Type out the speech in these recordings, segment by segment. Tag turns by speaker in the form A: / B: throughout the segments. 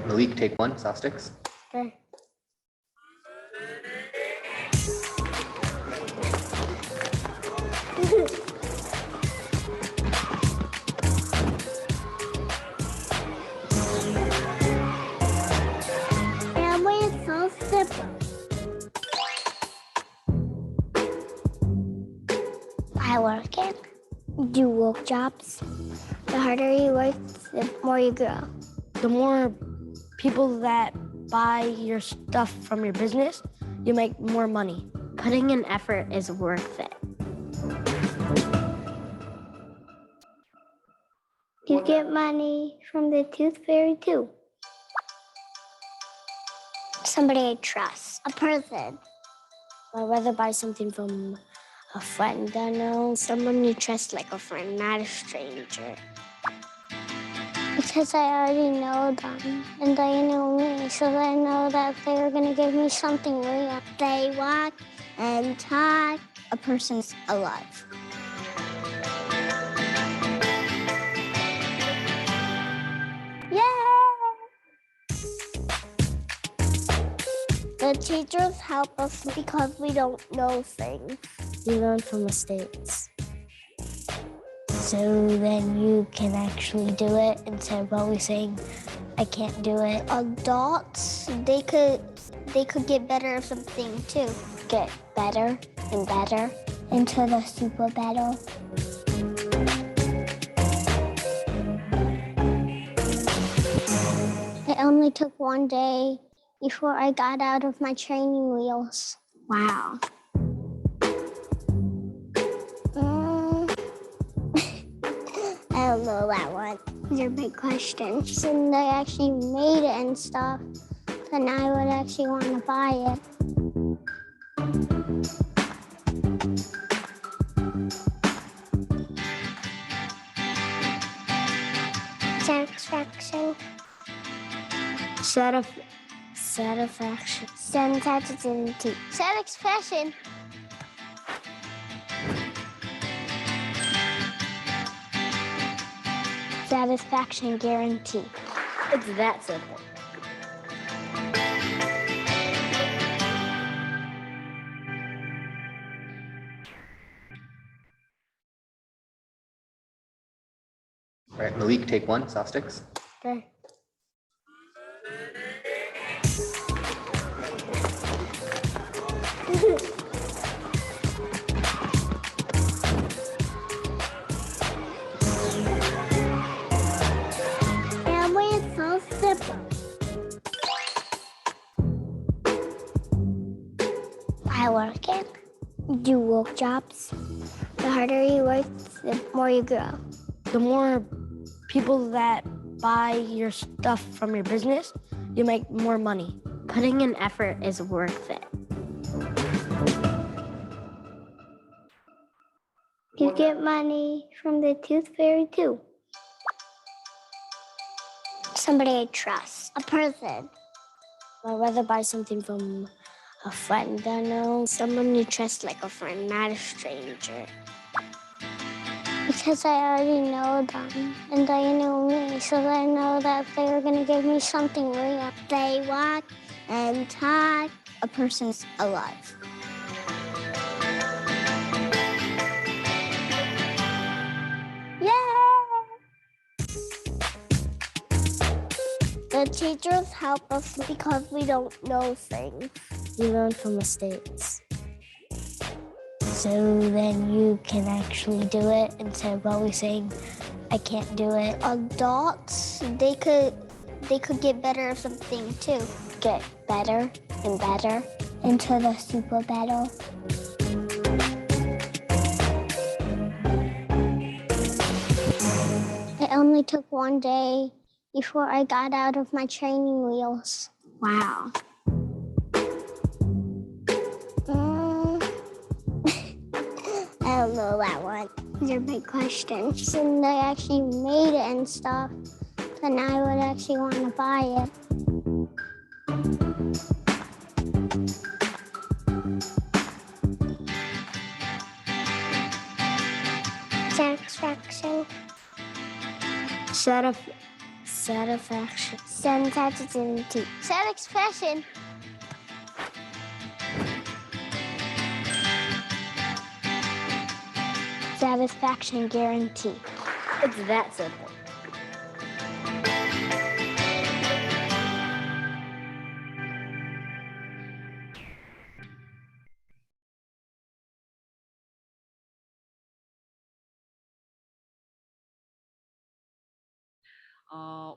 A: Malik, take one, saw sticks.
B: Okay.
C: I work it. Do work jobs. The harder you work, the more you grow.
B: The more people that buy your stuff from your business, you make more money.
C: Putting in effort is worth it. You get money from the tooth fairy too. Somebody I trust. A person.
B: I'd rather buy something from a friend I know.
C: Someone you trust like a friend, not a stranger. Because I already know them, and they know me, so I know that they're gonna give me something real. They walk and talk. A person's alive. The teachers help us because we don't know things.
B: You learn from mistakes. So then you can actually do it instead of always saying, I can't do it.
C: Adults, they could get better at something too.
B: Get better and better.
C: Into the super battle. It only took one day before I got out of my training wheels.
B: Wow.
C: I don't know that one. These are big questions. And I actually made it and stuff, then I would actually want to buy it. Satisfaction.
B: Satisfaction.
C: Satisfaction. Satisfaction guarantee.
B: It's that simple.
A: All right, Malik, take one, saw sticks.
B: Okay.
C: I work it. Do work jobs. The harder you work, the more you grow.
B: The more people that buy your stuff from your business, you make more money.
C: Putting in effort is worth it. You get money from the tooth fairy too. Somebody I trust. A person.
B: I'd rather buy something from a friend I know.
C: Someone you trust like a friend, not a stranger. Because I already know them, and they know me, so I know that they're gonna give me something real. They walk and talk.
B: A person's alive.
C: The teachers help us because we don't know things.
B: You learn from mistakes. So then you can actually do it instead of always saying, I can't do it.
C: Adults, they could get better at something too.
B: Get better and better.
C: Into the super battle. It only took one day before I got out of my training wheels.
B: Wow.
C: I don't know that one. These are big questions. And I actually made it and stuff, then I would actually want to buy it. Satisfaction.
B: Satisfaction.
C: Satisfaction. Satisfaction. Satisfaction guarantee.
B: It's that simple.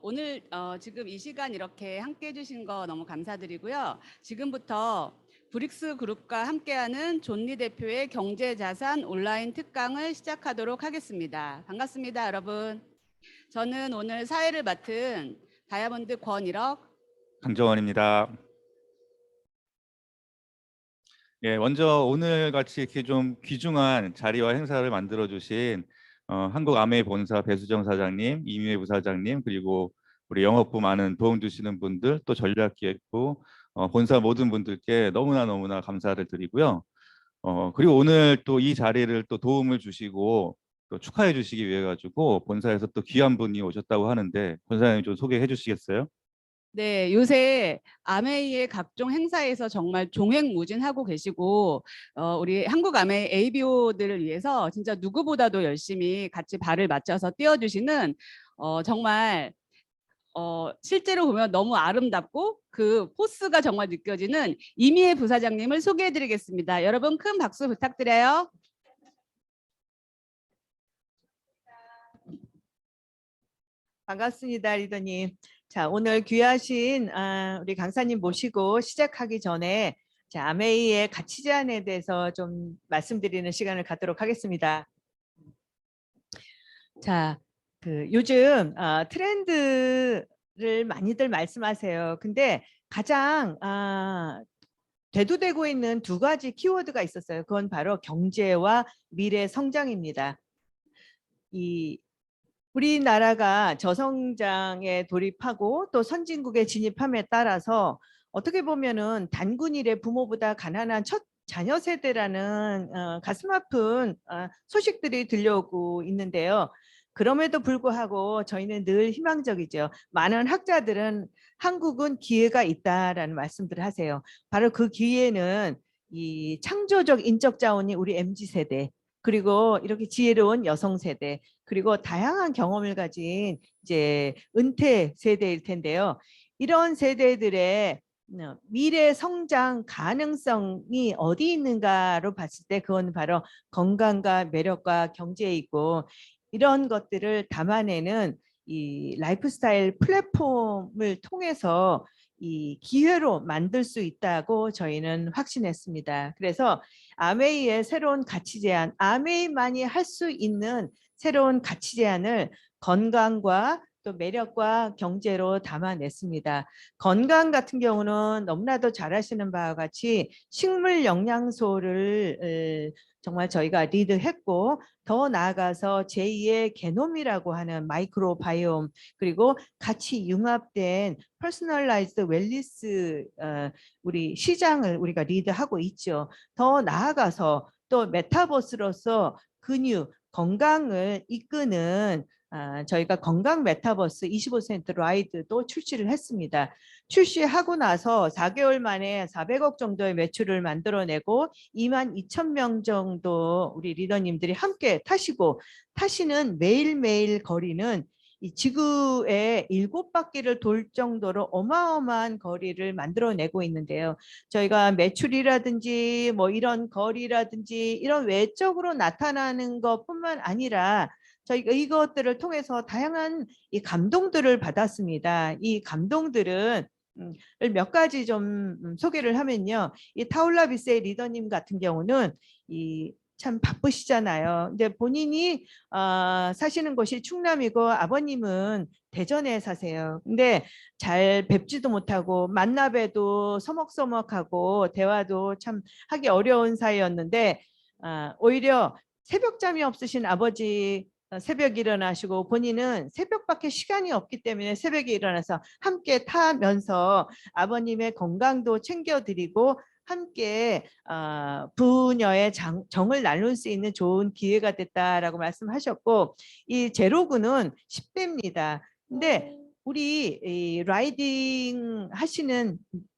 D: 오늘 지금 이 시간 이렇게 함께 해주신 거 너무 감사드리고요. 지금부터 브릭스 그룹과 함께하는 존리 대표의 경제자산 온라인 특강을 시작하도록 하겠습니다. 반갑습니다, 여러분. 저는 오늘 사회를 맡은 다이아몬드 권일억,
E: 강정원입니다. 예, 먼저 오늘 같이 이렇게 좀 귀중한 자리와 행사를 만들어 주신 한국아메이 본사 배수정 사장님, 이미애 부사장님, 그리고 우리 영업부 많은 도움 주시는 분들, 또 전략기획부, 본사 모든 분들께 너무나 감사를 드리고요. 그리고 오늘 또 이 자리를 또 도움을 주시고 또 축하해 주시기 위해 가지고 본사에서 또 귀한 분이 오셨다고 하는데 본사장님 좀 소개해 주시겠어요?
D: 네, 요새 아메이의 각종 행사에서 정말 종횡무진하고 계시고 우리 한국 아메이 ABO들을 위해서 진짜 누구보다도 열심히 같이 발을 맞춰서 뛰어주시는 정말 실제로 보면 너무 아름답고 그 포스가 정말 느껴지는 이미애 부사장님을 소개해드리겠습니다. 여러분 큰 박수 부탁드려요.
F: 반갑습니다, 리더님. 자, 오늘 귀하신 우리 강사님 모시고 시작하기 전에 아메이의 가치 제안에 대해서 좀 말씀드리는 시간을 갖도록 하겠습니다. 자, 요즘 트렌드를 많이들 말씀하세요. 근데 가장 대두되고 있는 두 가지 키워드가 있었어요. 그건 바로 경제와 미래 성장입니다. 우리나라가 저성장에 돌입하고 또 선진국에 진입함에 따라서 어떻게 보면은 단군일의 부모보다 가난한 첫 자녀 세대라는 가슴 아픈 소식들이 들려오고 있는데요. 그럼에도 불구하고 저희는 늘 희망적이죠. 많은 학자들은 한국은 기회가 있다라는 말씀들을 하세요. 바로 그 기회는 이 창조적 인적 자원이 우리 MZ세대, 그리고 이렇게 지혜로운 여성 세대, 그리고 다양한 경험을 가진 이제 은퇴 세대일 텐데요. 이런 세대들의 미래 성장 가능성이 어디 있는가로 봤을 때 그건 바로 건강과 매력과 경제에 있고, 이런 것들을 담아내는 이 라이프스타일 플랫폼을 통해서 이 기회로 만들 수 있다고 저희는 확신했습니다. 그래서 아메이의 새로운 가치 제안, 아메이만이 할 수 있는 새로운 가치 제안을 건강과 또 매력과 경제로 담아냈습니다. 건강 같은 경우는 너무나도 잘 아시는 바와 같이 식물 영양소를 정말 저희가 리드했고, 더 나아가서 제2의 게놈이라고 하는 마이크로바이옴, 그리고 같이 융합된 퍼스널라이즈드 웰니스 우리 시장을 우리가 리드하고 있죠. 더 나아가서 또 메타버스로서 근육, 건강을 이끄는 저희가 건강 메타버스 25% 라이드도 출시를 했습니다. 출시하고 나서 4개월 만에 400억 정도의 매출을 만들어내고 22,000명 정도 우리 리더님들이 함께 타시는 매일매일 거리는 이 지구의 7바퀴를 돌 정도로 어마어마한 거리를 만들어내고 있는데요. 저희가 매출이라든지 뭐 이런 거리라든지 이런 외적으로 나타나는 것뿐만 아니라 저희가 이것들을 통해서 다양한 이 감동들을 받았습니다. 이 감동들은 몇 가지 좀 소개를 하면요. 이 타올라비스의 리더님 같은 경우는 참 바쁘시잖아요. 근데 본인이 사시는 곳이 충남이고 아버님은 대전에 사세요. 근데 잘 뵙지도 못하고 만나 뵈도 서먹서먹하고 대화도 참 하기 어려운 사이였는데 오히려 새벽잠이 없으신 아버지 새벽 일어나시고 본인은 새벽밖에 시간이 없기 때문에 새벽에 일어나서 함께 타면서 아버님의 건강도 챙겨드리고 함께 부녀의 정을 나눌 수 있는 좋은 기회가 됐다라고 말씀하셨고, 이 제로군은 10대입니다. 근데 우리 이 라이딩 하시는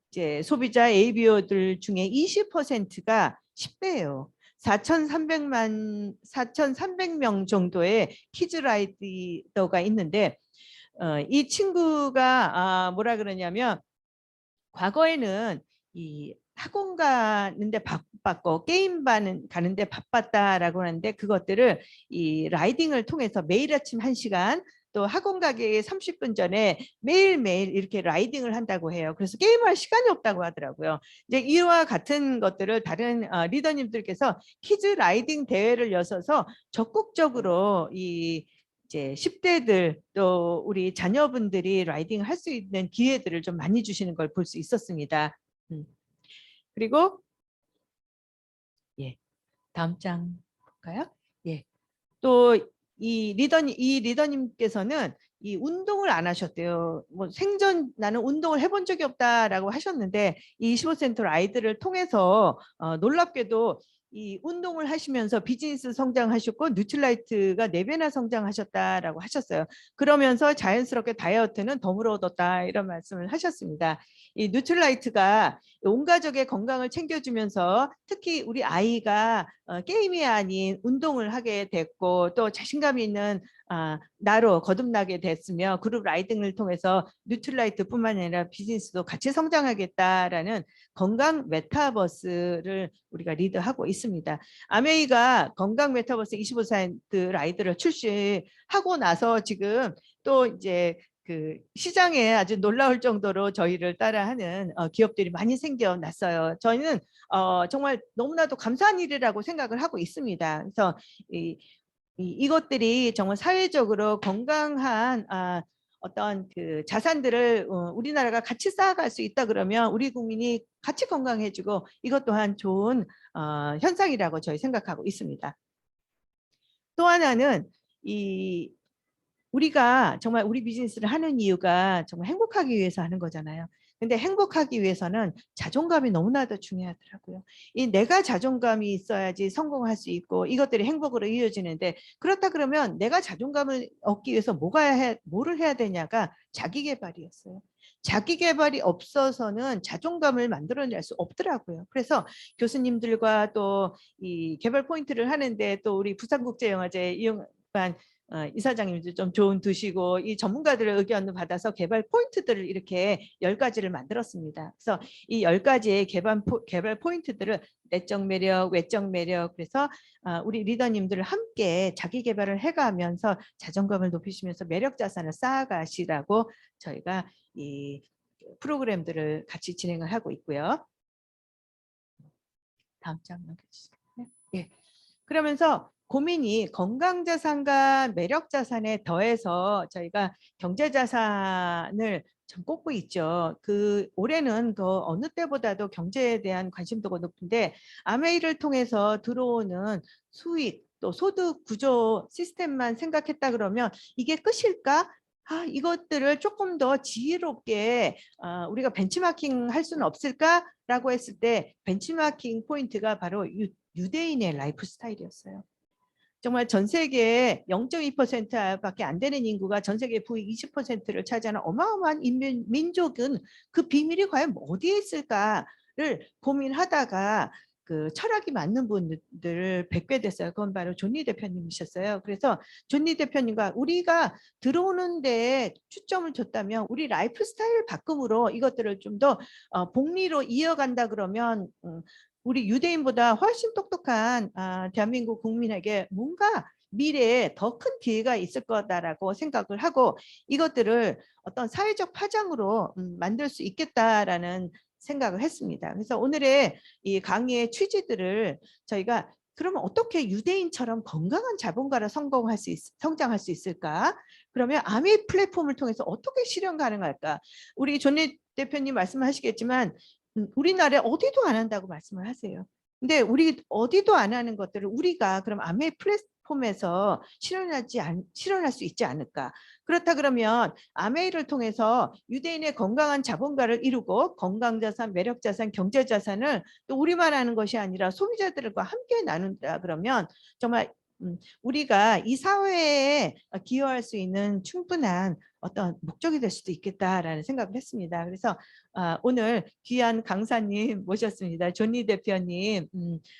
F: 이제 소비자 ABO들 중에 20%가 10대예요. 4,300명 정도의 키즈 라이더가 있는데 이 친구가 뭐라 그러냐면 과거에는 이 학원 가는데 바빴고 게임 가는데 바빴다라고 하는데 그것들을 이 라이딩을 통해서 매일 아침 1시간 또 학원 가기 30분 전에 매일매일 이렇게 라이딩을 한다고 해요. 그래서 게임할 시간이 없다고 하더라고요. 이제 이와 같은 것들을 다른 리더님들께서 키즈 라이딩 대회를 여셔서 적극적으로 이 이제 10대들 또 우리 자녀분들이 라이딩을 할 수 있는 기회들을 좀 많이 주시는 걸 볼 수 있었습니다. 그리고 예, 다음 장 볼까요? 예, 또 이 리더님께서는 이 운동을 안 하셨대요. 뭐 생전 나는 운동을 해본 적이 없다라고 하셨는데 이 25센트 아이들을 통해서 놀랍게도 이 운동을 하시면서 비즈니스 성장하셨고 뉴트라이트가 4배나 성장하셨다라고 하셨어요. 그러면서 자연스럽게 다이어트는 덤으로 얻었다 이런 말씀을 하셨습니다. 이 뉴트라이트가 온 가족의 건강을 챙겨주면서 특히 우리 아이가 게임이 아닌 운동을 하게 됐고 또 자신감이 있는 나로 거듭나게 됐으며 그룹 라이딩을 통해서 뉴트라이트뿐만 아니라 비즈니스도 같이 성장하겠다라는 건강 메타버스를 우리가 리드하고 있습니다. 아메이가 건강 메타버스 25% 라이드를 출시하고 나서 지금 또 이제 그 시장에 아주 놀라울 정도로 저희를 따라하는 기업들이 많이 생겨났어요. 저희는 정말 너무나도 감사한 일이라고 생각을 하고 있습니다. 그래서 이것들이 정말 사회적으로 건강한 어떤 그 자산들을 우리나라가 같이 쌓아갈 수 있다 그러면 우리 국민이 같이 건강해지고 이것 또한 좋은 현상이라고 저희 생각하고 있습니다. 또 하나는 우리가 정말 우리 비즈니스를 하는 이유가 정말 행복하기 위해서 하는 거잖아요. 근데 행복하기 위해서는 자존감이 너무나도 중요하더라고요. 이 내가 자존감이 있어야지 성공할 수 있고 이것들이 행복으로 이어지는데 그렇다 그러면 내가 자존감을 얻기 위해서 뭐를 해야 되냐가 자기개발이었어요. 자기개발이 없어서는 자존감을 만들어낼 수 없더라고요. 그래서 교수님들과 또 이 개발 포인트를 하는데 또 우리 부산국제영화제 이용한 이사장님도 좀 조언 두시고 이 전문가들의 의견을 받아서 개발 포인트들을 이렇게 10가지를 만들었습니다. 그래서 이 10가지의 개발 포인트들을 내적 매력, 외적 매력 그래서 우리 리더님들 함께 자기 개발을 해가면서 자존감을 높이시면서 매력 자산을 쌓아가시라고 저희가 이 프로그램들을 같이 진행을 하고 있고요. 다음 장 넘겨주세요. 네. 그러면서 고민이 건강자산과 매력자산에 더해서 저희가 경제자산을 좀 꼽고 있죠. 올해는 어느 때보다도 경제에 대한 관심도가 높은데 아메이를 통해서 들어오는 수익 또 소득 구조 시스템만 생각했다 그러면 이게 끝일까? 이것들을 조금 더 지혜롭게 우리가 벤치마킹 할 수는 없을까라고 했을 때 벤치마킹 포인트가 바로 유대인의 라이프 스타일이었어요. 정말 전 세계에 0.2%밖에 안 되는 인구가 전 세계 부의 20%를 차지하는 어마어마한 민족은 그 비밀이 과연 어디에 있을까를 고민하다가 그 철학이 맞는 분들을 뵙게 됐어요. 그건 바로 존니 대표님이셨어요. 그래서 존니 대표님과 우리가 들어오는 데 초점을 줬다면 우리 라이프 스타일 바꿈으로 이것들을 좀 더 복리로 이어간다 그러면 우리 유대인보다 훨씬 똑똑한 대한민국 국민에게 뭔가 미래에 더 큰 기회가 있을 거다라고 생각을 하고 이것들을 어떤 사회적 파장으로 만들 수 있겠다라는 생각을 했습니다. 그래서 오늘의 이 강의의 취지들을 저희가 그러면 어떻게 유대인처럼 건강한 자본가로 성장할 수 있을까? 그러면 아메이 플랫폼을 통해서 어떻게 실현 가능할까? 우리 존니 대표님 말씀하시겠지만 우리나라에 어디도 안 한다고 말씀을 하세요. 근데 우리 어디도 안 하는 것들을 우리가 그럼 아메이 플랫폼에서 실현할 수 있지 않을까. 그렇다 그러면 아메이를 통해서 유대인의 건강한 자본가를 이루고 건강자산, 매력자산, 경제자산을 또 우리만 하는 것이 아니라 소비자들과 함께 나눈다 그러면 정말 우리가 이 사회에 기여할 수 있는 충분한 어떤 목적이 될 수도 있겠다라는 생각을 했습니다. 그래서 오늘 귀한 강사님 모셨습니다. 존니 대표님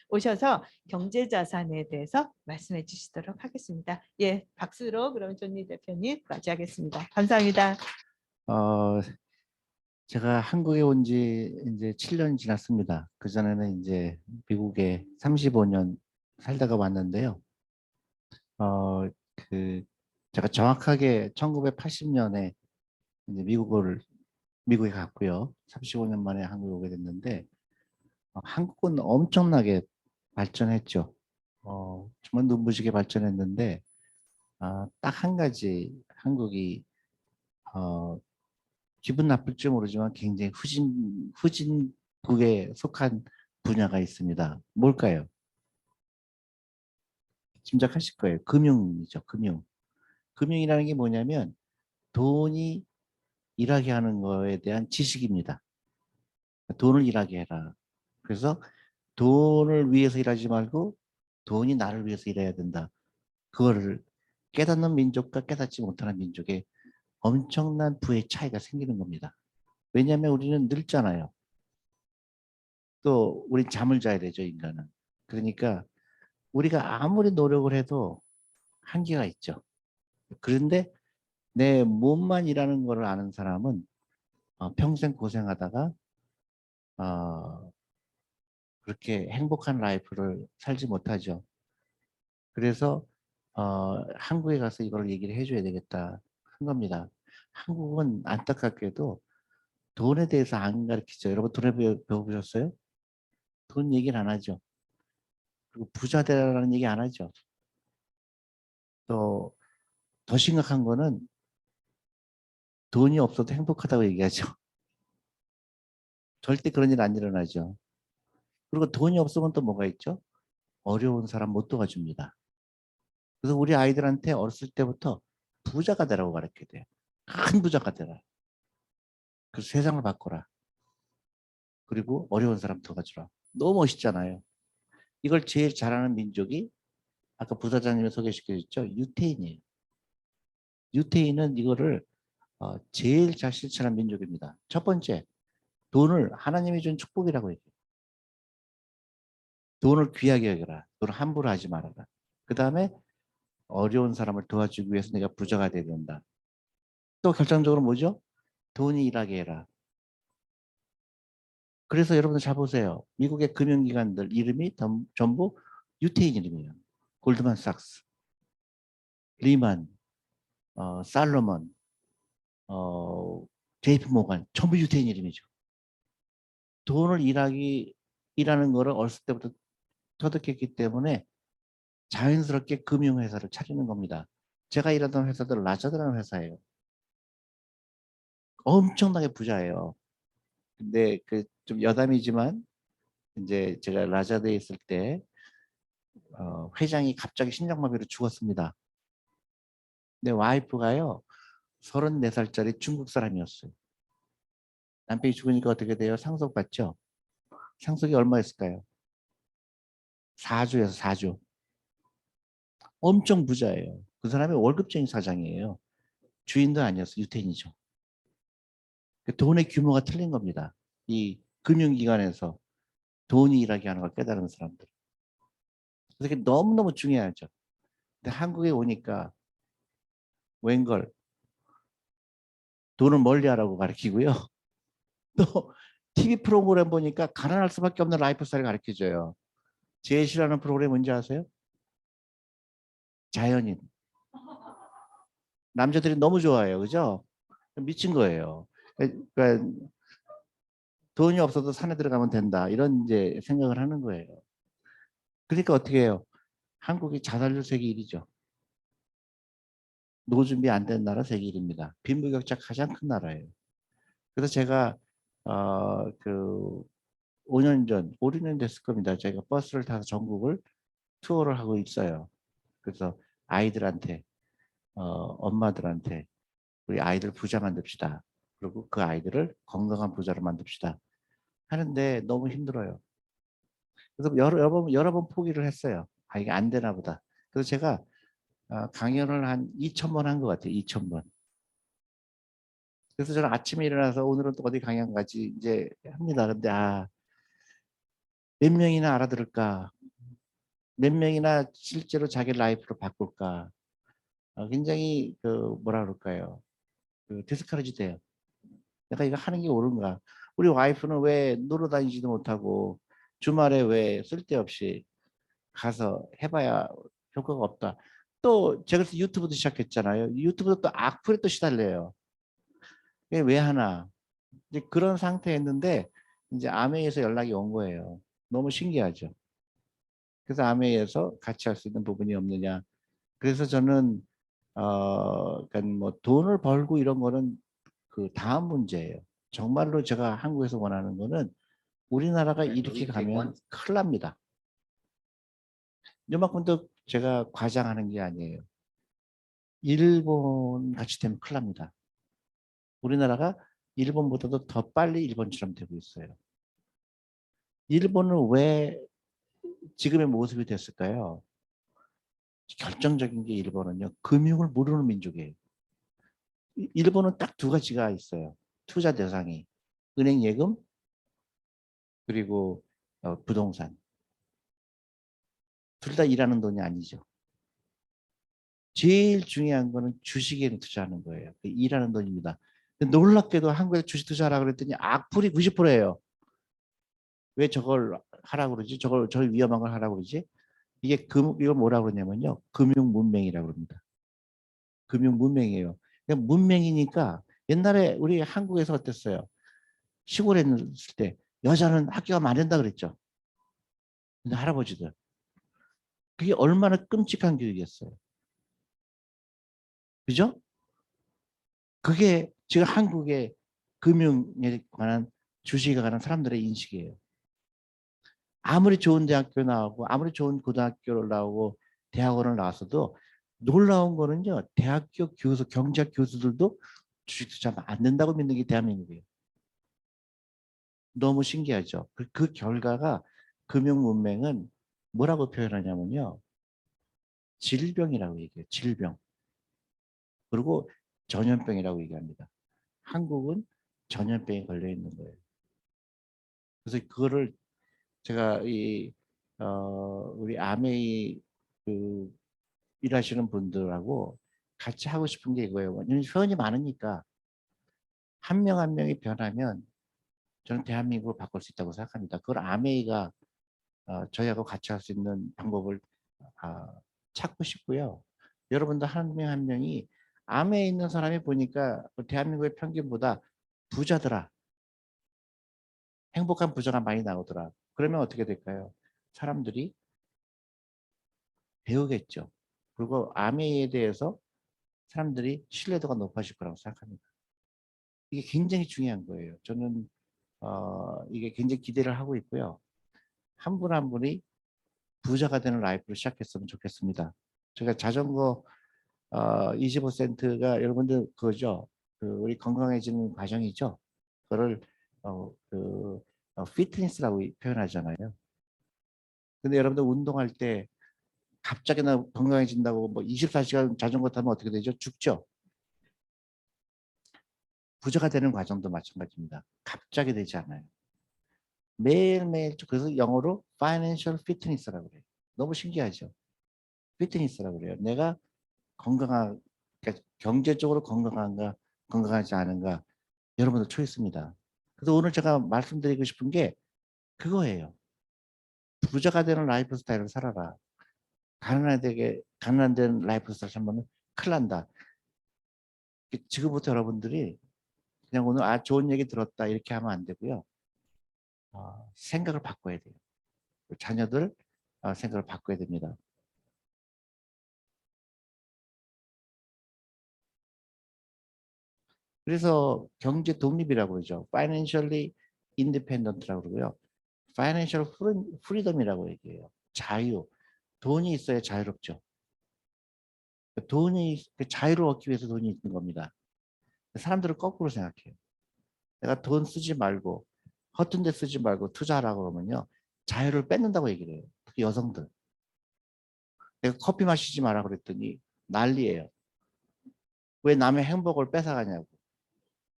F: 오셔서 경제자산에 대해서 말씀해 주시도록 하겠습니다. 예, 박수로 그럼 존니 대표님 맞이하겠습니다. 감사합니다.
G: 제가 한국에 온 지 이제 7년 지났습니다. 그전에는 이제 미국에 35년 살다가 왔는데요. 그 제가 정확하게 1980년에 이제 미국에 갔고요. 35년 만에 한국에 오게 됐는데 한국은 엄청나게 발전했죠. 정말 눈부시게 발전했는데 딱 한 가지 한국이 기분 나쁠지 모르지만 굉장히 후진국에 속한 분야가 있습니다. 뭘까요? 짐작하실 거예요. 금융이죠. 금융이라는 게 뭐냐면 돈이 일하게 하는 거에 대한 지식입니다. 돈을 일하게 해라. 그래서 돈을 위해서 일하지 말고 돈이 나를 위해서 일해야 된다. 그거를 깨닫는 민족과 깨닫지 못하는 민족의 엄청난 부의 차이가 생기는 겁니다. 왜냐하면 우리는 늙잖아요. 또 우리 잠을 자야 되죠, 인간은. 그러니까 우리가 아무리 노력을 해도 한계가 있죠. 그런데 내 몸만 일하는 걸 아는 사람은 평생 고생하다가 그렇게 행복한 라이프를 살지 못하죠. 그래서 한국에 가서 이걸 얘기를 해줘야 되겠다 한 겁니다. 한국은 안타깝게도 돈에 대해서 안 가르치죠. 여러분 돈에 배워보셨어요? 돈 얘기를 안 하죠. 그리고 부자 되라는 얘기 안 하죠. 또 더 심각한 거는 돈이 없어도 행복하다고 얘기하죠. 절대 그런 일 안 일어나죠. 그리고 돈이 없으면 또 뭐가 있죠? 어려운 사람 못 도와줍니다. 그래서 우리 아이들한테 어렸을 때부터 부자가 되라고 가르쳐야 돼요. 큰 부자가 되라. 그래서 세상을 바꿔라. 그리고 어려운 사람 도와주라. 너무 멋있잖아요. 이걸 제일 잘하는 민족이 아까 부사장님이 소개시켜 줬죠. 유태인이에요. 유태인은 이거를 제일 잘 실천한 민족입니다. 첫 번째, 돈을 하나님이 준 축복이라고 얘기해요. 돈을 귀하게 여겨라. 돈을 함부로 하지 말아라. 그 다음에 어려운 사람을 도와주기 위해서 내가 부자가 돼야 된다. 또 결정적으로 뭐죠? 돈이 일하게 해라. 그래서 여러분들 잘 보세요. 미국의 금융기관들 이름이 전부 유태인 이름이에요. 골드만삭스, 리만, 살로몬, JP 모건 전부 유태인 이름이죠. 돈을 일하는 거를 어렸을 때부터 터득했기 때문에 자연스럽게 금융회사를 차리는 겁니다. 제가 일하던 회사들 라자드라는 회사예요. 엄청나게 부자예요. 근데 그 좀 여담이지만 이제 제가 라자드에 있을 때 회장이 갑자기 심장마비로 죽었습니다. 근데 와이프가요 34살짜리 중국 사람이었어요. 남편이 죽으니까 어떻게 돼요? 상속받죠? 상속이 얼마였을까요? 4조에서 4조. 엄청 부자예요. 그 사람이 월급쟁이 사장이에요. 주인도 아니었어요. 유태인이죠. 돈의 규모가 틀린 겁니다. 이 금융기관에서 돈이 일하게 하는 걸 깨달은 사람들. 그래서 그게 너무너무 중요하죠. 근데 한국에 오니까 웬걸 돈을 멀리하라고 가르치고요. 또 TV 프로그램 보니까 가난할 수밖에 없는 라이프 스타일을 가르쳐줘요. 제일 싫어하는 프로그램 뭔지 아세요? 자연인. 남자들이 너무 좋아해요. 그죠? 미친 거예요. 그러니까 돈이 없어도 산에 들어가면 된다. 이런 이제 생각을 하는 거예요. 그러니까 어떻게 해요? 한국이 자살률 세계 1위죠. 노후 준비 안 된 나라 세계 1위입니다. 빈부격차 가장 큰 나라예요. 그래서 제가 그 5년 전, 5, 6년 됐을 겁니다. 제가 버스를 타서 전국을 투어를 하고 있어요. 그래서 아이들한테, 엄마들한테 우리 아이들 부자 만듭시다. 그리고 그 아이들을 건강한 부자로 만듭시다. 하는데 너무 힘들어요. 그래서 여러 번 포기를 했어요. 이게 안 되나 보다. 그래서 제가 강연을 한 2,000번 한 것 같아요. 2,000번. 그래서 저는 아침에 일어나서 오늘은 또 어디 강연 가지 이제 합니다. 근데 몇 명이나 알아들을까? 몇 명이나 실제로 자기 라이프로 바꿀까? 굉장히 그 뭐라 그럴까요? 그 디스커리지 돼요. 내가 이거 하는 게 옳은가? 우리 와이프는 왜 놀러 다니지도 못하고 주말에 왜 쓸데없이 가서 해봐야 효과가 없다. 또 제가 그래서 유튜브도 시작했잖아요. 유튜브도 또 악플에 또 시달려요. 이게 왜 하나? 이제 그런 상태였는데 이제 아메이에서 연락이 온 거예요. 너무 신기하죠. 그래서 아메이에서 같이 할 수 있는 부분이 없느냐. 그래서 저는 그러니까 뭐 돈을 벌고 이런 거는 그 다음 문제예요. 정말로 제가 한국에서 원하는 거는 우리나라가 이렇게 가면 큰일 납니다. 요만큼도 제가 과장하는 게 아니에요. 일본 같이 되면 큰일 납니다. 우리나라가 일본보다도 더 빨리 일본처럼 되고 있어요. 일본은 왜 지금의 모습이 됐을까요? 결정적인 게 일본은요. 금융을 모르는 민족이에요. 일본은 딱 두 가지가 있어요. 투자 대상이. 은행 예금 그리고 부동산. 둘 다 일하는 돈이 아니죠. 제일 중요한 거는 주식에 투자하는 거예요. 일하는 돈입니다. 놀랍게도 한국에서 주식 투자하라고 그랬더니 악플이 90%예요. 왜 저걸 하라고 그러지? 저걸 위험한 걸 하라고 그러지? 이걸 뭐라고 그러냐면요. 금융 문맹이라고 합니다. 금융 문맹이에요. 문맹이니까 옛날에 우리 한국에서 어땠어요? 시골에 있을 때 여자는 학교 가면 안 된다 그랬죠. 근데 할아버지들. 그게 얼마나 끔찍한 교육이었어요. 그죠? 그게 지금 한국의 금융에 관한 주식에 관한 사람들의 인식이에요. 아무리 좋은 대학교 나오고 아무리 좋은 고등학교를 나오고 대학원을 나왔어도 놀라운 거는요. 대학교 교수, 경제학 교수들도 주식 투자하면 안 된다고 믿는 게 대한민국이에요. 너무 신기하죠. 그 결과가 금융 문맹은 뭐라고 표현하냐면요. 질병이라고 얘기해요. 질병. 그리고 전염병이라고 얘기합니다. 한국은 전염병에 걸려 있는 거예요. 그래서 그거를 제가 우리 아메이 그 일하시는 분들하고 같이 하고 싶은 게 이거예요. 회원이 많으니까 한 명 한 명이 변하면 저는 대한민국을 바꿀 수 있다고 생각합니다. 그걸 아메이가 저희하고 같이 할 수 있는 방법을 찾고 싶고요. 여러분들 한 명 한 명이 암에 있는 사람이 보니까 대한민국의 평균보다 부자더라. 행복한 부자가 많이 나오더라. 그러면 어떻게 될까요? 사람들이 배우겠죠. 그리고 암에 대해서 사람들이 신뢰도가 높아질 거라고 생각합니다. 이게 굉장히 중요한 거예요. 저는 이게 굉장히 기대를 하고 있고요. 한 분 한 분이 부자가 되는 라이프를 시작했으면 좋겠습니다. 제가 자전거 25센트가 여러분들 그거죠. 우리 건강해지는 과정이죠. 그거를 피트니스라고 표현하잖아요. 근데 여러분들 운동할 때 갑자기 나 건강해진다고 뭐 24시간 자전거 타면 어떻게 되죠? 죽죠. 부자가 되는 과정도 마찬가지입니다. 갑자기 되지 않아요. 매일매일. 그래서 영어로 financial fitness라고 그래요. 너무 신기하죠. 피트니스라고 그래요. 내가 그러니까 경제적으로 건강한가 건강하지 않은가 여러분들 초이스입니다. 그래서 오늘 제가 말씀드리고 싶은 게 그거예요. 부자가 되는 라이프 스타일을 살아라. 가난한 라이프 스타일 살면 큰일 난다. 지금부터 여러분들이 그냥 오늘 좋은 얘기 들었다 이렇게 하면 안 되고요. 생각을 바꿔야 돼요. 자녀들 생각을 바꿔야 됩니다. 그래서 경제 독립이라고 그러죠. Financially independent라고 그러고요. Financial freedom이라고 얘기해요. 자유. 돈이 있어야 자유롭죠. 자유를 얻기 위해서 돈이 있는 겁니다. 사람들은 거꾸로 생각해요. 내가 돈 쓰지 말고 허튼 데 쓰지 말고 투자하라고 그러면요. 자유를 뺏는다고 얘기를 해요. 특히 여성들. 내가 커피 마시지 마라 그랬더니 난리예요. 왜 남의 행복을 뺏어가냐고.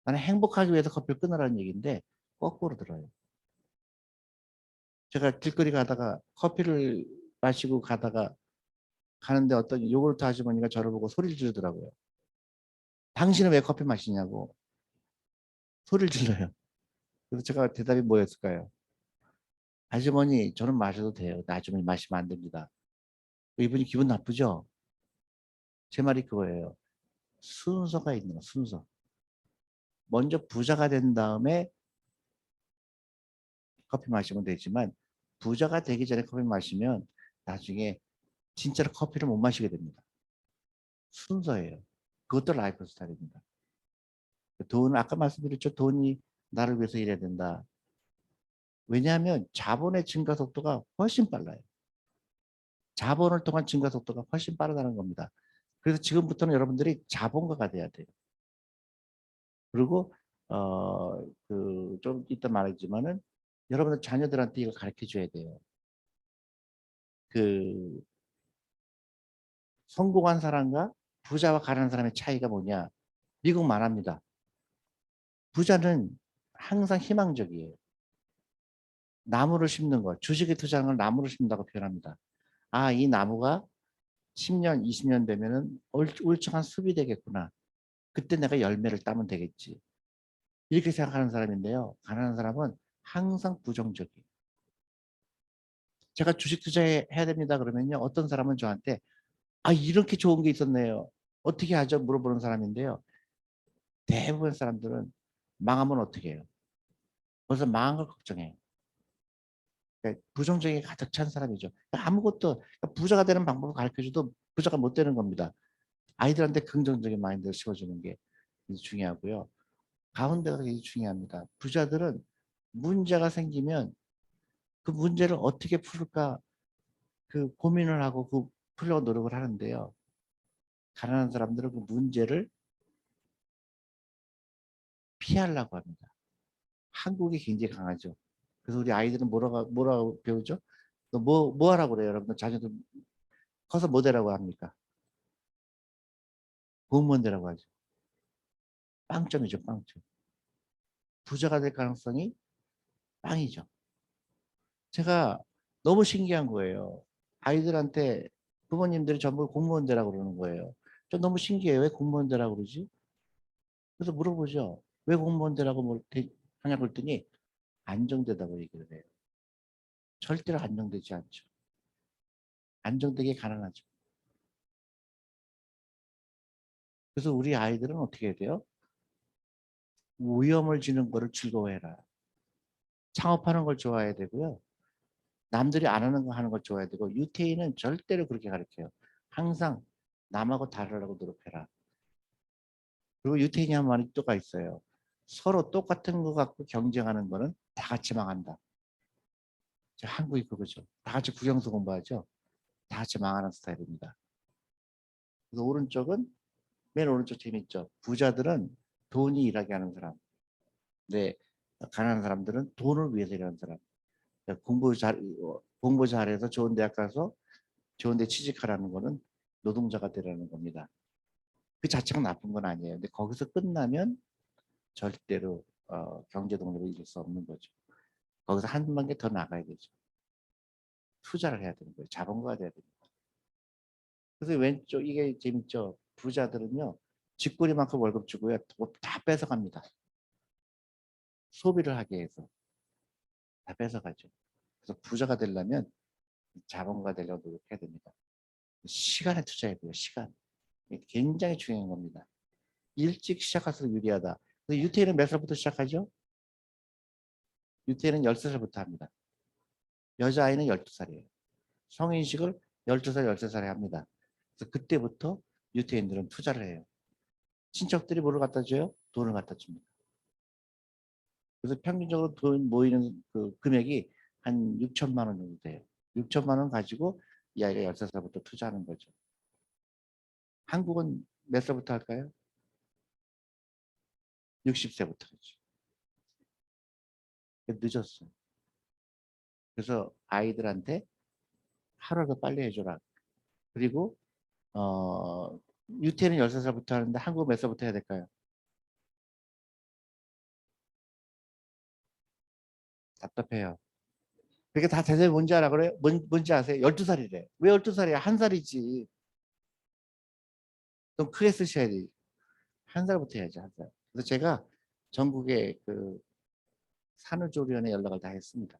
G: 나는 행복하기 위해서 커피를 끊으라는 얘기인데 거꾸로 들어요. 제가 길거리 가다가 커피를 마시고 가는데 어떤 요구르트 아주머니가 저를 보고 소리를 지르더라고요. 당신은 왜 커피 마시냐고 소리를 질러요. 그래서 제가 대답이 뭐였을까요? 아주머니, 저는 마셔도 돼요. 아주머니 마시면 안 됩니다. 이분이 기분 나쁘죠? 제 말이 그거예요. 순서가 있는 거, 순서. 먼저 부자가 된 다음에 커피 마시면 되지만 부자가 되기 전에 커피 마시면 나중에 진짜로 커피를 못 마시게 됩니다. 순서예요. 그것도 라이프 스타일입니다. 돈, 아까 말씀드렸죠. 돈이 나를 위해서 일해야 된다. 왜냐하면 자본의 증가 속도가 훨씬 빨라요. 자본을 통한 증가 속도가 훨씬 빠르다는 겁니다. 그래서 지금부터는 여러분들이 자본가가 돼야 돼요. 그리고 좀 이따 말하지만은 여러분들 자녀들한테 이걸 가르쳐 줘야 돼요. 성공한 사람과 부자와 가난한 사람의 차이가 뭐냐? 미국 말합니다. 부자는 항상 희망적이에요. 나무를 심는 것, 주식에 투자하는 걸 나무를 심는다고 표현합니다. 아, 이 나무가 10년, 20년 되면은 울창한 숲이 되겠구나. 그때 내가 열매를 따면 되겠지. 이렇게 생각하는 사람인데요. 가난한 사람은 항상 부정적이에요. 제가 주식 투자해야 됩니다 그러면요. 어떤 사람은 저한테 아, 이렇게 좋은 게 있었네요. 어떻게 하죠? 물어보는 사람인데요. 대부분 사람들은 망하면 어떻게 해요? 벌써 망한 걸 걱정해요. 그러니까 부정적인 게 가득 찬 사람이죠. 그러니까 아무것도 부자가 되는 방법을 가르쳐줘도 부자가 못 되는 겁니다. 아이들한테 긍정적인 마인드를 심어주는 게 중요하고요. 가운데가 굉장히 중요합니다. 부자들은 문제가 생기면 그 문제를 어떻게 풀까 그 고민을 하고 그 풀려고 노력을 하는데요. 가난한 사람들은 그 문제를 피하려고 합니다. 한국이 굉장히 강하죠. 그래서 우리 아이들은 뭐라고 배우죠? 너 뭐 하라고 그래요? 여러분들 자녀들 커서 뭐 되라고 합니까? 공무원 되라고 하죠. 빵점이죠, 빵점. 부자가 될 가능성이 빵이죠. 제가 너무 신기한 거예요. 아이들한테 부모님들이 전부 공무원 되라고 그러는 거예요. 저 너무 신기해요. 왜 공무원 되라고 그러지? 그래서 물어보죠. 왜 공무원 되라고 하냐고 그랬더니 안정되다고 얘기를 해요. 절대로 안정되지 않죠. 안정되게 가난하죠. 그래서 우리 아이들은 어떻게 해야 돼요? 위험을 지는 거를 즐거워해라. 창업하는 걸 좋아해야 되고요. 남들이 안 하는 거 하는 걸 좋아해야 되고 유태인은 절대로 그렇게 가르쳐요. 항상 남하고 다르려고 노력해라. 그리고 유태인이 한 말이 또가 있어요. 서로 똑같은 거 갖고 경쟁하는 거는 다 같이 망한다. 한국이 그거죠. 다 같이 국영수 공부하죠. 다 같이 망하는 스타일입니다. 그래서 오른쪽은 맨 오른쪽 재밌죠. 부자들은 돈이 일하게 하는 사람. 네, 가난한 사람들은 돈을 위해서 일하는 사람. 공부 잘해서 좋은 대학 가서 좋은 데 취직하라는 거는 노동자가 되라는 겁니다. 그 자체가 나쁜 건 아니에요. 근데 거기서 끝나면 절대로 경제 동력을 이룰 수 없는 거죠. 거기서 한 단계 더 나가야 되죠. 투자를 해야 되는 거예요. 자본가가 돼야 됩니다. 그래서 왼쪽 이게 재밌죠. 부자들은요. 쥐꼬리만큼 월급 주고요. 다 뺏어갑니다. 소비를 하게 해서 다 뺏어가죠. 그래서 부자가 되려면 자본가가 되려고 노력해야 됩니다. 시간에 투자해야 돼요. 시간. 굉장히 중요한 겁니다. 일찍 시작할수록 유리하다. 유태인은 몇 살부터 시작하죠? 유태인은 13살부터 합니다. 여자아이는 12살이에요. 성인식을 12살, 13살에 합니다. 그래서 그때부터 유태인들은 투자를 해요. 친척들이 뭐를 갖다 줘요? 돈을 갖다 줍니다. 그래서 평균적으로 돈 모이는 그 금액이 한 6천만 원 정도 돼요. 6천만 원 가지고 이 아이가 13살부터 투자하는 거죠. 한국은 몇 살부터 할까요? 60세부터 하죠. 늦었어요. 그래서 아이들한테 하루라도 빨리 해줘라. 그리고 유태는 13살부터 하는데 한국 몇 살부터 해야 될까요? 답답해요. 그게 다 대답이 뭔지 알아 그래요? 뭔지 아세요? 12살이래. 왜 12살이야? 한 살이지. 좀 크게 쓰셔야 돼. 한 살부터 해야지, 한 살. 그래서 제가 전국의 그 산후조리원에 연락을 다 했습니다.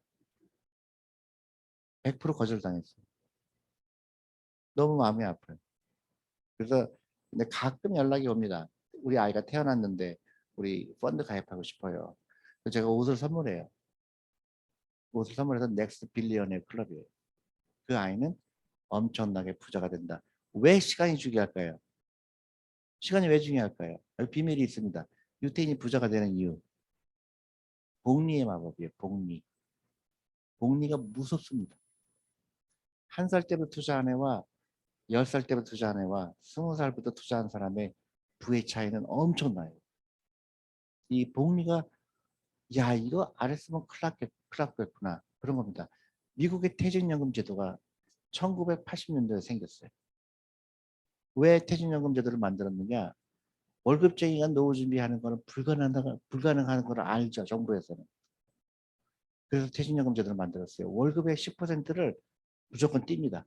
G: 100% 거절당했어요. 너무 마음이 아파요. 그래서 근데 가끔 연락이 옵니다. 우리 아이가 태어났는데 우리 펀드 가입하고 싶어요. 그래서 제가 옷을 선물해요. 옷을 선물해서 넥스트 빌리언의 클럽이에요. 그 아이는 엄청나게 부자가 된다. 왜 시간이 중요할까요? 시간이 왜 중요할까요? 여기 비밀이 있습니다. 유태인이 부자가 되는 이유. 복리의 마법이에요. 복리. 복리가 무섭습니다. 1살 때부터 투자한 애와 10살 때부터 투자한 애와 20살부터 투자한 사람의 부의 차이는 엄청나요. 이 복리가 야 이거 안 했으면 큰일 났겠구나 그런 겁니다. 미국의 퇴직연금 제도가 1980년도에 생겼어요. 왜 퇴직연금 제도를 만들었느냐? 월급쟁이가 노후 준비하는 거는 불가능한 걸 알죠. 정부에서는. 그래서 퇴직연금 제도를 만들었어요. 월급의 10%를 무조건 띱니다.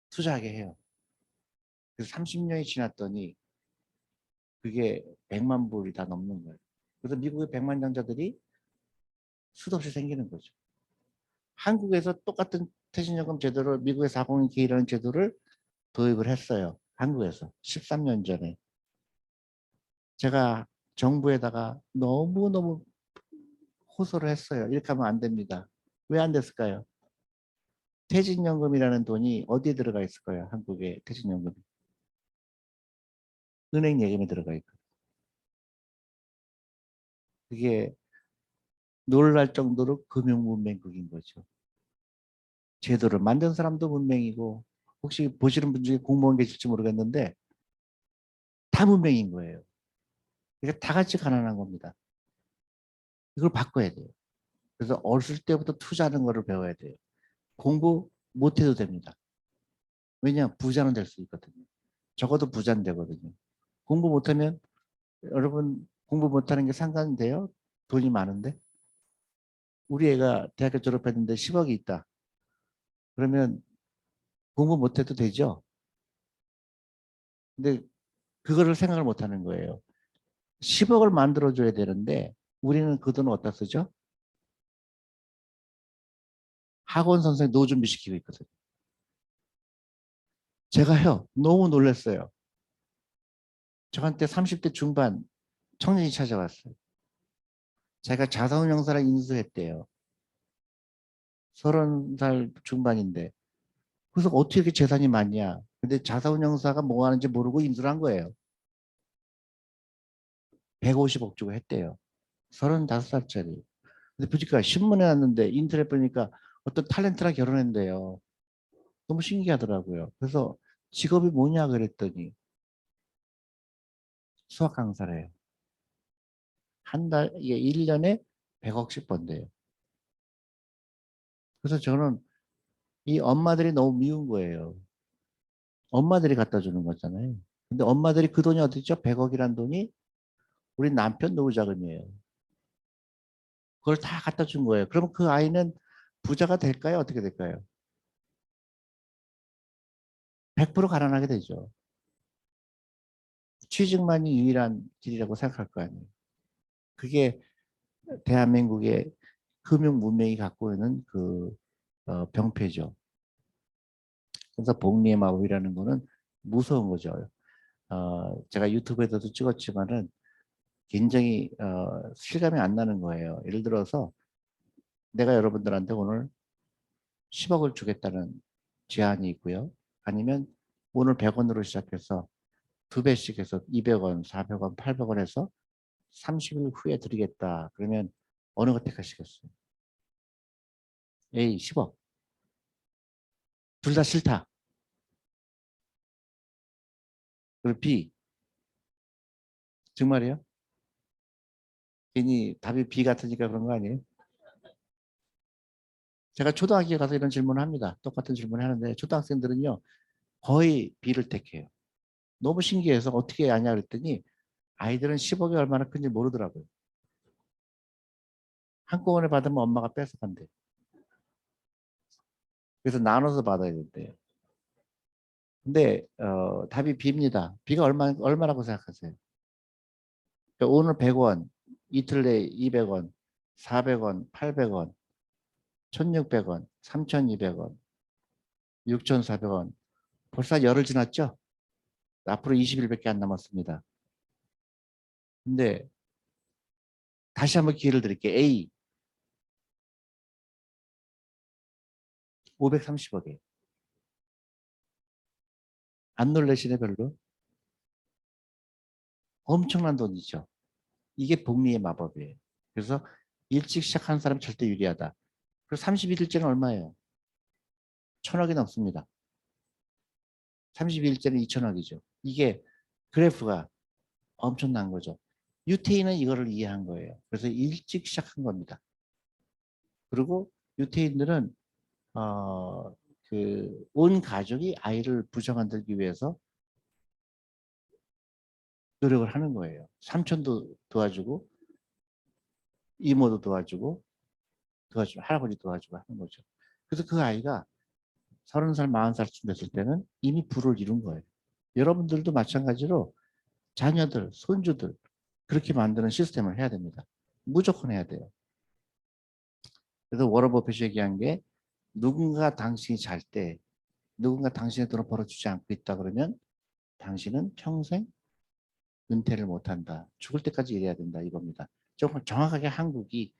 G: 투자하게 해요. 그래서 30년이 지났더니 그게 100만 불이 다 넘는 거예요. 그래서 미국의 백만장자들이 수도 없이 생기는 거죠. 한국에서 똑같은 퇴직연금 제도를 미국의 401k라는 제도를 도입을 했어요. 한국에서 13년 전에. 제가 정부에다가 너무너무 호소를 했어요. 이렇게 하면 안 됩니다. 왜 안 됐을까요? 퇴직연금이라는 돈이 어디에 들어가 있을까요? 한국의 퇴직연금이. 은행 예금에 들어가 있고. 그게 놀랄 정도로 금융문맹국인 거죠. 제도를 만든 사람도 문맹이고 혹시 보시는 분 중에 공무원 계실지 모르겠는데 다 문맹인 거예요. 그러니까 다 같이 가난한 겁니다. 이걸 바꿔야 돼요. 그래서 어렸을 때부터 투자하는 거를 배워야 돼요. 공부 못해도 됩니다. 왜냐 부자는 될 수 있거든요. 적어도 부자는 되거든요. 공부 못하면 여러분 공부 못하는 게 상관돼요? 돈이 많은데 우리 애가 대학교 졸업했는데 10억이 있다. 그러면 공부 못해도 되죠? 근데 그거를 생각을 못하는 거예요. 10억을 만들어줘야 되는데 우리는 그 돈을 어디다 쓰죠? 학원 선생 노 준비시키고 있거든요. 제가요 너무 놀랐어요. 저한테 30대 중반 청년이 찾아왔어요. 제가 자산운용사를 인수했대요. 30살 중반인데. 그래서 어떻게 이렇게 재산이 많냐. 근데 자산운용사가 뭐 하는지 모르고 인수를 한 거예요. 150억 주고 했대요. 35살짜리. 근데 보니까 신문에 났는데 인터넷 보니까 어떤 탤런트랑 결혼했는데요. 너무 신기하더라고요. 그래서 직업이 뭐냐 그랬더니 수학 강사래요. 한 달, 이게 1년에 100억씩 번대요. 그래서 저는 이 엄마들이 너무 미운 거예요. 엄마들이 갖다 주는 거잖아요. 근데 엄마들이 그 돈이 어디 있죠? 100억이란 돈이 우리 남편 노후 자금이에요. 그걸 다 갖다 준 거예요. 그러면 그 아이는 부자가 될까요? 어떻게 될까요? 100% 가난하게 되죠. 취직만이 유일한 길이라고 생각할 거 아니에요. 그게 대한민국의 금융 문명이 갖고 있는 그 병폐죠. 그래서 복리의 마법이라는 거는 무서운 거죠. 제가 유튜브에서도 찍었지만은 굉장히 실감이 안 나는 거예요. 예를 들어서 내가 여러분들한테 오늘 10억을 주겠다는 제안이 있고요. 아니면 오늘 100원으로 시작해서 2배씩 해서 200원, 400원, 800원 해서 30일 후에 드리겠다. 그러면 어느 거 택하시겠어요? A 10억. 둘 다 싫다. 그리고 B 정말이에요? 괜히 답이 B 같으니까 그런 거 아니에요? 제가 초등학교에 가서 이런 질문을 합니다. 똑같은 질문을 하는데 초등학생들은요. 거의 B를 택해요. 너무 신기해서 어떻게 아냐 그랬더니 아이들은 10억이 얼마나 큰지 모르더라고요. 한꺼번에 받으면 엄마가 뺏어간대. 그래서 나눠서 받아야 된대요. 근데 답이 B입니다. B가 얼마라고 생각하세요? 그러니까 오늘 100원, 이틀 내에 200원, 400원, 800원, 1600원, 3200원, 6400원. 벌써 열흘 지났죠? 앞으로 20일밖에 안 남았습니다. 근데 다시 한번 기회를 드릴게요. A 530억이에요. 안 놀라시네 별로? 엄청난 돈이죠. 이게 복리의 마법이에요. 그래서 일찍 시작하는 사람 절대 유리하다. 그리고 31일째는 얼마예요? 1000억이 넘습니다. 32일째는 2000억이죠. 이게 그래프가 엄청난 거죠. 유태인은 이거를 이해한 거예요. 그래서 일찍 시작한 겁니다. 그리고 유태인들은 온 가족이 아이를 부정 만들기 위해서 노력을 하는 거예요. 삼촌도 도와주고 이모도 도와주고 할아버지 도와주고 하는 거죠. 그래서 그 아이가 30살, 40살쯤 됐을 때는 이미 부를 이룬 거예요. 여러분들도 마찬가지로 자녀들, 손주들 그렇게 만드는 시스템을 해야 됩니다. 무조건 해야 돼요. 그래서 워런 버핏이 얘기한 게 누군가 당신이 잘 때 누군가 당신의 돈을 벌어주지 않고 있다 그러면 당신은 평생 은퇴를 못한다. 죽을 때까지 일해야 된다 이겁니다. 정확하게 한국이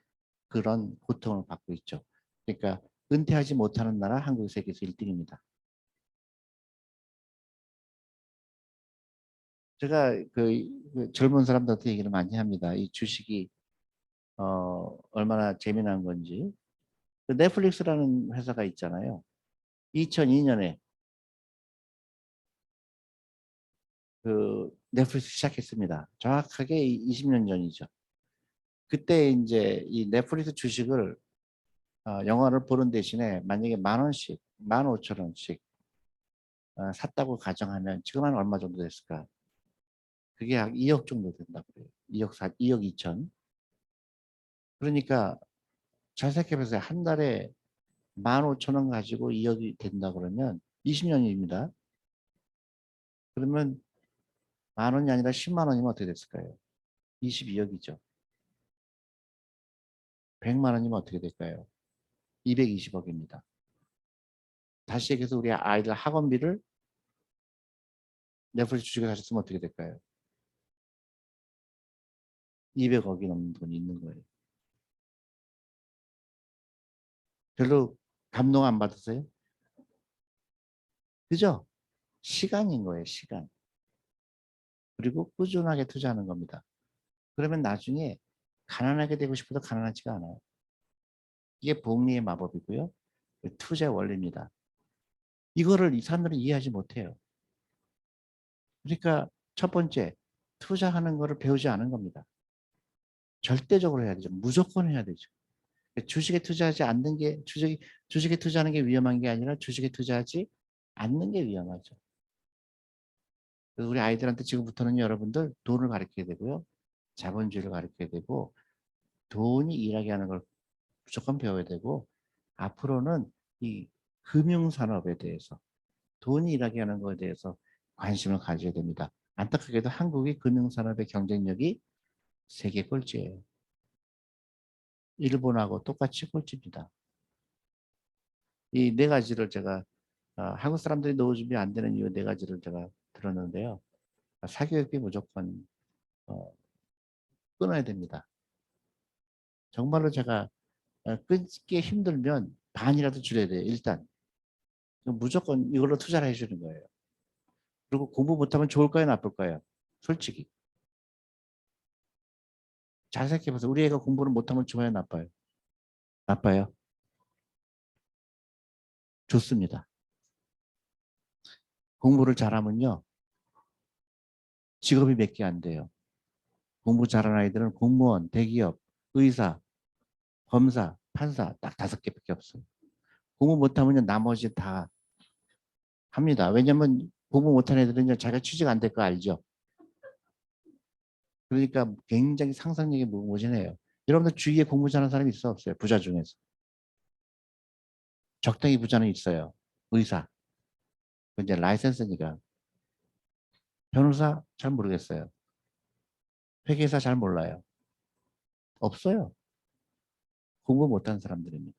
G: 그런 고통을 받고 있죠. 그러니까 은퇴하지 못하는 나라 한국이 세계에서 1등입니다. 제가 그 젊은 사람들한테 얘기를 많이 합니다. 이 주식이 얼마나 재미난 건지. 그 넷플릭스라는 회사가 있잖아요. 2002년에 그 넷플릭스 시작했습니다. 정확하게 20년 전이죠. 그때 이제 이 넷플릭스 주식을 영화를 보는 대신에 만약에 10,000원씩, 15,000원씩 샀다고 가정하면 지금 한 얼마 정도 됐을까? 그게 약 2억 정도 된다고 그래요. 2억 2천. 그러니까 잘 생각해보세요. 한 달에 15,000원 가지고 2억이 된다 그러면 20년입니다. 그러면 10,000원이 아니라 10만 원이면 어떻게 됐을까요? 22억이죠. 100만 원이면 어떻게 될까요? 220억입니다. 다시 얘기해서 우리 아이들 학원비를 넷플릭스 주식에 사셨으면 어떻게 될까요? 200억이 넘는 돈이 있는 거예요. 별로 감동 안 받으세요? 그죠? 시간인 거예요, 시간. 그리고 꾸준하게 투자하는 겁니다. 그러면 나중에 가난하게 되고 싶어도 가난하지가 않아요. 이게 복리의 마법이고요. 투자의 원리입니다. 이거를 이 사람들은 이해하지 못해요. 그러니까 첫 번째, 투자하는 거를 배우지 않은 겁니다. 절대적으로 해야 되죠. 무조건 해야 되죠. 주식에 투자하지 않는 게 주식에 투자하는 게 위험한 게 아니라 주식에 투자하지 않는 게 위험하죠. 그래서 우리 아이들한테 지금부터는 여러분들 돈을 가르쳐야 되고요. 자본주의를 가르쳐야 되고 돈이 일하게 하는 걸 무조건 배워야 되고 앞으로는 이 금융산업에 대해서 돈이 일하게 하는 것에 대해서 관심을 가져야 됩니다. 안타깝게도 한국이 금융산업의 경쟁력이 세계 꼴찌예요. 일본하고 똑같이 꼴찌입니다. 이 네 가지를 제가 한국 사람들이 노후 준비 안 되는 이유 네 가지를 제가 들었는데요. 사교육비 무조건 끊어야 됩니다. 정말로 제가 끊기 힘들면 반이라도 줄여야 돼요. 일단 무조건 이걸로 투자를 해주는 거예요. 그리고 공부 못하면 좋을까요? 나쁠까요? 솔직히 잘 생각해보세요. 우리 애가 공부를 못하면 좋아요? 나빠요? 나빠요? 좋습니다. 공부를 잘하면요. 직업이 몇 개 안 돼요. 공부 잘하는 아이들은 공무원, 대기업, 의사, 검사, 판사 딱 5개밖에 없어요. 공부 못하면 나머지 다 합니다. 왜냐면 공부 못하는 애들은 자기가 취직 안 될 거 알죠. 그러니까 굉장히 상상력이 무궁무진해요. 여러분들 주위에 공부 잘하는 사람이 있어 없어요? 부자 중에서. 적당히 부자는 있어요. 의사. 이제 라이센스니까. 변호사 잘 모르겠어요. 회계사 잘 몰라요. 없어요. 공부 못하는 사람들입니다.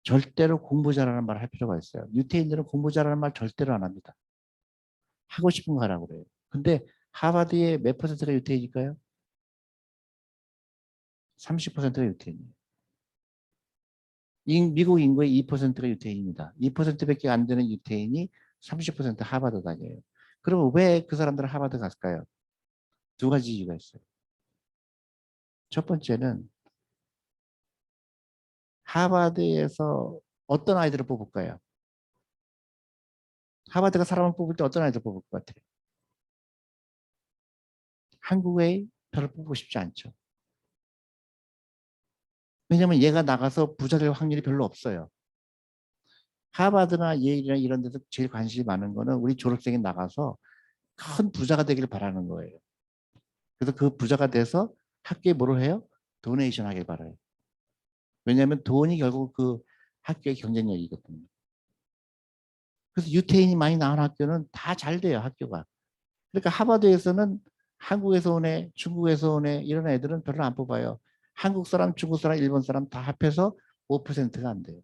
G: 절대로 공부 잘하는 말 할 필요가 있어요. 유태인들은 공부 잘하는 말 절대로 안 합니다. 하고 싶은 거 하라고 그래요. 근데 하버드의 몇 퍼센트가 유태인일까요? 30%가 유태인이에요. 미국 인구의 2%가 유태인입니다. 2%밖에 안 되는 유태인이 30% 하버드 다녀요. 그럼 왜 그 사람들은 하버드 갔을까요? 두 가지 이유가 있어요. 첫 번째는 하버드에서 어떤 아이들을 뽑을까요? 하버드가 사람을 뽑을 때 어떤 아이들 뽑을 것 같아요? 한국의 별로 뽑고 싶지 않죠. 왜냐하면 얘가 나가서 부자 될 확률이 별로 없어요. 하버드나 예일이나 이런 데서 제일 관심이 많은 거는 우리 졸업생이 나가서 큰 부자가 되기를 바라는 거예요. 그래서 그 부자가 돼서 학교에 뭐를 해요? 도네이션 하길 바라요. 왜냐하면 돈이 결국 그 학교의 경쟁력이거든요. 그래서 유태인이 많이 나온 학교는 다 잘 돼요, 학교가. 그러니까 하버드에서는 한국에서 온 애, 중국에서 온 애, 이런 애들은 별로 안 뽑아요. 한국 사람, 중국 사람, 일본 사람 다 합해서 5%가 안 돼요.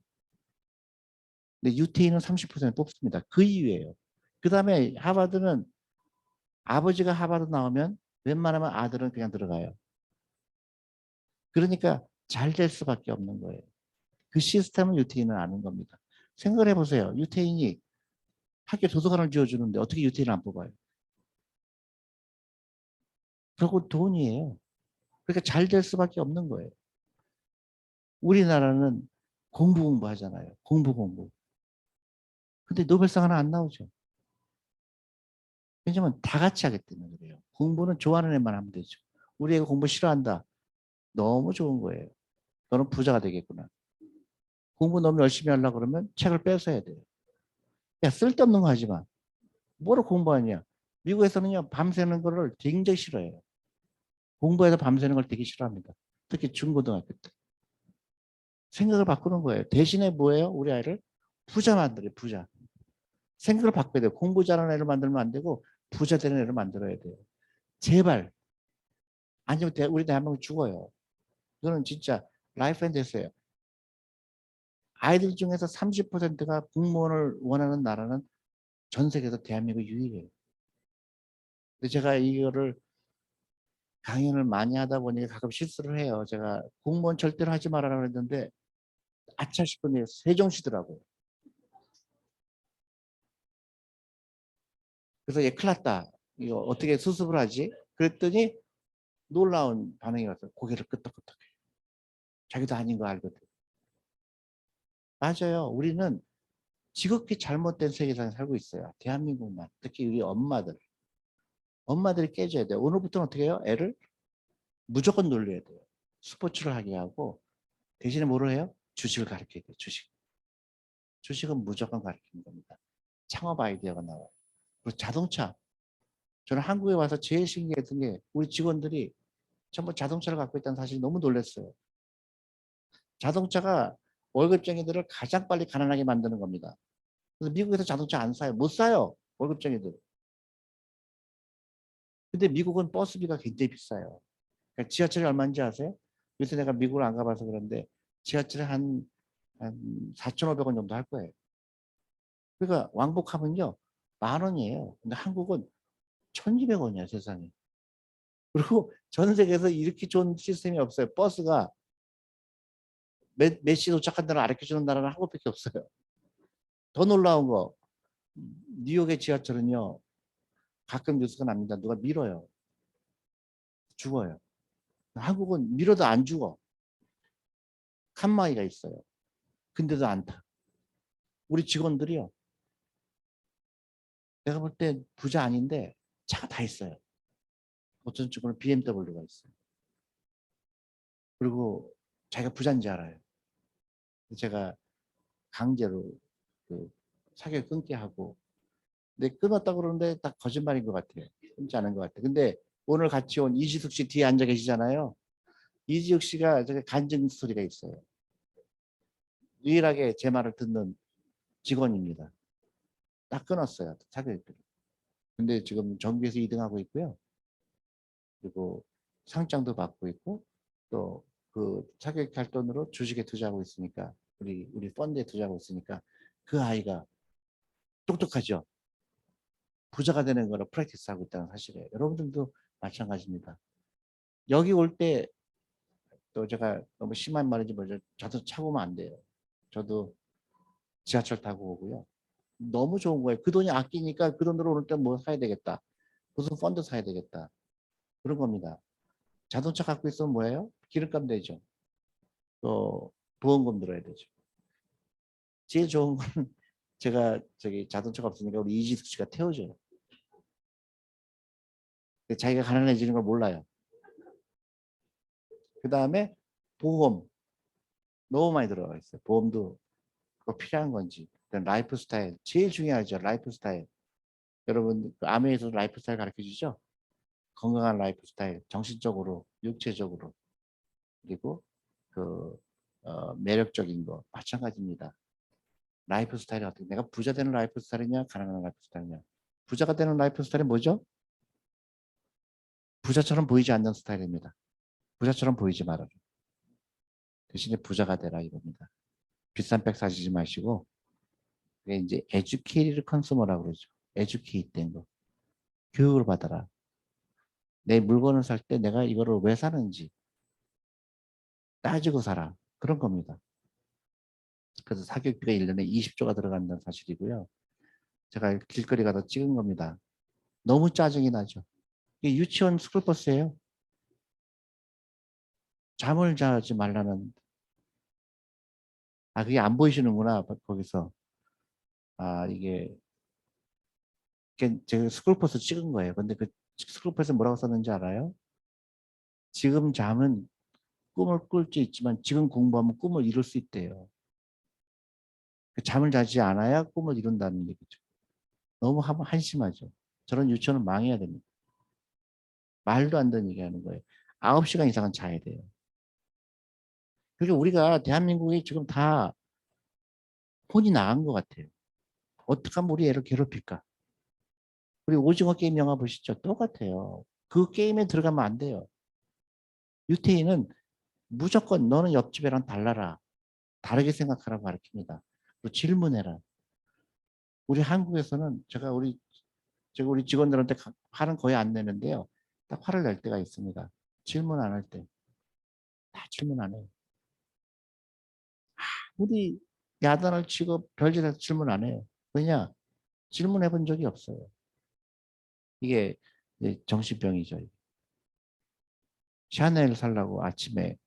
G: 근데 유태인은 30% 뽑습니다. 그 이유예요. 그 다음에 하버드는 아버지가 하버드 나오면 웬만하면 아들은 그냥 들어가요. 그러니까 잘 될 수밖에 없는 거예요. 그 시스템은 유태인은 아는 겁니다. 생각을 해보세요. 유태인이 학교 도서관을 지어주는데 어떻게 유태인을 안 뽑아요? 결국 돈이에요. 그러니까 잘 될 수밖에 없는 거예요. 우리나라는 공부 하잖아요. 공부. 근데 노벨상 하나 안 나오죠. 왜냐면 다 같이 하기 때문에 그래요. 공부는 좋아하는 애만 하면 되죠. 우리 애가 공부 싫어한다. 너무 좋은 거예요. 너는 부자가 되겠구나. 공부 너무 열심히 하려고 그러면 책을 뺏어야 돼요. 야, 쓸데없는 거 하지 마. 뭐로 공부하냐. 미국에서는요, 밤새는 거를 굉장히 싫어해요. 공부해서 밤새는 걸 되게 싫어합니다. 특히 중고등학교 때. 생각을 바꾸는 거예요. 대신에 뭐예요? 우리 아이를 부자 만들어요. 부자. 생각을 바꿔야 돼요. 공부 잘하는 애를 만들면 안 되고 부자 되는 애를 만들어야 돼요. 제발. 아니면 우리 대한민국 죽어요. 이거는 진짜 라이프 앤 데스예요. 아이들 중에서 30%가 공무원을 원하는 나라는 전 세계에서 대한민국 유일해요. 근데 제가 이거를 강연을 많이 하다 보니 가끔 실수를 해요. 제가 공무원 절대로 하지 말아라 그랬는데 아차 싶은데 세종시더라고요. 그래서 얘 큰일 났다. 이거 어떻게 수습을 하지? 그랬더니 놀라운 반응이 왔어요. 고개를 끄덕끄덕해. 자기도 아닌 거 알거든. 맞아요. 우리는 지극히 잘못된 세계관에 살고 있어요. 대한민국만. 특히 우리 엄마들. 엄마들이 깨져야 돼요. 오늘부터는 어떻게 해요? 애를 무조건 놀려야 돼요. 스포츠를 하게 하고 대신에 뭐를 해요? 주식을 가르쳐야 돼요. 주식. 주식은 무조건 가르치는 겁니다. 창업 아이디어가 나와요. 그리고 자동차. 저는 한국에 와서 제일 신기했던 게 우리 직원들이 전부 자동차를 갖고 있다는 사실이 너무 놀랐어요. 자동차가 월급쟁이들을 가장 빨리 가난하게 만드는 겁니다. 그래서 미국에서 자동차 안 사요. 못 사요. 월급쟁이들. 근데 미국은 버스비가 굉장히 비싸요. 그러니까 지하철이 얼마인지 아세요? 요새 내가 미국을 안 가봐서 그런데 지하철이 한 4,500원 정도 할 거예요. 그러니까 왕복하면요. 10,000원이에요. 근데 한국은 1,200원이야 세상에. 그리고 전 세계에서 이렇게 좋은 시스템이 없어요. 버스가 몇 시 도착한다는 알려주는 나라는 한국밖에 없어요. 더 놀라운 거 뉴욕의 지하철은요. 가끔 뉴스가 납니다. 누가 밀어요. 죽어요. 한국은 밀어도 안 죽어. 칸막이가 있어요. 근데도 안 타. 우리 직원들이요. 내가 볼 때 부자 아닌데 차가 다 있어요. 어떤 직원은 BMW가 있어요. 그리고 자기가 부자인지 알아요. 제가 강제로 그 사귀어 끊게 하고. 근데 끊었다고 그러는데 딱 거짓말인 것 같아요. 끊지 않은 것 같아요. 근데 오늘 같이 온 이지숙 씨 뒤에 앉아 계시잖아요. 이지숙 씨가 저기 간증 스토리가 있어요. 유일하게 제 말을 듣는 직원입니다. 딱 끊었어요. 사교육비를. 근데 지금 정규에서 2등하고 있고요. 그리고 상장도 받고 있고 또 그 사교육 할 돈으로 주식에 투자하고 있으니까 우리 펀드에 투자하고 있으니까 그 아이가 똑똑하죠. 부자가 되는 거를 프랙티스하고 있다는 사실이에요. 여러분들도 마찬가지입니다. 여기 올 때 또 제가 너무 심한 말인지 모르죠. 저도 차고 오면 안 돼요. 저도 지하철 타고 오고요. 너무 좋은 거예요. 그 돈이 아끼니까 그 돈으로 오늘 때 뭐 사야 되겠다. 무슨 펀드 사야 되겠다. 그런 겁니다. 자동차 갖고 있으면 뭐예요? 기름값 내죠. 또 보험금 들어야 되죠. 제일 좋은 건 제가 저기 자동차가 없으니까 우리 이지숙 씨가 태워줘요. 근데 자기가 가난해지는 걸 몰라요. 그 다음에 보험 너무 많이 들어가 있어요. 보험도 꼭 필요한 건지. 라이프 스타일 제일 중요하죠. 라이프 스타일. 여러분 아메에서 라이프 스타일 가르쳐 주죠. 건강한 라이프 스타일, 정신적으로, 육체적으로, 그리고 그 매력적인 거 마찬가지입니다. 라이프 스타일이 어떻게? 내가 부자 되는 라이프 스타일이냐, 가난한 라이프 스타일이냐? 부자가 되는 라이프 스타일이 뭐죠? 부자처럼 보이지 않는 스타일입니다. 부자처럼 보이지 말아라. 대신에 부자가 되라 이겁니다. 비싼 백 사시지 마시고 그게 이제 에듀케이티드 컨슈머라고 그러죠. 에듀케이트 된 거. 교육을 받아라. 내 물건을 살 때 내가 이거를 왜 사는지 따지고 사라. 그런 겁니다. 그래서 사교육비가 1년에 20조가 들어간다는 사실이고요. 제가 길거리 가서 찍은 겁니다. 너무 짜증이 나죠. 이게 유치원 스쿨버스예요. 잠을 자지 말라는. 아, 그게 안 보이시는구나. 거기서. 아, 이게 제가 스쿨버스 찍은 거예요. 근데 그 스쿨버스에 뭐라고 썼는지 알아요? 지금 잠은 꿈을 꿀 수 있지만 지금 공부하면 꿈을 이룰 수 있대요. 잠을 자지 않아야 꿈을 이룬다는 얘기죠. 너무 한심하죠. 저런 유치원은 망해야 됩니다. 말도 안 되는 얘기하는 거예요. 9시간 이상은 자야 돼요. 그러니까 우리가 대한민국이 지금 다 혼이 나간 것 같아요. 어떻게 하면 우리 애를 괴롭힐까? 우리 오징어 게임 영화 보시죠. 똑같아요. 그 게임에 들어가면 안 돼요. 유태인은 무조건 너는 옆집 애랑 달라라. 다르게 생각하라고 가르칩니다. 또 질문해라. 우리 한국에서는 제가 우리 직원들한테 화는 거의 안 내는데요. 딱 화를 낼 때가 있습니다. 질문 안 할 때. 다 질문 안 해요. 우리 야단을 치고 별짓에서 질문 안 해요. 왜냐? 질문해 본 적이 없어요. 이게 정신병이죠. 샤넬 살라고 아침에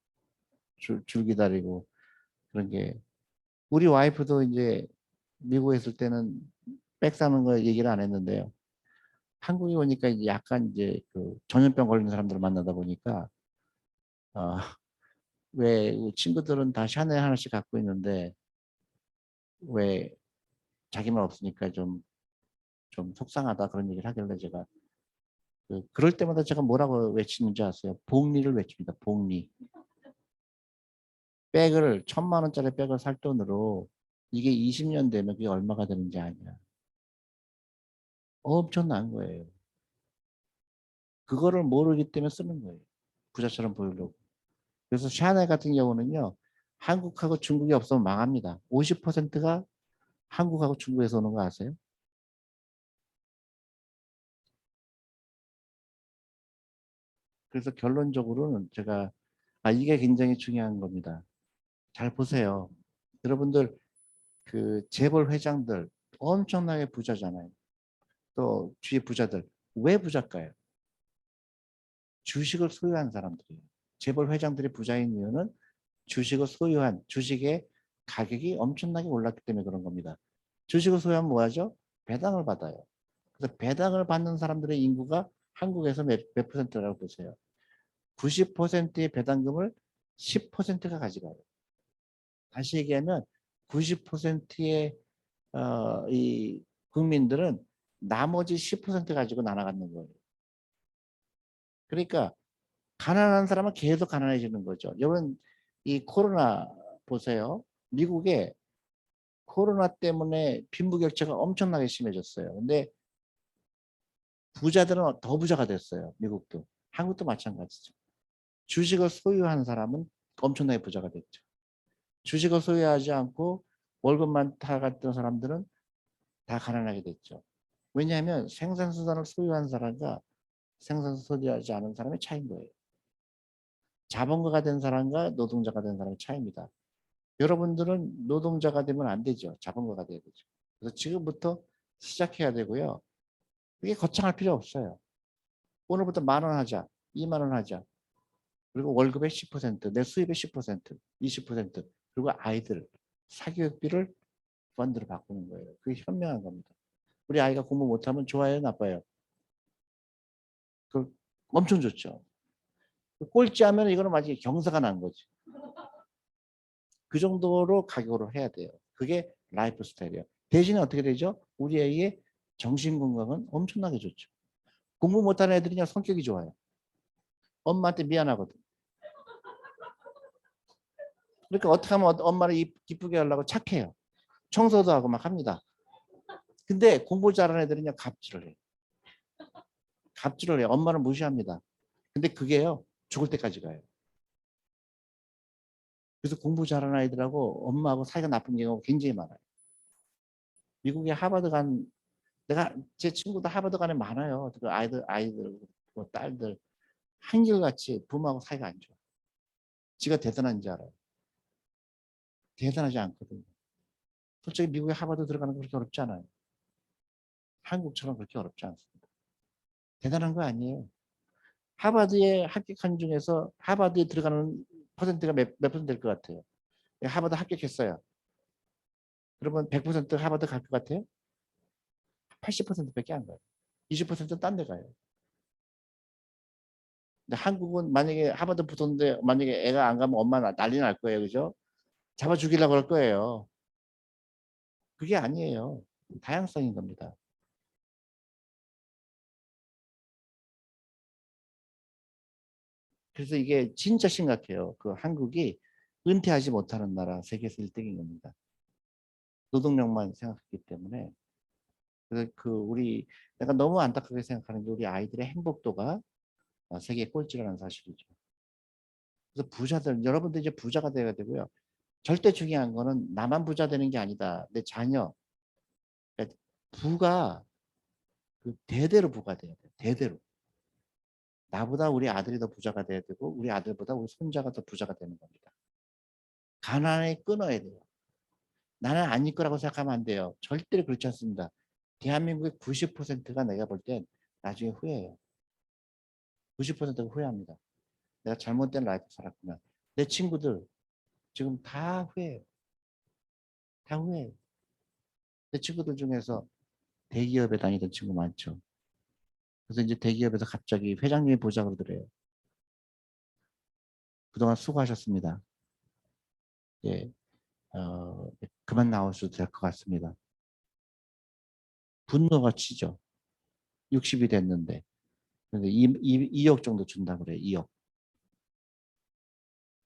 G: 줄 기다리고 그런 게. 우리 와이프도 이제 미국에 있을 때는 백 사는 거 얘기를 안 했는데요. 한국에 오니까 이제 약간 이제 그 전염병 걸린 사람들을 만나다 보니까 왜 친구들은 다 샤넬 하나씩 갖고 있는데 왜 자기만 없으니까 좀 속상하다 그런 얘기를 하길래 제가 그럴 때마다 제가 뭐라고 외치는지 아세요? 복리를 외칩니다. 복리. 백을 1,000만 원짜리 백을 살 돈으로 이게 20년 되면 그게 얼마가 되는지 아냐. 엄청난 거예요. 그거를 모르기 때문에 쓰는 거예요. 부자처럼 보이려고. 그래서 샤넬 같은 경우는요. 한국하고 중국이 없으면 망합니다. 50%가 한국하고 중국에서 오는 거 아세요? 그래서 결론적으로는 제가 이게 굉장히 중요한 겁니다. 잘 보세요. 여러분들 그 재벌 회장들 엄청나게 부자잖아요. 또 주위 부자들 왜 부자일까요? 주식을 소유한 사람들이에요. 재벌 회장들이 부자인 이유는 주식을 소유한 주식의 가격이 엄청나게 올랐기 때문에 그런 겁니다. 주식을 소유하면 뭐하죠? 배당을 받아요. 그래서 배당을 받는 사람들의 인구가 한국에서 몇 퍼센트라고 보세요. 90%의 배당금을 10%가 가져가요. 다시 얘기하면 90%의 이 국민들은 나머지 10% 가지고 나눠갖는 거예요. 그러니까 가난한 사람은 계속 가난해지는 거죠. 여러분 이 코로나 보세요. 미국에 코로나 때문에 빈부격차가 엄청나게 심해졌어요. 근데 부자들은 더 부자가 됐어요. 미국도. 한국도 마찬가지죠. 주식을 소유한 사람은 엄청나게 부자가 됐죠. 주식을 소유하지 않고 월급만 타갔던 사람들은 다 가난하게 됐죠. 왜냐하면 생산수단을 소유한 사람과 생산수 소유하지 않은 사람의 차이인 거예요. 자본가가 된 사람과 노동자가 된 사람의 차이입니다. 여러분들은 노동자가 되면 안 되죠. 자본가가 돼야 되죠. 그래서 지금부터 시작해야 되고요. 이게 거창할 필요 없어요. 오늘부터 10,000원 하자. 20,000원 하자. 그리고 월급의 10%, 내 수입의 10%, 20%, 그리고 아이들 사교육비를 펀드로 바꾸는 거예요. 그게 현명한 겁니다. 우리 아이가 공부 못하면 좋아요, 나빠요? 그 엄청 좋죠. 꼴찌하면 이거는 마치 경사가 난 거지. 그 정도로 가격으로 해야 돼요. 그게 라이프 스타일이에요. 대신에 어떻게 되죠? 우리 아이의 정신 건강은 엄청나게 좋죠. 공부 못하는 애들이 그냥 성격이 좋아요. 엄마한테 미안하거든. 그러니까 어떻게 하면 엄마를 기쁘게 하려고 착해요. 청소도 하고 막 합니다. 근데 공부 잘하는 애들은 그냥 갑질을 해요. 갑질을 해요. 엄마를 무시합니다. 근데 그게요. 죽을 때까지 가요. 그래서 공부 잘하는 아이들하고 엄마하고 사이가 나쁜 경우가 굉장히 많아요. 미국에 하버드 간 내가 제 친구도 하버드 간에 많아요. 그 아이들 뭐 딸들 한결같이 부모하고 사이가 안 좋아. 지가 대단한지 알아요. 대단하지 않거든요. 솔직히 미국에 하버드 들어가는 거 그렇게 어렵지 않아요. 한국처럼 그렇게 어렵지 않습니다. 대단한 거 아니에요. 하버드에 합격한 중에서 하버드에 들어가는 퍼센트가 몇 퍼센트 될 것 같아요? 하버드 합격했어요. 그러면 100% 하버드 갈 것 같아요? 80%밖에 안 가요. 20%는 딴 데 가요. 근데 한국은 만약에 하버드 붙었는데 만약에 애가 안 가면 엄마 난리 날 거예요. 그죠? 잡아 죽이려고 그럴 거예요. 그게 아니에요. 다양성인 겁니다. 그래서 이게 진짜 심각해요. 그 한국이 은퇴하지 못하는 나라 세계에서 1등인 겁니다. 노동력만 생각했기 때문에. 그래서 내가 너무 안타깝게 생각하는 게 우리 아이들의 행복도가 세계 꼴찌라는 사실이죠. 그래서 부자들, 여러분들 이제 부자가 되어야 되고요. 절대 중요한 거는 나만 부자 되는 게 아니다. 내 자녀. 그러니까 부가 대대로 부가 돼야 돼요. 대대로. 나보다 우리 아들이 더 부자가 돼야 되고 우리 아들보다 우리 손자가 더 부자가 되는 겁니다. 가난에 끊어야 돼요. 나는 아닐 거라고 생각하면 안 돼요. 절대로 그렇지 않습니다. 대한민국의 90%가 내가 볼 땐 나중에 후회해요. 90%가 후회합니다. 내가 잘못된 라이프 살았구나. 내 친구들 지금 다 후회해요. 다 후회해요. 내 친구들 중에서 대기업에 다니던 친구 많죠. 그래서 이제 대기업에서 갑자기 회장님이 보자고 그러더래요. 그동안 수고하셨습니다. 예, 그만 나오셔도 될 것 같습니다. 분노가 치죠. 60이 됐는데. 근데 2억 정도 준다 그래요. 2억.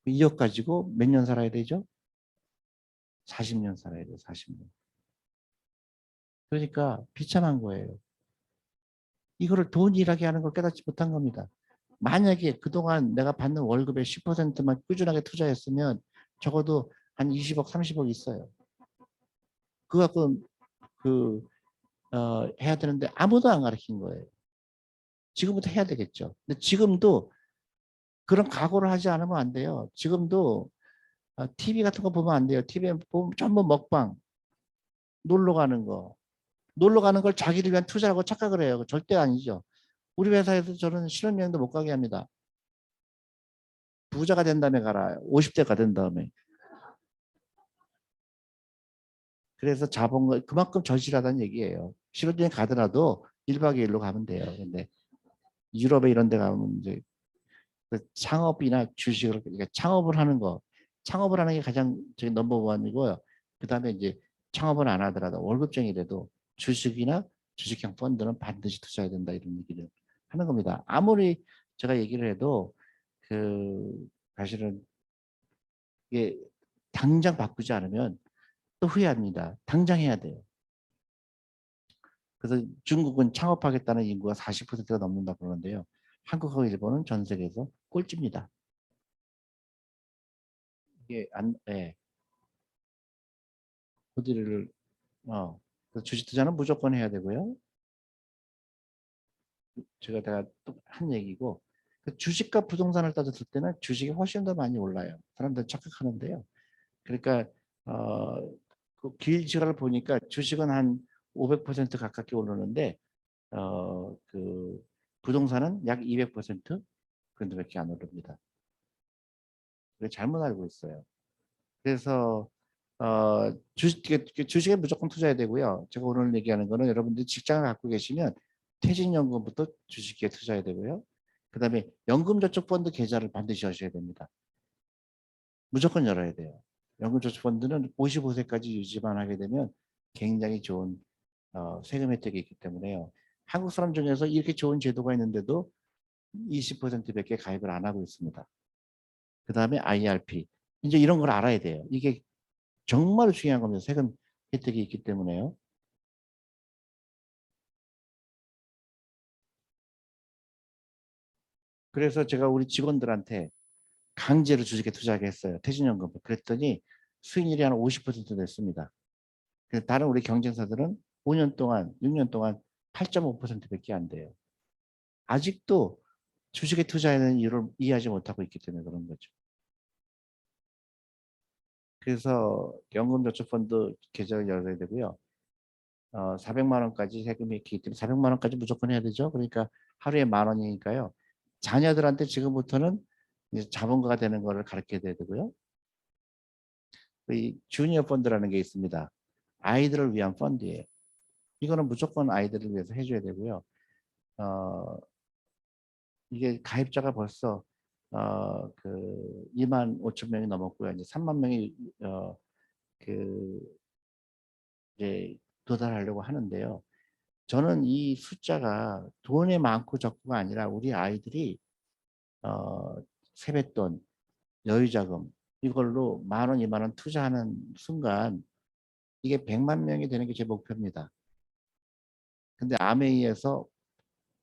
G: 2억 가지고 몇 년 살아야 되죠? 40년 살아야 돼요. 40년. 그러니까 비참한 거예요. 이거를 돈 일하게 하는 걸 깨닫지 못한 겁니다. 만약에 그동안 내가 받는 월급의 10%만 꾸준하게 투자했으면 적어도 한 20억, 30억 있어요. 그거 갖고 해야 되는데 아무도 안 가르친 거예요. 지금부터 해야 되겠죠. 근데 지금도 그런 각오를 하지 않으면 안 돼요. 지금도 TV 같은 거 보면 안 돼요. TV에 보면 전부 먹방, 놀러 가는 거. 놀러 가는 걸 자기를 위한 투자라고 착각을 해요. 절대 아니죠. 우리 회사에서 저는 신혼여행도 못 가게 합니다. 부자가 된 다음에 가라. 50대가 된 다음에. 그래서 자본가 그만큼 절실하다는 얘기예요. 신혼여행 가더라도 1박 2일로 가면 돼요. 근데 유럽에 이런 데 가면 이제 창업이나 주식을 그러니까 창업을 하는 거. 창업을 하는 게 가장 저희 넘버원이고요. 그다음에 이제 창업을 안 하더라도 월급쟁이라도 주식이나 주식형 펀드는 반드시 투자해야 된다 이런 얘기를 하는 겁니다. 아무리 제가 얘기를 해도 그 사실은 이게 당장 바꾸지 않으면 또 후회합니다. 당장 해야 돼요. 그래서 중국은 창업하겠다는 인구가 40%가 넘는다 그러는데요. 한국하고 일본은 전 세계에서 꼴찌입니다. 이게 예. 어디를 그래서 주식 투자는 무조건 해야 되고요. 제가 또 한 얘기고 그 주식과 부동산을 따졌을 때는 주식이 훨씬 더 많이 올라요. 사람들 착각하는데요. 그러니까 그 기일지라를 보니까 주식은 한 500% 가깝게 오르는데 그 부동산은 약 200% 정도밖에 안 오릅니다. 잘못 알고 있어요. 그래서 주식에 무조건 투자해야 되고요. 제가 오늘 얘기하는 거는 여러분들이 직장을 갖고 계시면 퇴직연금부터 주식에 투자해야 되고요. 그다음에 연금저축펀드 계좌를 반드시 여셔야 됩니다. 무조건 열어야 돼요. 연금저축펀드는 55세까지 유지만 하게 되면 굉장히 좋은 세금 혜택이 있기 때문에요. 한국 사람 중에서 이렇게 좋은 제도가 있는데도 20%밖에 가입을 안 하고 있습니다. 그 다음에 IRP. 이제 이런 걸 알아야 돼요. 이게 정말 중요한 겁니다. 세금 혜택이 있기 때문에요. 그래서 제가 우리 직원들한테 강제로 주식에 투자하게 했어요. 퇴직연금. 그랬더니 수익률이 한 50% 됐습니다. 다른 우리 경쟁사들은 5년 동안, 6년 동안 8.5%밖에 안 돼요. 아직도 주식에 투자하는 이유를 이해하지 못하고 있기 때문에 그런 거죠. 그래서 연금저축펀드 계좌를 열어야 되고요. 400만 원까지 세금이 있기 때문에 400만 원까지 무조건 해야 되죠. 그러니까 하루에 10,000원이니까요. 자녀들한테 지금부터는 이제 자본가가 되는 거를 가르쳐야 되고요. 이 주니어 펀드라는 게 있습니다. 아이들을 위한 펀드예요. 이거는 무조건 아이들을 위해서 해줘야 되고요. 이게 가입자가 벌써 그 25,000명이 넘었고요. 이제 3만 명이 그 이제 도달하려고 하는데요. 저는 이 숫자가 돈이 많고 적고가 아니라 우리 아이들이 세뱃돈, 여유자금 이걸로 10,000원, 20,000원 투자하는 순간 이게 100만 명이 되는 게 제 목표입니다. 근데 아메이에서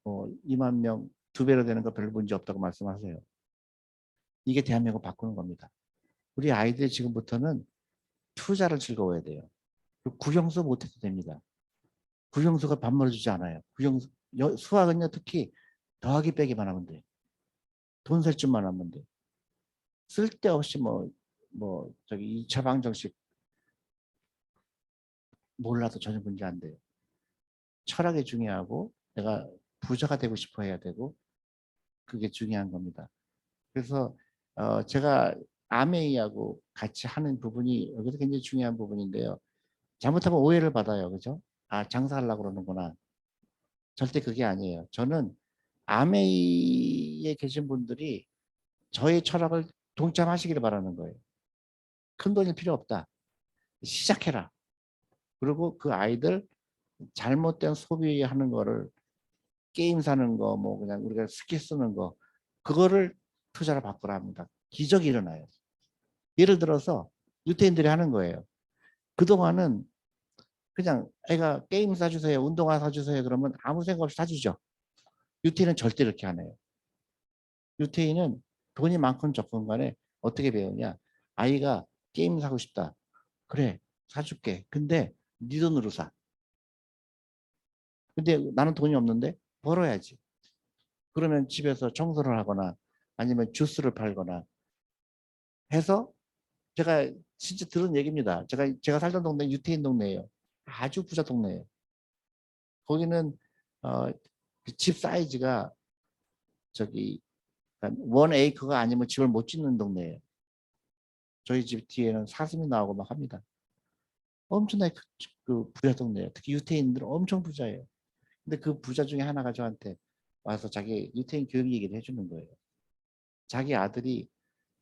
G: 2만 명, 2배로 되는 거 별 문제 없다고 말씀하세요. 이게 대한민국 바꾸는 겁니다. 우리 아이들이 지금부터는 투자를 즐거워야 돼요. 국영수 못해도 됩니다. 국영수가 밥 벌어주지 않아요. 국영수, 수학은요 특히 더하기 빼기만 하면 돼. 돈 셀 줄만 하면 돼. 쓸데없이 저기 2차 방정식 몰라도 전혀 문제 안 돼요. 철학이 중요하고 내가 부자가 되고 싶어 해야 되고 그게 중요한 겁니다. 그래서 제가 아메이하고 같이 하는 부분이 여기서 굉장히 중요한 부분인데요. 잘못하면 오해를 받아요. 그죠? 아, 장사하려고 그러는구나. 절대 그게 아니에요. 저는 아메이에 계신 분들이 저의 철학을 동참하시기를 바라는 거예요. 큰 돈이 필요 없다. 시작해라. 그리고 그 아이들 잘못된 소비하는 거를 게임 사는 거, 뭐 그냥 우리가 스키 쓰는 거, 그거를 투자로 바꾸라 합니다. 기적이 일어나요. 예를 들어서 유태인들이 하는 거예요. 그동안은 그냥 애가 게임 사주세요, 운동화 사주세요 그러면 아무 생각 없이 사주죠. 유태인은 절대 이렇게 안 해요. 유태인은 돈이 많건 적건 간에 어떻게 배우냐. 아이가 게임 사고 싶다. 그래, 사줄게. 근데 네 돈으로 사. 근데 나는 돈이 없는데 벌어야지. 그러면 집에서 청소를 하거나 아니면 주스를 팔거나 해서 제가 진짜 들은 얘기입니다. 제가 살던 동네 유태인 동네예요. 아주 부자 동네예요. 거기는 집 사이즈가 저기 원 에이커가 아니면 집을 못 짓는 동네예요. 저희 집 뒤에는 사슴이 나오고 막 합니다. 엄청나게 그 부자 동네예요. 특히 유태인들은 엄청 부자예요. 근데 그 부자 중에 하나가 저한테 와서 자기 유태인 교육 얘기를 해주는 거예요. 자기 아들이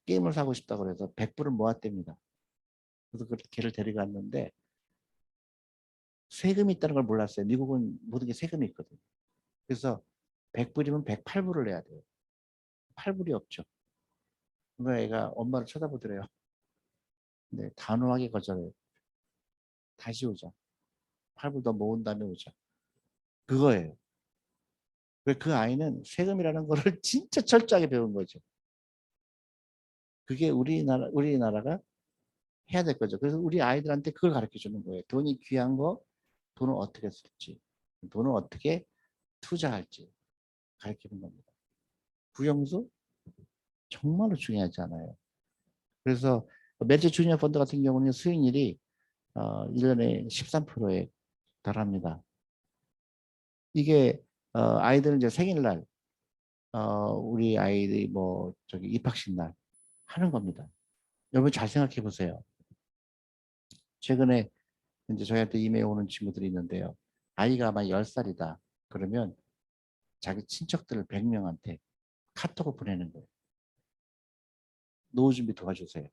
G: 게임을 사고 싶다고 해서 100불을 모았답니다. 그래서 그 걔를 데려갔는데 세금이 있다는 걸 몰랐어요. 미국은 모든 게 세금이 있거든. 그래서 100불이면 108불을 내야 돼요. 8불이 없죠. 그러니까 애가 엄마를 쳐다보더래요. 근데 단호하게 거절해요. 다시 오자. 8불 더 모은 다음에 오자. 그거예요. 그 아이는 세금이라는 거를 진짜 철저하게 배운 거죠. 그게 우리나라가 해야 될 거죠. 그래서 우리 아이들한테 그걸 가르쳐 주는 거예요. 돈이 귀한 거, 돈을 어떻게 쓸지, 돈을 어떻게 투자할지 가르치는 겁니다. 부영수 정말로 중요하지 않아요. 그래서 매제 주니어 펀드 같은 경우는 수익률이 1년에 13%에 달합니다. 이게 아이들 이제 생일날 우리 아이들이 뭐 저기 입학식 날 하는 겁니다. 여러분 잘 생각해 보세요. 최근에 이제 저희한테 이메일 오는 친구들이 있는데요. 아이가 아마 10살이다. 그러면 자기 친척들 100명한테 카톡을 보내는 거예요. 노후 준비 도와주세요.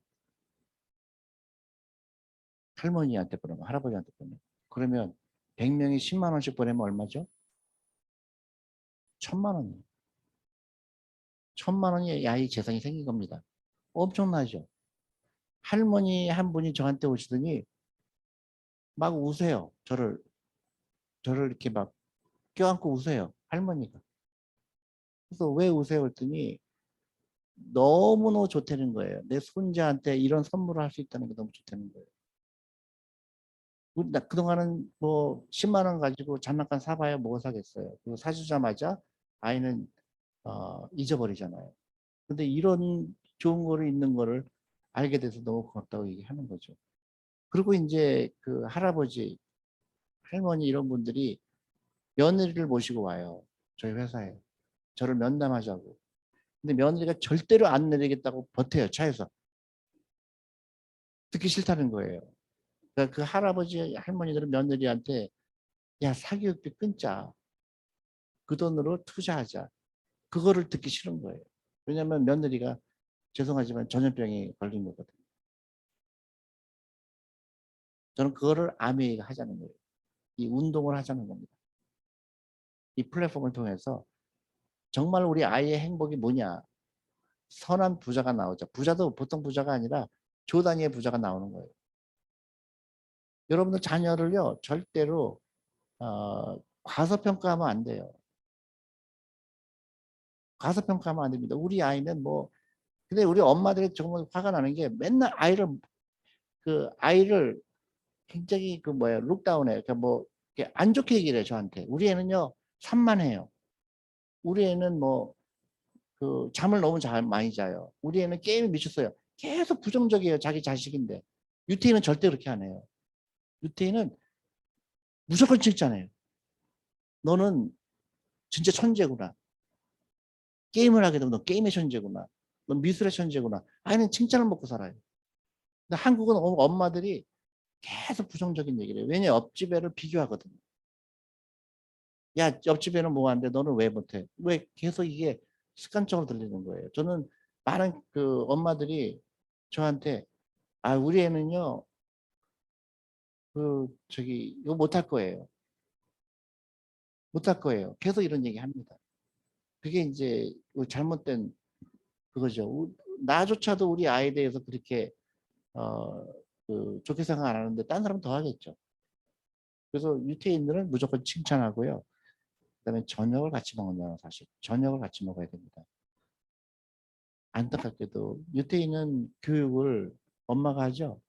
G: 할머니한테 보내고 할아버지한테 보내고. 그러면 100명이 10만 원씩 보내면 얼마죠? 1000만 원이에요. 1000만 원이 아이 재산이 생긴 겁니다. 엄청나죠? 할머니 한 분이 저한테 오시더니 막 우세요. 저를 이렇게 막 껴안고 우세요. 할머니가. 그래서 왜 우세요? 했더니 너무너무 좋다는 거예요. 내 손자한테 이런 선물을 할 수 있다는 게 너무 좋다는 거예요. 그동안은 뭐 10만 원 가지고 장난감 사봐야 뭐 사겠어요. 그리고 사주자마자 아이는 잊어버리잖아요. 근데 이런 좋은 거를 있는 거를 알게 돼서 너무 고맙다고 얘기하는 거죠. 그리고 이제 그 할아버지, 할머니 이런 분들이 며느리를 모시고 와요. 저희 회사에. 저를 면담하자고. 근데 며느리가 절대로 안 내리겠다고 버텨요. 차에서. 듣기 싫다는 거예요. 그러니까 그 할아버지, 할머니들은 며느리한테 야, 사교육비 끊자. 그 돈으로 투자하자. 그거를 듣기 싫은 거예요. 왜냐하면 며느리가 죄송하지만 전염병이 걸린 거거든요. 저는 그거를 아메이가 하자는 거예요. 이 운동을 하자는 겁니다. 이 플랫폼을 통해서 정말 우리 아이의 행복이 뭐냐. 선한 부자가 나오죠. 부자도 보통 부자가 아니라 조 단위의 부자가 나오는 거예요. 여러분들 자녀를요. 절대로 과소평가하면 안 돼요. 과소평가하면 안 됩니다. 우리 아이는 뭐 근데 우리 엄마들이 정말 화가 나는 게 맨날 아이를 굉장히 그 뭐야 룩다운해. 그러니까 뭐 안 좋게 얘기를 해요 저한테. 우리 애는요 산만해요. 우리 애는 뭐 그 잠을 너무 많이 자요. 우리 애는 게임에 미쳤어요. 계속 부정적이에요. 자기 자식인데. 유태인은 절대 그렇게 안 해요. 유태인은 무조건 칭찬해요. 너는 진짜 천재구나. 게임을 하게 되면 너 게임의 천재구나. 너 미술의 천재구나. 아이는 칭찬을 먹고 살아요. 근데 한국은 엄마들이 계속 부정적인 얘기를 해요. 왜냐 옆집 애를 비교하거든요. 야 옆집 애는 뭐 하는데 너는 왜 못해? 왜 계속 이게 습관적으로 들리는 거예요. 저는 많은 그 엄마들이 저한테 우리 애는요 그 저기 이거 못할 거예요. 못할 거예요. 계속 이런 얘기 합니다. 그게 이제 잘못된 그거죠. 나조차도 우리 아이에 대해서 그렇게 좋게 생각 안 하는데 딴 사람은 더 하겠죠. 그래서 유태인들은 무조건 칭찬하고요. 그다음에 저녁을 같이 먹는다는 사실. 저녁을 같이 먹어야 됩니다. 안타깝게도 유태인은 교육을 엄마가 하죠.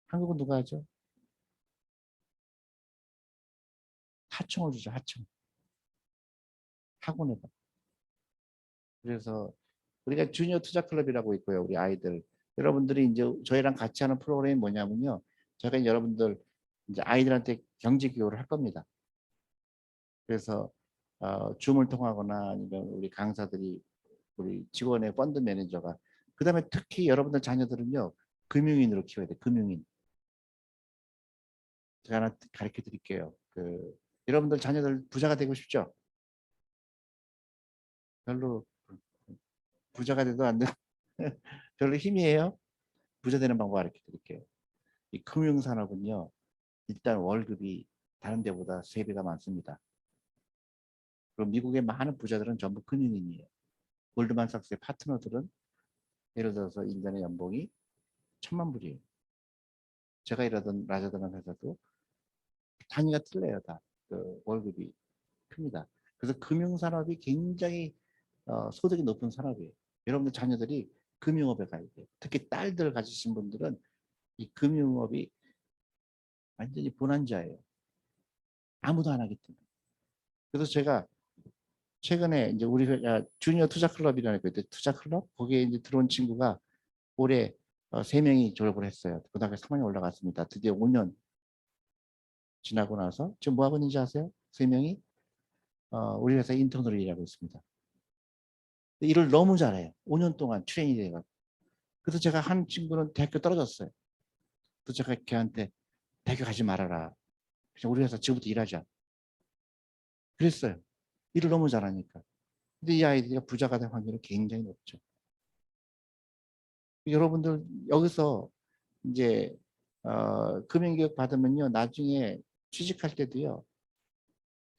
G: 한국은 누가 하죠? 하청을 주죠. 하청. 학원에다. 그래서 우리가 주니어 투자 클럽이라고 있고요. 우리 아이들. 여러분들이 이제 저희랑 같이 하는 프로그램이 뭐냐면요. 제가 여러분들 이제 아이들한테 경제 교육을 할 겁니다. 그래서 줌을 통하거나 아니면 우리 강사들이 우리 직원의 펀드 매니저가 그다음에 특히 여러분들 자녀들은요. 금융인으로 키워야 돼. 금융인. 제가 하나 가르쳐 드릴게요. 여러분들 자녀들 부자가 되고 싶죠? 별로 부자가 돼도 안 돼. 별로 힘이에요. 부자 되는 방법 알려 드릴게요. 이 금융산업은요. 일단 월급이 다른 데보다 3배가 많습니다. 그럼 미국의 많은 부자들은 전부 금융인이에요. 골드만삭스의 파트너들은 예를 들어서 1년에 연봉이 1,000만 불이에요. 제가 일하던 라자다라는 회사도 단위가 틀려요. 다. 그 월급이 큽니다. 그래서 금융산업이 굉장히 소득이 높은 산업이에요. 여러분들 자녀들이 금융업에 가야 돼요. 특히 딸들 가지신 분들은 이 금융업이 완전히 bonanza예요. 아무도 안 하기 때문에. 그래서 제가 최근에 이제 우리 주니어 투자 클럽이라는 거 있대. 투자 클럽 거기에 이제 들어온 친구가 올해 3명이 졸업을 했어요. 고등학교 3학년 올라갔습니다. 드디어 5년 지나고 나서 지금 뭐 하고 있는지 아세요? 3명이 우리 회사 인턴으로 일하고 있습니다. 일을 너무 잘해요. 5년 동안 트레이닝 돼가지고. 그래서 제가 한 친구는 대학교 떨어졌어요. 그래서 제가 걔한테 대학교 가지 말아라. 그냥 우리 회사 지금부터 일하자. 그랬어요. 일을 너무 잘하니까. 근데 이 아이들이 부자가 될 확률이 굉장히 높죠. 여러분들 여기서 이제 금융교육 받으면요. 나중에 취직할 때도요.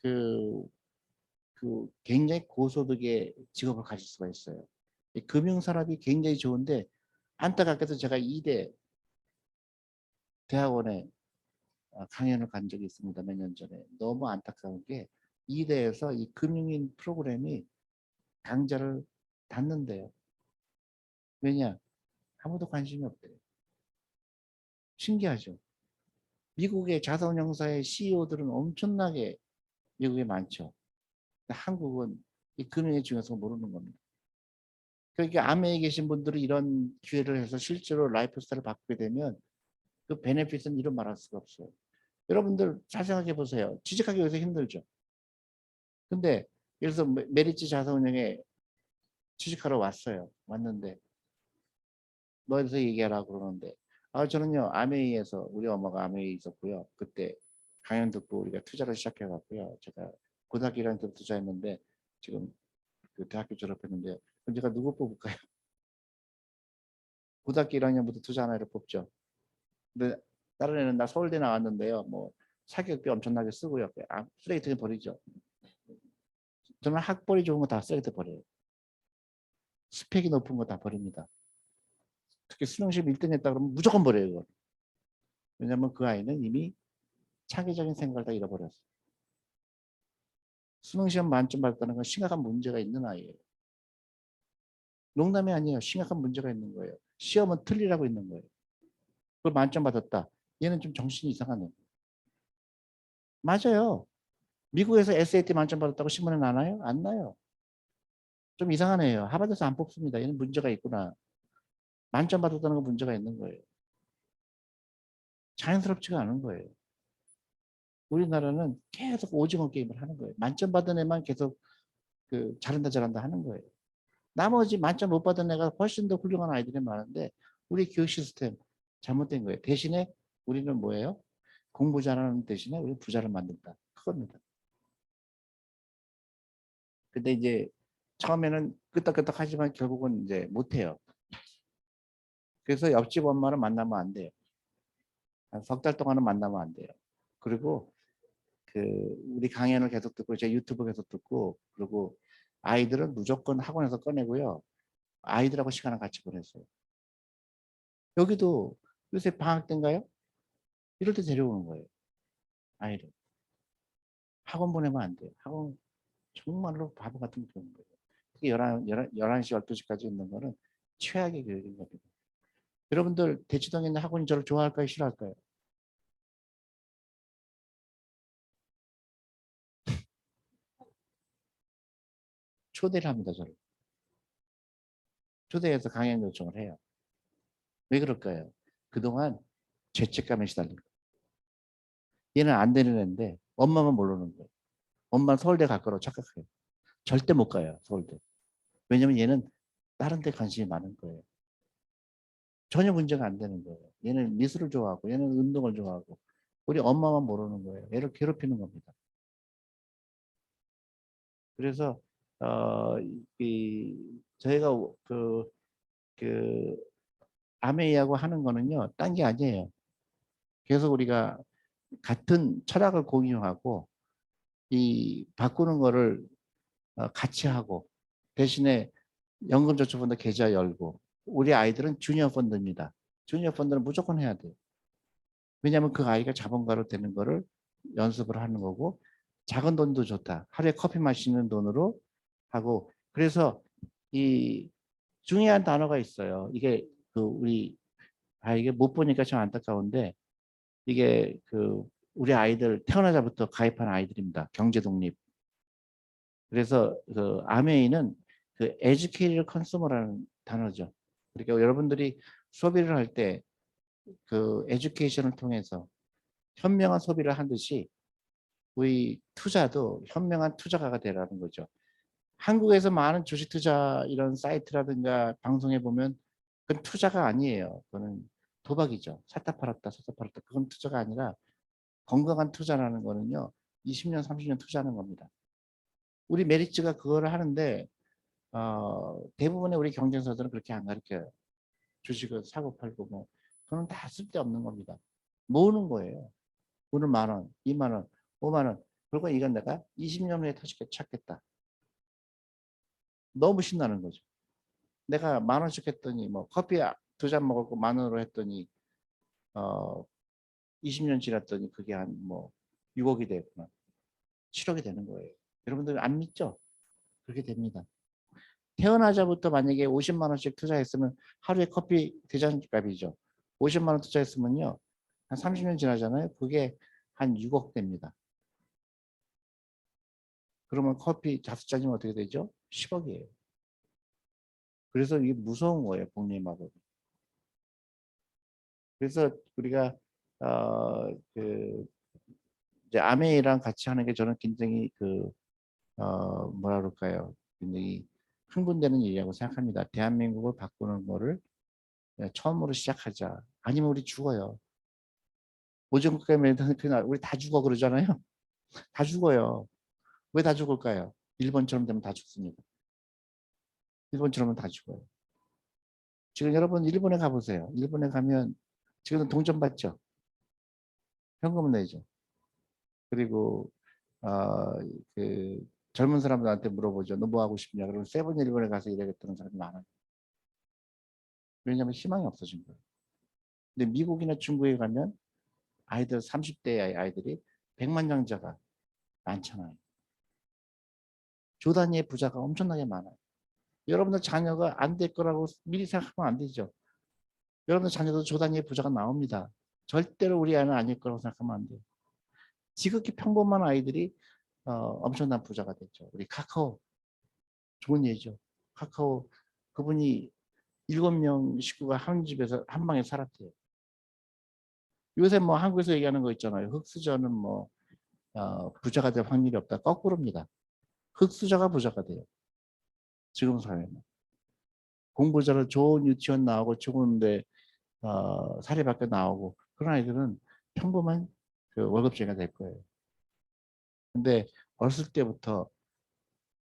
G: 그 굉장히 고소득의 직업을 가질 수가 있어요. 이 금융산업이 굉장히 좋은데 안타깝게도 제가 2대 대학원에 강연을 간 적이 있습니다. 몇 년 전에. 너무 안타까운 게 2대에서 이 금융인 프로그램이 강좌를 닫는데요. 왜냐? 아무도 관심이 없대요. 신기하죠? 미국의 자산운용사의 CEO들은 엄청나게 미국에 많죠. 한국은 이 금융의 중요성을 모르는 겁니다. 그러니까 아메에 계신 분들이 이런 기회를 해서 실제로 라이프 스타일을 바꾸게 되면 그 베네핏은 이루 말할 수가 없어요. 여러분들 잘 생각해 보세요. 취직하기 위해서 힘들죠. 근데 예를 들어서 메리츠 자산운용에 취직하러 왔어요. 왔는데 너에서 얘기하라 그러는데 저는요 아메이에서 우리 엄마가 아메이에 있었고요. 그때 강연 듣고 우리가 투자를 시작해 갖고요. 제가 고등학교 1학년 때 투자했는데 지금 그 대학교 졸업했는데 그럼 제가 누구 뽑을까요? 고등학교 1학년부터 투자 하나를 뽑죠. 근데 다른 애는 나 서울대 나왔는데요. 뭐 사교육비 엄청나게 쓰고요. 쓰레기통에 버리죠. 저는 학벌이 좋은 거 다 쓰레기통에 버려요. 스펙이 높은 거 다 버립니다. 특히 수능시험 1등 했다 그러면 무조건 버려요. 이걸. 왜냐하면 그 아이는 이미 창의적인 생각을 다 잃어버렸어요. 수능시험 만점 받았다는 건 심각한 문제가 있는 아이예요. 농담이 아니에요. 심각한 문제가 있는 거예요. 시험은 틀리라고 있는 거예요. 그걸 만점 받았다. 얘는 좀 정신이 이상하네. 맞아요. 미국에서 SAT 만점 받았다고 신문에 나나요? 안 나요. 좀 이상한 애예요. 하버드에서 안 뽑습니다. 얘는 문제가 있구나. 만점 받았다는 건 문제가 있는 거예요. 자연스럽지가 않은 거예요. 우리나라는 계속 오징어 게임을 하는 거예요. 만점 받은 애만 계속 잘한다 잘한다 하는 거예요. 나머지 만점 못 받은 애가 훨씬 더 훌륭한 아이들이 많은데 우리 교육 시스템 잘못된 거예요. 대신에 우리는 뭐예요? 공부 잘하는 대신에 우리 부자를 만든다. 그겁니다. 근데 이제 처음에는 끄떡끄떡 하지만 결국은 이제 못해요. 그래서 옆집 엄마를 만나면 안 돼요. 한 석 달 동안은 만나면 안 돼요. 그리고 우리 강연을 계속 듣고 제 유튜브 계속 듣고 그리고 아이들은 무조건 학원에서 꺼내고요. 아이들하고 시간을 같이 보냈어요. 여기도 요새 방학 때인가요? 이럴 때 데려오는 거예요. 아이를. 학원 보내면 안 돼요. 학원 정말로 바보 같은 거 보는 거예요. 특히 11시, 12시까지 있는 거는 최악의 교육인 겁니다. 여러분들 대치동에 있는 학원이 저를 좋아할까요? 싫어할까요? 초대를 합니다. 저를. 초대해서 강연 요청을 해요. 왜 그럴까요? 그동안 죄책감에 시달린 거예요. 얘는 안 되는 애인데 엄마만 모르는 거예요. 엄마는 서울대 갈 거라고 착각해요. 절대 못 가요. 서울대. 왜냐면 얘는 다른 데 관심이 많은 거예요. 전혀 문제가 안 되는 거예요. 얘는 미술을 좋아하고 얘는 운동을 좋아하고 우리 엄마만 모르는 거예요. 얘를 괴롭히는 겁니다. 그래서 저희가 아메이하고 하는 거는요, 딴 게 아니에요. 계속 우리가 같은 철학을 공유하고 이 바꾸는 거를 같이 하고 대신에 연금저축펀드 계좌 열고 우리 아이들은 주니어 펀드입니다. 주니어 펀드는 무조건 해야 돼요. 왜냐하면 그 아이가 자본가로 되는 거를 연습을 하는 거고 작은 돈도 좋다. 하루에 커피 마시는 돈으로 하고 그래서 이 중요한 단어가 있어요. 이게 그 우리 이게 못 보니까 참 안타까운데 이게 그 우리 아이들 태어나자부터 가입한 아이들입니다. 경제 독립. 그래서 그 아메이는 그 educated consumer라는 단어죠. 그러니까 여러분들이 소비를 할 때 그 에듀케이션을 통해서 현명한 소비를 하듯이 우리 투자도 현명한 투자가가 되라는 거죠. 한국에서 많은 주식 투자 이런 사이트라든가 방송에 보면 그건 투자가 아니에요. 그거는 도박이죠. 샀다 팔았다 샀다 팔았다. 그건 투자가 아니라 건강한 투자라는 거는요. 20년 30년 투자하는 겁니다. 우리 메리츠가 그거를 하는데 대부분의 우리 경쟁사들은 그렇게 안 가르쳐요. 주식을 사고 팔고 뭐 그건 다 쓸데없는 겁니다. 모으는 거예요. 오늘 10,000원, 20,000원, 50,000원. 그리고 이건 내가 20년 후에 다시 찾겠다. 너무 신나는 거죠. 내가 10,000원씩 했더니 뭐 커피 2잔 먹었고 10,000원으로 했더니 20년 지났더니 그게 한 뭐 6억이 됐구나. 7억이 되는 거예요. 여러분들 안 믿죠? 그렇게 됩니다. 태어나자부터 만약에 50만 원씩 투자했으면 하루에 커피 2잔 값이죠. 50만 원 투자했으면요. 한 30년 지나잖아요. 그게 한 6억 됩니다. 그러면 커피 5잔이면 어떻게 되죠? 10억이에요. 그래서 이게 무서운 거예요. 복리마법이. 그래서 우리가 그 이제 아메이랑 같이 하는 게 저는 굉장히 그 뭐라 그럴까요? 굉장히 흥분되는 일이라고 생각합니다. 대한민국을 바꾸는 거를 처음으로 시작하자. 아니면 우리 죽어요. 오정국가면 우리 다 죽어 그러잖아요. 다 죽어요. 왜 다 죽을까요? 일본처럼 되면 다 죽습니다. 일본처럼은 다 죽어요. 지금 여러분 일본에 가보세요. 일본에 가면 지금은 동전 받죠. 현금은 내죠. 그리고 그 젊은 사람들한테 물어보죠. 너 뭐 하고 싶냐? 그러면 세븐일본에 가서 일하겠다는 사람이 많아요. 왜냐하면 희망이 없어진 거예요. 근데 미국이나 중국에 가면 아이들 30대 아이들이 백만장자가 많잖아요. 조 단위의 부자가 엄청나게 많아요. 여러분들 자녀가 안 될 거라고 미리 생각하면 안 되죠. 여러분들 자녀도 조 단위의 부자가 나옵니다. 절대로 우리 아이는 아닐 거라고 생각하면 안 돼요. 지극히 평범한 아이들이 엄청난 부자가 됐죠. 우리 카카오 좋은 예죠. 카카오 그분이 7명 식구가 한 집에서 한 방에 살았대요. 요새 뭐 한국에서 얘기하는 거 있잖아요. 흑수저는 뭐 부자가 될 확률이 없다. 거꾸로입니다. 흑수저가 부자가 돼요. 지금 사회는. 공부 잘하고 좋은 유치원 나오고 좋은데 사립학교 나오고 그런 아이들은 평범한 그 월급쟁이가 될 거예요. 근데 어렸을 때부터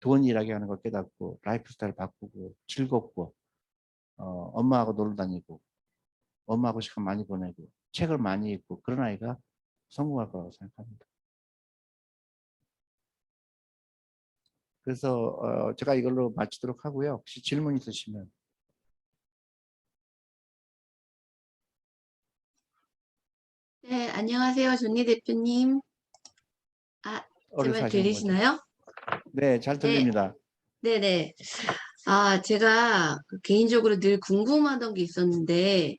G: 돈 일하게 하는 걸 깨닫고 라이프 스타일 바꾸고 즐겁고 엄마하고 놀러 다니고 엄마하고 시간 많이 보내고 책을 많이 읽고 그런 아이가 성공할 거라고 생각합니다. 그래서 제가 이걸로 마치도록 하고요. 혹시 질문 있으시면.
H: 네, 안녕하세요. 존니 대표님. 제 말 들리시나요?
G: 네, 잘 들립니다.
H: 네네. 제가 개인적으로 늘 궁금하던 게 있었는데,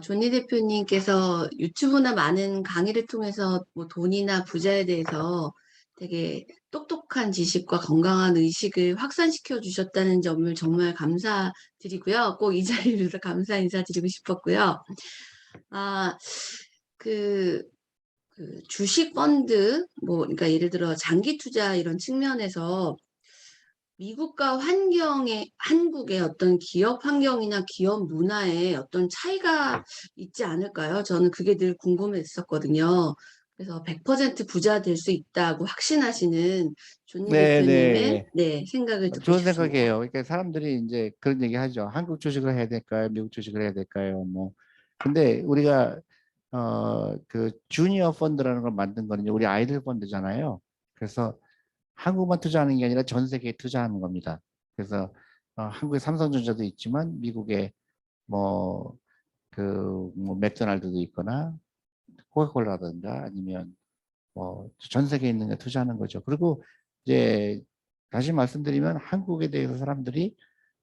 H: 존니 대표님께서 유튜브나 많은 강의를 통해서 뭐 돈이나 부자에 대해서 되게 똑똑한 지식과 건강한 의식을 확산시켜 주셨다는 점을 정말 감사드리고요. 꼭 이 자리를 빌어서 감사 인사드리고 싶었고요. 그 주식 펀드, 그러니까 예를 들어 장기 투자 이런 측면에서 미국과 한국의 어떤 기업 환경이나 기업 문화에 어떤 차이가 있지 않을까요? 저는 그게 늘 궁금했었거든요. 그래서 100% 부자 될 수 있다고 확신하시는 존니
G: 네,
H: 대표님의
G: 네.
H: 생각을 듣고
G: 좋은
H: 싶습니다.
G: 생각이에요. 그러니까 사람들이 이제 그런 얘기 하죠. 한국 주식을 해야 될까요? 미국 주식을 해야 될까요? 뭐. 근데 우리가 그 주니어 펀드라는 걸 만든 거는 우리 아이들 펀드잖아요. 그래서 한국만 투자하는 게 아니라 전 세계에 투자하는 겁니다. 그래서 한국에 삼성전자도 있지만 미국에 뭐 뭐 맥도날드도 있거나 코카콜라든가 아니면 뭐 전 세계에 있는 데 투자하는 거죠. 그리고 이제 다시 말씀드리면 한국에 대해서 사람들이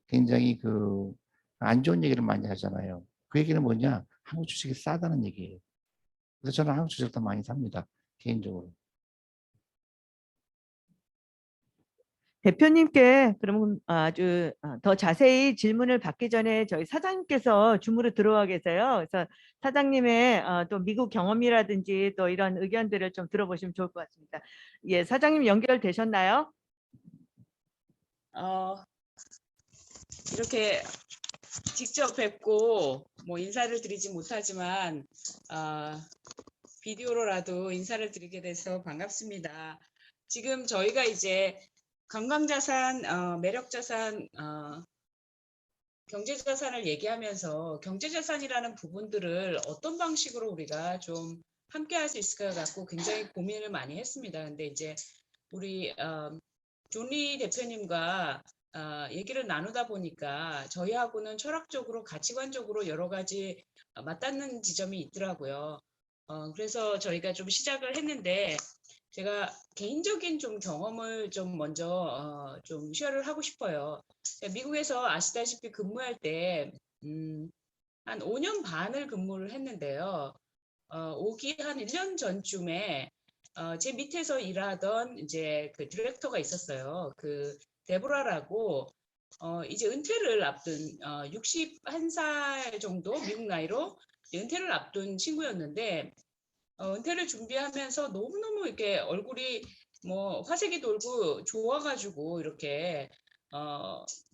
G: 굉장히 그 안 좋은 얘기를 많이 하잖아요. 그 얘기는 뭐냐? 한국 주식이 싸다는 얘기예요. 그래서 저는 한국 주식을 더 많이 삽니다. 개인적으로.
F: 대표님께 그러면 아주 더 자세히 질문을 받기 전에 저희 사장님께서 줌으로 들어와 계세요. 그래서 사장님의 또 미국 경험이라든지 또 이런 의견들을 좀 들어보시면 좋을 것 같습니다. 예, 사장님 연결되셨나요?
I: 이렇게 직접 뵙고 뭐 인사를 드리지 못하지만 비디오로라도 인사를 드리게 돼서 반갑습니다. 지금 저희가 이제 관광자산, 매력자산, 경제자산을 얘기하면서 경제자산이라는 부분들을 어떤 방식으로 우리가 좀 함께 할 수 있을까 갖고 굉장히 고민을 많이 했습니다. 근데 이제 우리 존리 대표님과 얘기를 나누다 보니까 저희하고는 철학적으로 가치관적으로 여러 가지 맞닿는 지점이 있더라고요. 그래서 저희가 좀 시작을 했는데 제가 개인적인 좀 경험을 좀 먼저 좀 쉐어를 하고 싶어요. 미국에서 아시다시피 근무할 때 한 5년 반을 근무를 했는데요. 오기 한 1년 전쯤에 제 밑에서 일하던 이제 그 디렉터가 있었어요. 그 데보라라고 이제 은퇴를 앞둔 61살 정도 미국 나이로 은퇴를 앞둔 친구였는데 은퇴를 준비하면서 너무너무 이렇게 얼굴이 뭐 화색이 돌고 좋아가지고 이렇게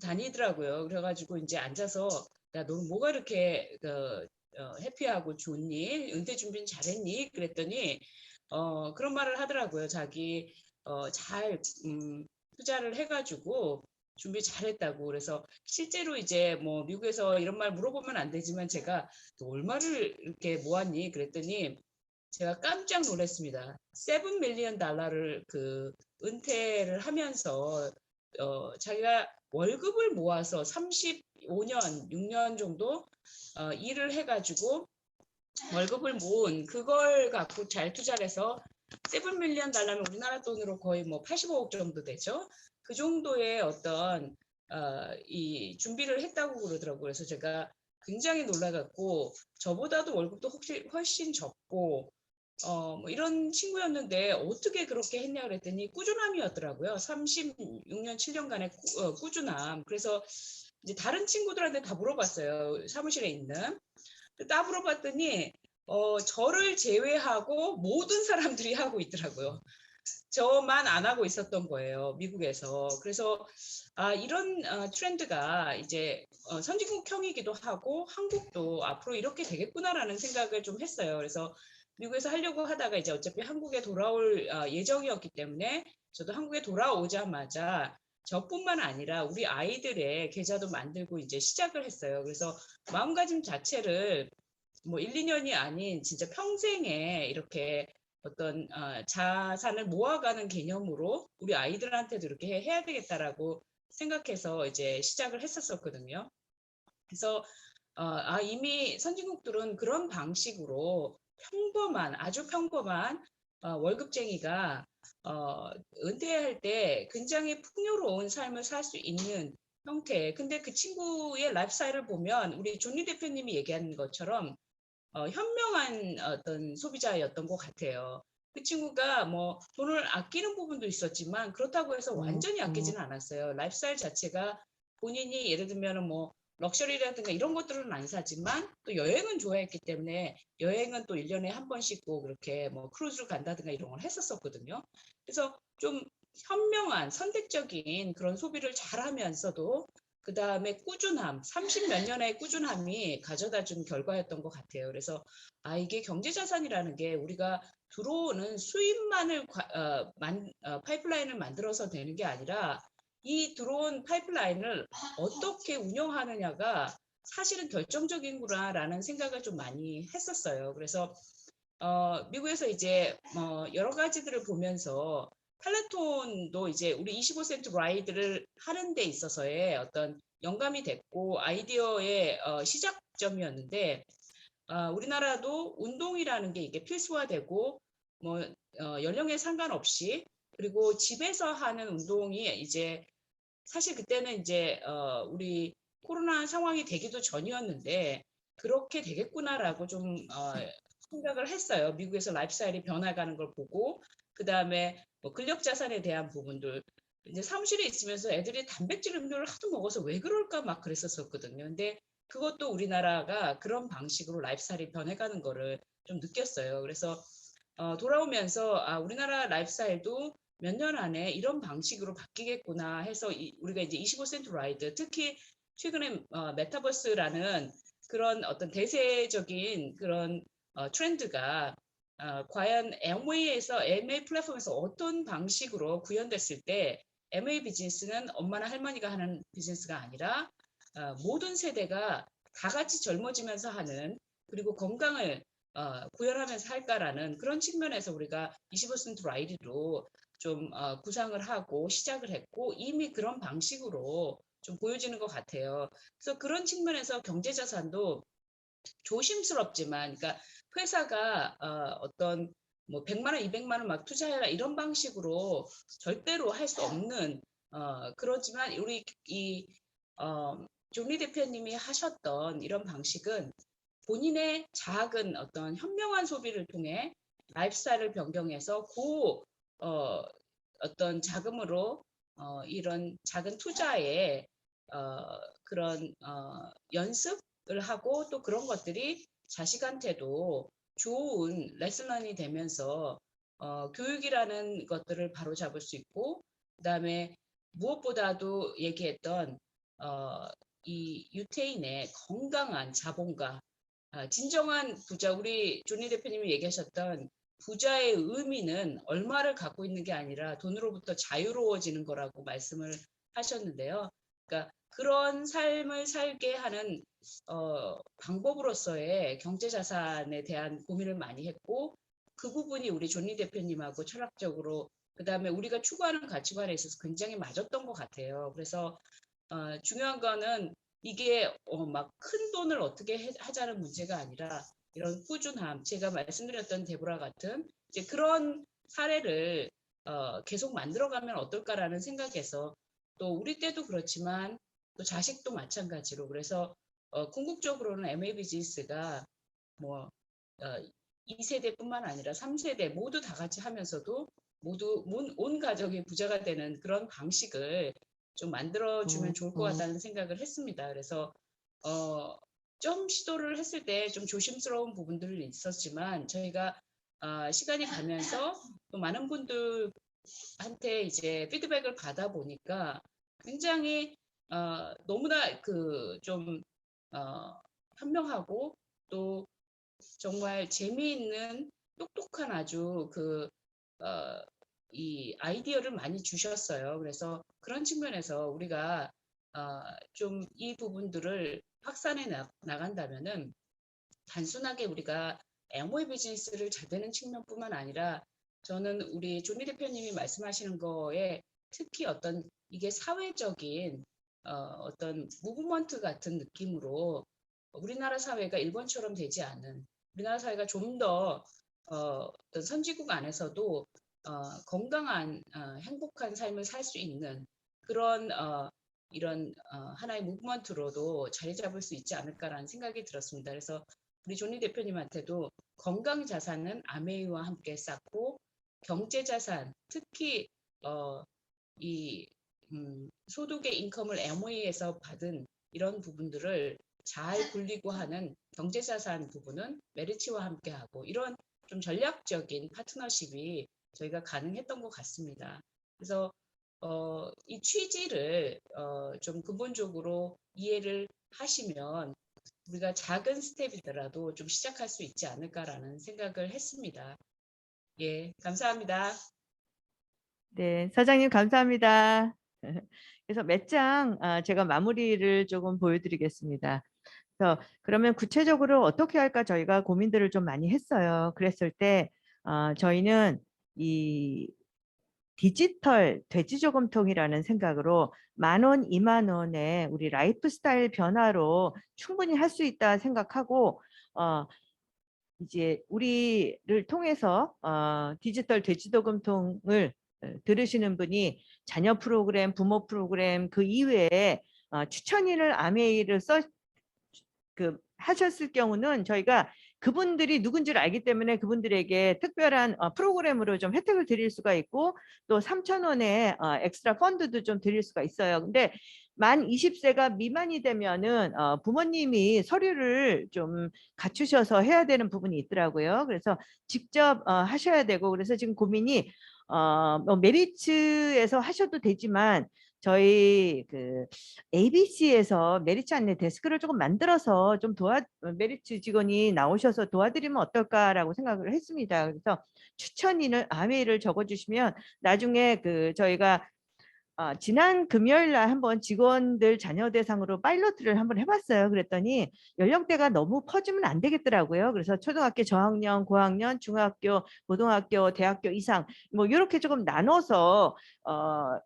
I: 다니더라고요. 그래가지고 이제 앉아서 야, 너는 뭐가 이렇게 해피하고 좋니? 은퇴 준비는 잘했니? 그랬더니 그런 말을 하더라고요. 자기 잘 투자를 해가지고 준비 잘했다고. 그래서 실제로 이제 뭐 미국에서 이런 말 물어보면 안 되지만 제가 또 얼마를 이렇게 모았니? 그랬더니 제가 깜짝 놀랐습니다. 7 밀리언 달러를 그 은퇴를 하면서 자기가 월급을 모아서 35년, 6년 정도 일을 해가지고 월급을 모은 그걸 갖고 잘 투자를 해서 7 밀리언 달러면 우리나라 돈으로 거의 뭐 85억 정도 되죠. 그 정도의 어떤 이 준비를 했다고 그러더라고요. 그래서 제가 굉장히 놀라갖고 저보다도 월급도 훨씬 적고 뭐 이런 친구였는데 어떻게 그렇게 했냐 그랬더니 꾸준함이었더라고요. 36년 7년간의 꾸준함. 그래서 이제 다른 친구들한테 다 물어봤어요. 사무실에 있는. 다 물어봤더니 저를 제외하고 모든 사람들이 하고 있더라고요. 저만 안 하고 있었던 거예요. 미국에서. 그래서 이런 트렌드가 이제 선진국형이기도 하고 한국도 앞으로 이렇게 되겠구나라는 생각을 좀 했어요. 그래서 미국에서 하려고 하다가 이제 어차피 한국에 돌아올 예정이었기 때문에 저도 한국에 돌아오자마자 저뿐만 아니라 우리 아이들의 계좌도 만들고 이제 시작을 했어요. 그래서 마음가짐 자체를 뭐 1, 2년이 아닌 진짜 평생에 이렇게 어떤 자산을 모아가는 개념으로 우리 아이들한테도 이렇게 해야 되겠다라고 생각해서 이제 시작을 했었거든요. 그래서 이미 선진국들은 그런 방식으로 평범한 아주 평범한 월급쟁이가 은퇴할 때 굉장히 풍요로운 삶을 살 수 있는 형태. 근데 그 친구의 라이프스타일을 보면 우리 존리 대표님이 얘기한 것처럼 현명한 어떤 소비자였던 것 같아요. 그 친구가 뭐 돈을 아끼는 부분도 있었지만 그렇다고 해서 완전히 아끼지는 않았어요. 라이프스타일 자체가 본인이 예를 들면 뭐 럭셔리라든가 이런 것들은 안 사지만 또 여행은 좋아했기 때문에 여행은 또 1년에 한 번씩 꼭 그렇게 뭐 크루즈를 간다든가 이런 걸 했었거든요. 그래서 좀 현명한 선택적인 그런 소비를 잘 하면서도 그 다음에 꾸준함, 30몇 년의 꾸준함이 가져다 준 결과였던 것 같아요. 그래서 이게 경제자산이라는 게 우리가 들어오는 수입만을 파이프라인을 만들어서 되는 게 아니라 이 들어온 파이프라인을 어떻게 운영하느냐가 사실은 결정적인구나라는 생각을 좀 많이 했었어요. 그래서 미국에서 이제 여러 가지들을 보면서 펠레톤도 이제 우리 25센트 라이드를 하는 데 있어서의 어떤 영감이 됐고 아이디어의 시작점이었는데 우리나라도 운동이라는 게 이게 필수화되고 연령에 상관없이 그리고 집에서 하는 운동이 이제 사실 그때는 이제 우리 코로나 상황이 되기도 전이었는데 그렇게 되겠구나라고 좀 생각을 했어요. 미국에서 라이프스타일이 변화가는 걸 보고 그 다음에 근력 자산에 대한 부분들 이제 사무실에 있으면서 애들이 단백질 음료를 하도 먹어서 왜 그럴까 막 그랬었거든요. 근데 그것도 우리나라가 그런 방식으로 라이프스타일이 변해가는 거를 좀 느꼈어요. 그래서 돌아오면서 우리나라 라이프스타일도 몇 년 안에 이런 방식으로 바뀌겠구나 해서 우리가 이제 25센트 라이드 특히 최근에 메타버스라는 그런 어떤 대세적인 그런 트렌드가 과연 MA 플랫폼에서 어떤 방식으로 구현됐을 때 MA 비즈니스는 엄마나 할머니가 하는 비즈니스가 아니라 모든 세대가 다 같이 젊어지면서 하는 그리고 건강을 구현하면서 할까라는 그런 측면에서 우리가 25센트 라이드도 좀 구상을 하고 시작을 했고 이미 그런 방식으로 좀 보여지는 것 같아요. 그래서 그런 측면에서 경제자산도 조심스럽지만, 그러니까 회사가 어떤 뭐 100만 원, 200만 원 막 투자해라 이런 방식으로 절대로 할 수 없는 그렇지만 우리 존리 대표님이 하셨던 이런 방식은 본인의 작은 어떤 현명한 소비를 통해 라이프스타일을 변경해서 어떤 자금으로 이런 작은 투자에 그런 연습을 하고 또 그런 것들이 자식한테도 좋은 레슨런이 되면서 교육이라는 것들을 바로잡을 수 있고 그다음에 무엇보다도 얘기했던 이 유태인의 건강한 자본가 진정한 부자 우리 존리 대표님이 얘기하셨던 부자의 의미는 얼마를 갖고 있는 게 아니라 돈으로부터 자유로워지는 거라고 말씀을 하셨는데요. 그러니까 그런 삶을 살게 하는 방법으로서의 경제자산에 대한 고민을 많이 했고 그 부분이 우리 존리 대표님하고 철학적으로 그다음에 우리가 추구하는 가치관에 있어서 굉장히 맞았던 것 같아요. 그래서 중요한 거는 이게 막 큰 돈을 어떻게 하자는 문제가 아니라 이런 꾸준함, 제가 말씀드렸던 데보라 같은 이제 그런 사례를 계속 만들어가면 어떨까라는 생각에서 또 우리 때도 그렇지만 또 자식도 마찬가지로 그래서 궁극적으로는 MA 비즈니스가 뭐 2세대뿐만 아니라 3세대 모두 다 같이 하면서도 모두 온 가족이 부자가 되는 그런 방식을 좀 만들어주면 좋을 것 같다는 생각을 했습니다. 그래서 좀 시도를 했을 때 좀 조심스러운 부분들이 있었지만 저희가 시간이 가면서 또 많은 분들한테 이제 피드백을 받아 보니까 굉장히 너무나 좀 현명하고 또 정말 재미있는 똑똑한 아주 이 아이디어를 많이 주셨어요. 그래서 그런 측면에서 우리가 좀 이 부분들을 확산해 나간다면은 단순하게 우리가 MOE 비즈니스를 잘 되는 측면뿐만 아니라 저는 우리 존리 대표님이 말씀하시는 거에 특히 어떤 이게 사회적인 어떤 무브먼트 같은 느낌으로 우리나라 사회가 일본처럼 되지 않은 우리나라 사회가 좀 더 어떤 선진국 안에서도 건강한 행복한 삶을 살 수 있는 그런 이런 하나의 무브먼트로도 자리 잡을 수 있지 않을까라는 생각이 들었습니다. 그래서 우리 존리 대표님한테도 건강 자산은 아메이와 함께 쌓고 경제 자산 특히 이 소득의 인컴을 MOE에서 받은 이런 부분들을 잘 굴리고 하는 경제 자산 부분은 메리츠와 함께 하고 이런 좀 전략적인 파트너십이 저희가 가능했던 것 같습니다. 그래서 이 취지를 좀 근본적으로 이해를 하시면 우리가 작은 스텝이더라도 좀 시작할 수 있지 않을까라는 생각을 했습니다. 예, 감사합니다.
F: 네, 사장님 감사합니다. 그래서 몇 장 제가 마무리를 조금 보여드리겠습니다. 그래서 그러면 구체적으로 어떻게 할까 저희가 고민들을 좀 많이 했어요. 그랬을 때 저희는 이 디지털 돼지저금통이라는 생각으로 10,000원, 20,000원에 우리 라이프 스타일 변화로 충분히 할 수 있다 생각하고 이제 우리를 통해서 디지털 돼지저금통을 들으시는 분이 자녀 프로그램, 부모 프로그램 그 이외에 추천인을 아메이를 하셨을 경우는 저희가 그분들이 누군지를 알기 때문에 그분들에게 특별한 프로그램으로 좀 혜택을 드릴 수가 있고 또 3,000원의 엑스트라 펀드도 좀 드릴 수가 있어요. 근데 만 20세가 미만이 되면은 부모님이 서류를 좀 갖추셔서 해야 되는 부분이 있더라고요. 그래서 직접 하셔야 되고 그래서 지금 고민이 뭐 메리츠에서 하셔도 되지만 저희 그 ABC에서 메리츠 안내 데스크를 조금 만들어서 좀 메리츠 직원이 나오셔서 도와드리면 어떨까라고 생각을 했습니다. 그래서 추천인을 아메이를 적어주시면 나중에 저희가 지난 금요일 날 한번 직원들 자녀 대상으로 파일럿을 한번 해봤어요. 그랬더니 연령대가 너무 퍼지면 안 되겠더라고요. 그래서 초등학교 저학년, 고학년, 중학교, 고등학교, 대학교 이상 뭐 이렇게 조금 나눠서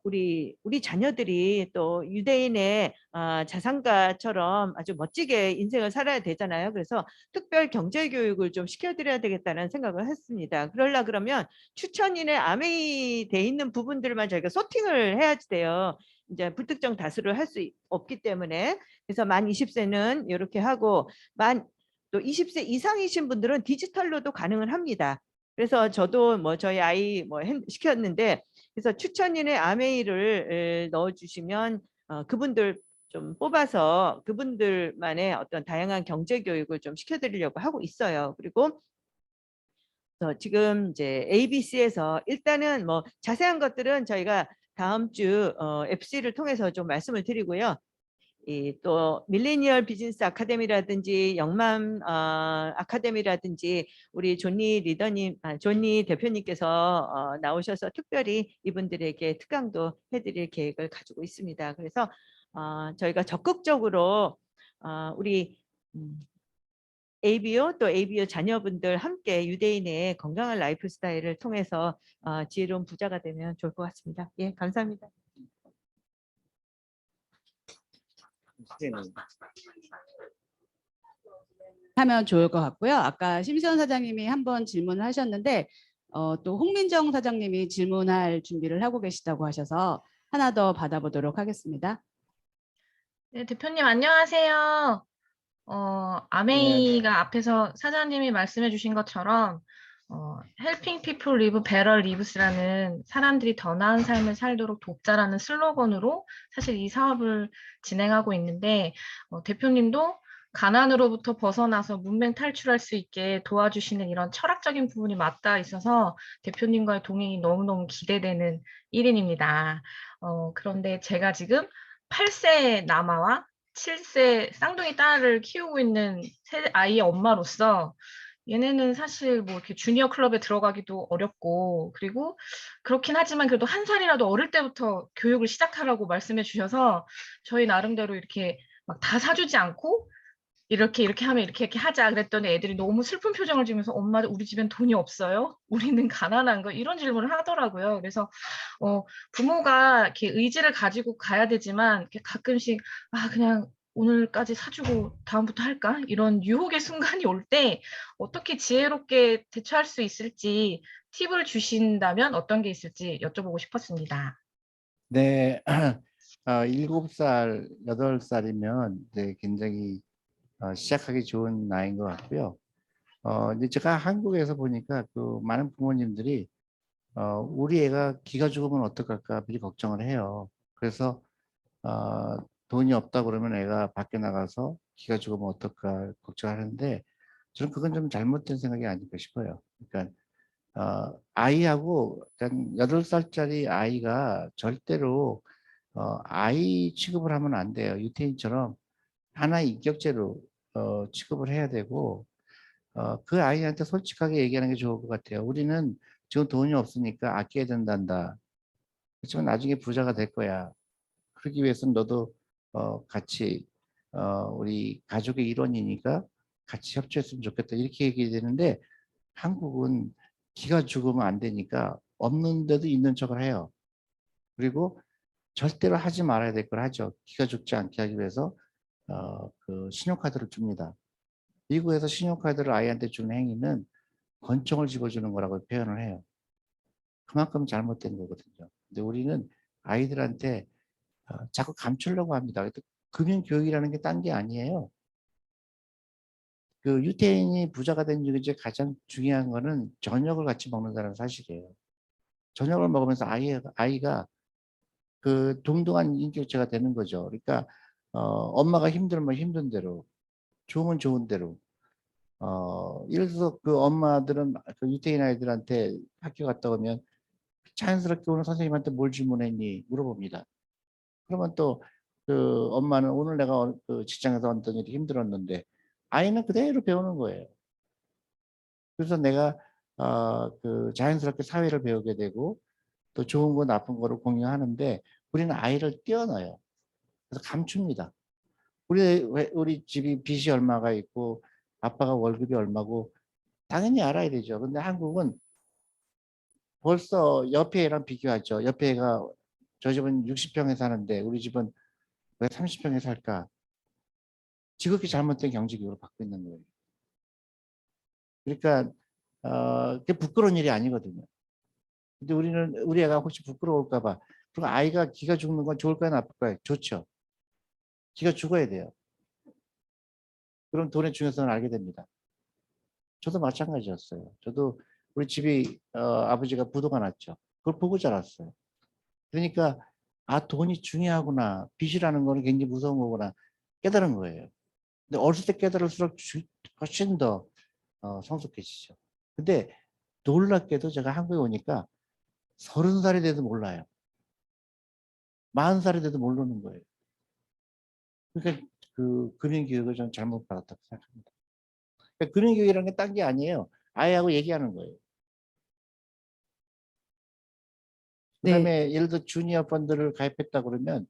F: 우리 자녀들이 또 유대인의 자산가처럼 아주 멋지게 인생을 살아야 되잖아요. 그래서 특별 경제 교육을 좀 시켜드려야 되겠다는 생각을 했습니다. 그러면 추천인의 아메이 돼 있는 부분들만 저희가 소팅을 해야지 돼요. 이제 불특정 다수를 할 수 없기 때문에 그래서 만 20세는 이렇게 하고 또 20세 이상이신 분들은 디지털로도 가능을 합니다. 그래서 저도 뭐 저희 아이 시켰는데 그래서 추천인의 아메이를 넣어주시면 그분들 좀 뽑아서 그분들만의 어떤 다양한 경제 교육을 좀 시켜드리려고 하고 있어요. 그리고 지금 이제 ABC에서 일단은 뭐 자세한 것들은 저희가 다음 주 FC를 통해서 좀 말씀을 드리고요. 또 밀레니얼 비즈니스 아카데미라든지 영맘 아카데미라든지 우리 존니 대표님께서 나오셔서 특별히 이분들에게 특강도 해드릴 계획을 가지고 있습니다. 그래서 저희가 적극적으로 우리 ABO 또 ABO 자녀분들 함께 유대인의 건강한 라이프 스타일을 통해서 지혜로운 부자가 되면 좋을 것 같습니다. 예, 감사합니다.
D: 하면 좋을 것 같고요. 아까 심시원 사장님이 한번 질문을 하셨는데 또 홍민정 사장님이 질문할 준비를 하고 계시다고 하셔서 하나 더 받아보도록 하겠습니다.
J: 네, 대표님 안녕하세요. 아메이가 앞에서 사장님이 말씀해 주신 것처럼 Helping People Live Better Lives라는 사람들이 더 나은 삶을 살도록 돕자라는 슬로건으로 사실 이 사업을 진행하고 있는데 대표님도 가난으로부터 벗어나서 문맹 탈출할 수 있게 도와주시는 이런 철학적인 부분이 맞닿아 있어서 대표님과의 동행이 너무너무 기대되는 1인입니다. 그런데 제가 지금 8세 남아와 7세 쌍둥이 딸을 키우고 있는 아이의 엄마로서 얘네는 사실 뭐 이렇게 주니어 클럽에 들어가기도 어렵고 그리고 그렇긴 하지만 그래도 한 살이라도 어릴 때부터 교육을 시작하라고 말씀해 주셔서 저희 나름대로 이렇게 막 다 사주지 않고 이렇게 하면 이렇게 하자 그랬더니 애들이 너무 슬픈 표정을 지으면서 엄마 우리 집엔 돈이 없어요? 우리는 가난한 거 이런 질문을 하더라고요. 그래서 부모가 이렇게 의지를 가지고 가야 되지만 이렇게 가끔씩 그냥 오늘까지 사주고 다음부터 할까? 이런 유혹의 순간이 올 때 어떻게 지혜롭게 대처할 수 있을지 팁을 주신다면 어떤 게 있을지 여쭤보고 싶었습니다.
G: 네, 7살, 8살이면 이제 굉장히 시작하기 좋은 나이인 것 같고요. 이제 제가 한국에서 보니까 그 많은 부모님들이 우리 애가 기가 죽으면 어떡할까 미리 걱정을 해요. 그래서 돈이 없다 그러면 애가 밖에 나가서 기가 죽으면 어떨까 걱정하는데 저는 그건 좀 잘못된 생각이 아닐까 싶어요. 그러니까 아이하고 한 8살짜리 아이가 절대로 아이 취급을 하면 안 돼요. 유태인처럼 하나의 인격체로 취급을 해야 되고 그 아이한테 솔직하게 얘기하는 게 좋을 것 같아요. 우리는 지금 돈이 없으니까 아껴야 된단다. 그렇지만 나중에 부자가 될 거야. 그러기 위해서는 너도 같이 우리 가족의 일원이니까 같이 협조했으면 좋겠다. 이렇게 얘기되는데 한국은 기가 죽으면 안 되니까 없는데도 있는 척을 해요. 그리고 절대로 하지 말아야 될 걸 하죠. 기가 죽지 않게 하기 위해서 그 신용카드를 줍니다. 미국에서 신용카드를 아이한테 주는 행위는 권총을 집어주는 거라고 표현을 해요. 그만큼 잘못된 거거든요. 근데 우리는 아이들한테 자꾸 감추려고 합니다. 금융교육이라는 게 딴 게 아니에요. 그 유태인이 부자가 된 이유에 가장 중요한 거는 저녁을 같이 먹는다는 사실이에요. 저녁을 먹으면서 아이가 그 동등한 인격체가 되는 거죠. 그러니까 엄마가 힘들면 힘든 대로, 좋으면 좋은 대로. 예를 들어서 그 엄마들은 그 유태인 아이들한테 학교 갔다 오면 자연스럽게 오늘 선생님한테 뭘 질문했니 물어봅니다. 그러면 또 그 엄마는 오늘 내가 그 직장에서 어떤 일이 힘들었는데 아이는 그대로 배우는 거예요. 그래서 내가 그 자연스럽게 사회를 배우게 되고 또 좋은 거 나쁜 거를 공유하는데 우리는 아이를 띄어넣어요. 그래서 감춥니다. 우리 집이 빚이 얼마가 있고 아빠가 월급이 얼마고 당연히 알아야 되죠. 근데 한국은 벌써 옆에 애랑 비교하죠. 옆에 애가 저 집은 60평에 사는데 우리 집은 왜 30평에 살까? 지극히 잘못된 경제교육을 받고 있는 거예요. 그러니까 그게 부끄러운 일이 아니거든요. 근데 우리 애가 혹시 부끄러울까 봐. 그리고 아이가 기가 죽는 건 좋을까요, 나쁠까요? 좋죠. 기가 죽어야 돼요. 그럼 돈의 중요성을 알게 됩니다. 저도 마찬가지였어요. 저도 우리 집이 아버지가 부도가 났죠. 그걸 보고 자랐어요. 그러니까 돈이 중요하구나. 빚이라는 거는 굉장히 무서운 거구나. 깨달은 거예요. 근데 어렸을 때 깨달을수록 훨씬 더 성숙해지죠. 근데 놀랍게도 제가 한국에 오니까 30살이 돼도 몰라요. 40살이 돼도 모르는 거예요. 그러니까 그 금융교육을 저는 잘못 받았다고 생각합니다. 그러니까 금융교육이라는 게 딴 게 아니에요. 아이하고 얘기하는 거예요. 그다음에 예를 들어 주니어 펀드를 가입했다 그러면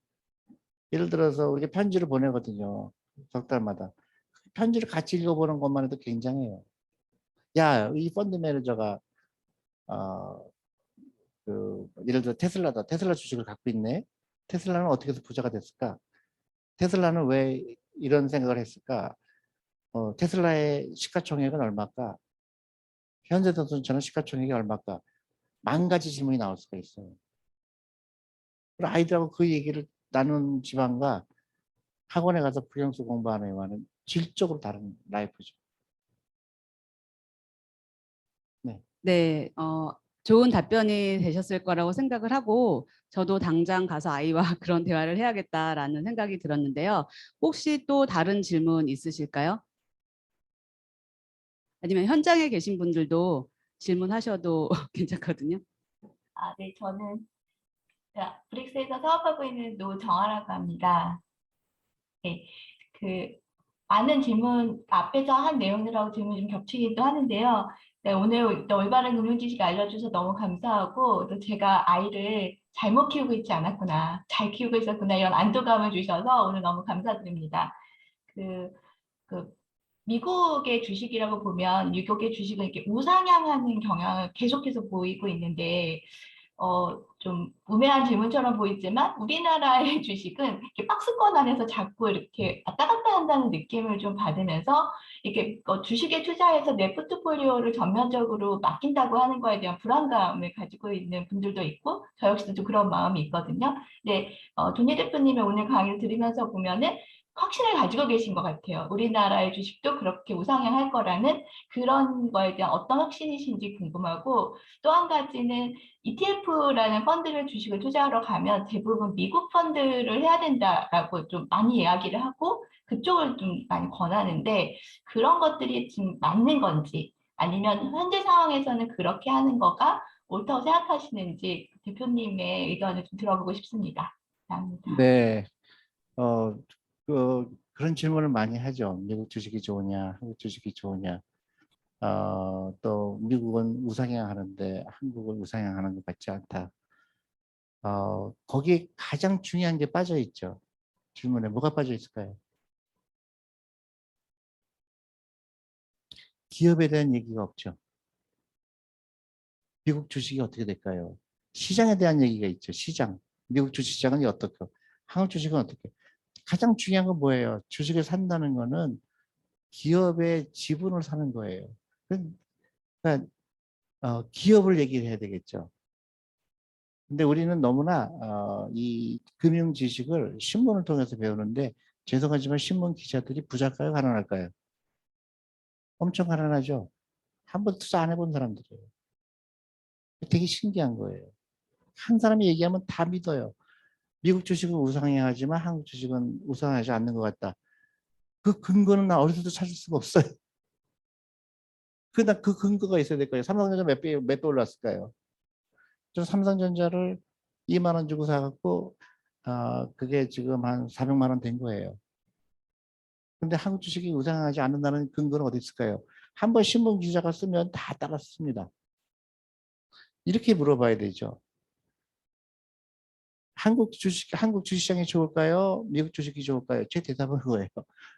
G: 예를 들어서 우리가 편지를 보내거든요. 석 달마다. 편지를 같이 읽어보는 것만 해도 굉장해요. 야, 이 펀드 매니저가 예를 들어 테슬라다. 테슬라 주식을 갖고 있네. 테슬라는 어떻게 해서 부자가 됐을까? 테슬라는 왜 이런 생각을 했을까? 테슬라의 시가총액은 얼마일까? 현대자동차는 시가총액이 얼마일까? 10,000가지 질문이 나올 수가 있어요. 그리고 아이들하고 그 얘기를 나눈 집안과 학원에 가서 국영수 공부하는 애와는 질적으로 다른 라이프죠. 네.
D: 네, 좋은 답변이 되셨을 거라고 생각을 하고 저도 당장 가서 아이와 그런 대화를 해야겠다라는 생각이 들었는데요. 혹시 또 다른 질문 있으실까요? 아니면 현장에 계신 분들도 질문하셔도 괜찮거든요.
K: 네, 저는 브릭스에서 사업하고 있는 노정아라고 합니다. 네, 많은 질문, 앞에서 한 내용들하고 질문이 좀 겹치기도 하는데요. 네, 오늘 올바른 금융 지식 알려주셔서 너무 감사하고, 또 제가 아이를 잘못 키우고 있지 않았구나, 잘 키우고 있었구나, 이런 안도감을 주셔서 오늘 너무 감사드립니다. 미국의 주식이라고 보면 미국의 주식은 이렇게 우상향하는 경향을 계속해서 보이고 있는데 좀 우매한 질문처럼 보이지만 우리나라의 주식은 이렇게 박스권 안에서 자꾸 이렇게 왔다 갔다 한다는 느낌을 좀 받으면서 이렇게 주식에 투자해서 내 포트폴리오를 전면적으로 맡긴다고 하는 거에 대한 불안감을 가지고 있는 분들도 있고 저 역시도 좀 그런 마음이 있거든요. 근데 조니 대표님의 오늘 강의를 들으면서 보면은 확신을 가지고 계신 것 같아요. 우리나라의 주식도 그렇게 우상향할 거라는 그런 거에 대한 어떤 확신이신지 궁금하고 또 한 가지는 ETF라는 펀드를 주식을 투자하러 가면 대부분 미국 펀드를 해야 된다라고 좀 많이 이야기를 하고 그쪽을 좀 많이 권하는데 그런 것들이 지금 맞는 건지 아니면 현재 상황에서는 그렇게 하는 거가 옳다고 생각하시는지 대표님의 의견을 좀 들어보고 싶습니다. 감사합니다.
G: 네. 그런 질문을 많이 하죠. 미국 주식이 좋으냐, 한국 주식이 좋으냐. 또 미국은 우상향하는데 한국은 우상향하는 것 같지 않다. 거기에 가장 중요한 게 빠져 있죠. 질문에 뭐가 빠져 있을까요? 기업에 대한 얘기가 없죠. 미국 주식이 어떻게 될까요? 시장에 대한 얘기가 있죠. 시장. 미국 주식시장은 어떻고, 한국 주식은 어떻게. 가장 중요한 건 뭐예요? 주식을 산다는 거는 기업의 지분을 사는 거예요. 그러니까 기업을 얘기를 해야 되겠죠. 근데 우리는 너무나 이 금융 지식을 신문을 통해서 배우는데, 죄송하지만 신문 기자들이 부자일까요? 가난할까요? 엄청 가난하죠. 한번 투자 안 해본 사람들이에요. 되게 신기한 거예요. 한 사람이 얘기하면 다 믿어요. 미국 주식은 우상향하지만 한국 주식은 우상하지 않는 것 같다. 그 근거는 나 어디서도 찾을 수가 없어요. 그 근거가 있어야 될 거예요. 삼성전자 몇 배 올랐을까요? 저 삼성전자를 2만 원 주고 사갖고 그게 지금 한 400만 원 된 거예요. 근데 한국 주식이 우상하지 않는다는 근거는 어디 있을까요? 한번 신문 기자가 쓰면 다 따라 씁니다. 이렇게 물어봐야 되죠. 한국 주식시장이 좋을까요? 미국 주식이 좋을까요? 제 대답은 그거예요.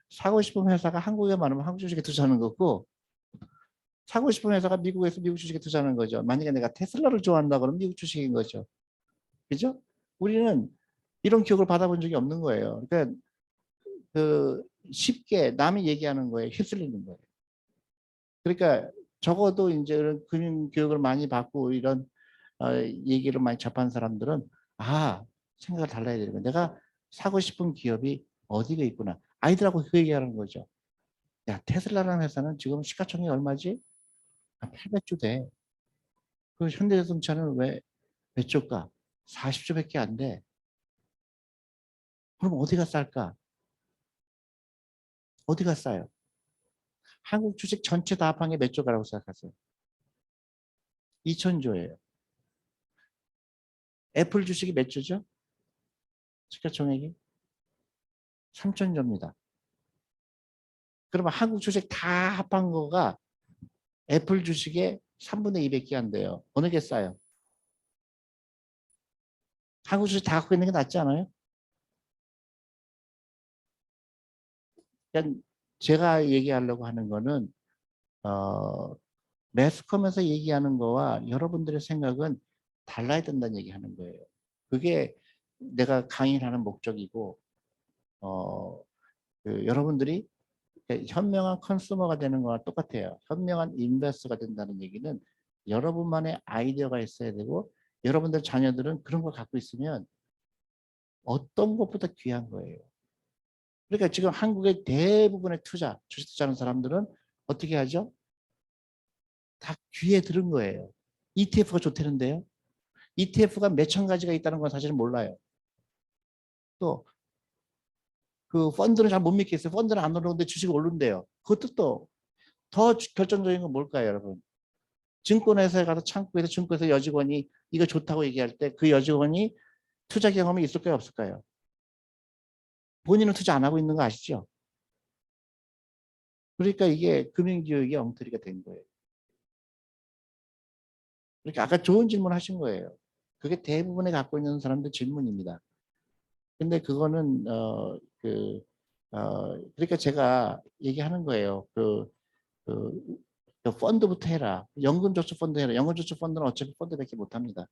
G: 사고 싶은 회사가 한국에 많으면 한국 주식에 투자하는 거고, 사고 싶은 회사가 미국에서 미국 주식에 투자하는 거죠. 만약에 내가 테슬라를 좋아한다 그러면 미국 주식인 거죠. 그죠? 우리는 이런 교육을 받아본 적이 없는 거예요. 그러니까 쉽게 남이 얘기하는 거에 휩쓸리는 거예요. 그러니까 적어도 이제 이런 금융 교육을 많이 받고 이런 얘기를 많이 접한 사람들은 생각을 달라야 되는 거야. 내가 사고 싶은 기업이 어디가 있구나. 아이들하고 그 얘기하는 거죠. 야, 테슬라라는 회사는 지금 시가총액이 얼마지? 800조 돼. 그 현대자동차는 몇 조가? 40조밖에 안 돼. 그럼 어디가 쌀까? 어디가 싸요? 한국 주식 전체 다 합한 게 몇 조가라고 생각하세요? 2000조예요. 애플 주식이 몇 조죠? 시가총액이 3000조입니다. 그러면 한국 주식 다 합한 거가 애플 주식의 3분의 2밖에 안 돼요. 어느 게 싸요? 한국 주식 다 갖고 있는 게 낫지 않아요? 그냥 제가 얘기하려고 하는 거는 매스컴에서 얘기하는 거와 여러분들의 생각은 달라야 된다는 얘기하는 거예요. 그게 내가 강의를 하는 목적이고 여러분들이 현명한 컨슈머가 되는 거와 똑같아요. 현명한 인베스터가 된다는 얘기는 여러분만의 아이디어가 있어야 되고 여러분들 자녀들은 그런 걸 갖고 있으면 어떤 것보다 귀한 거예요. 그러니까 지금 한국의 대부분의 주식 투자하는 사람들은 어떻게 하죠? 다 귀에 들은 거예요. ETF가 좋다는데요. ETF가 몇천 가지가 있다는 건 사실은 몰라요. 또 그 펀드는 잘 못 믿겠어요. 펀드는 안 오르는데 주식이 오른대요. 그것도 또 더 결정적인 건 뭘까요, 여러분? 증권회사에 가서 창구에서 증권회사 여직원이 이거 좋다고 얘기할 때 그 여직원이 투자 경험이 있을까요, 없을까요? 본인은 투자 안 하고 있는 거 아시죠? 그러니까 이게 금융교육이 엉터리가 된 거예요. 그러니까 아까 좋은 질문 하신 거예요. 그게 대부분의 갖고 있는 사람들 질문입니다. 근데 그거는 그러니까 제가 얘기하는 거예요. 그 펀드부터 해라. 연금저축펀드 해라. 연금저축펀드는 어차피 펀드밖에 못합니다.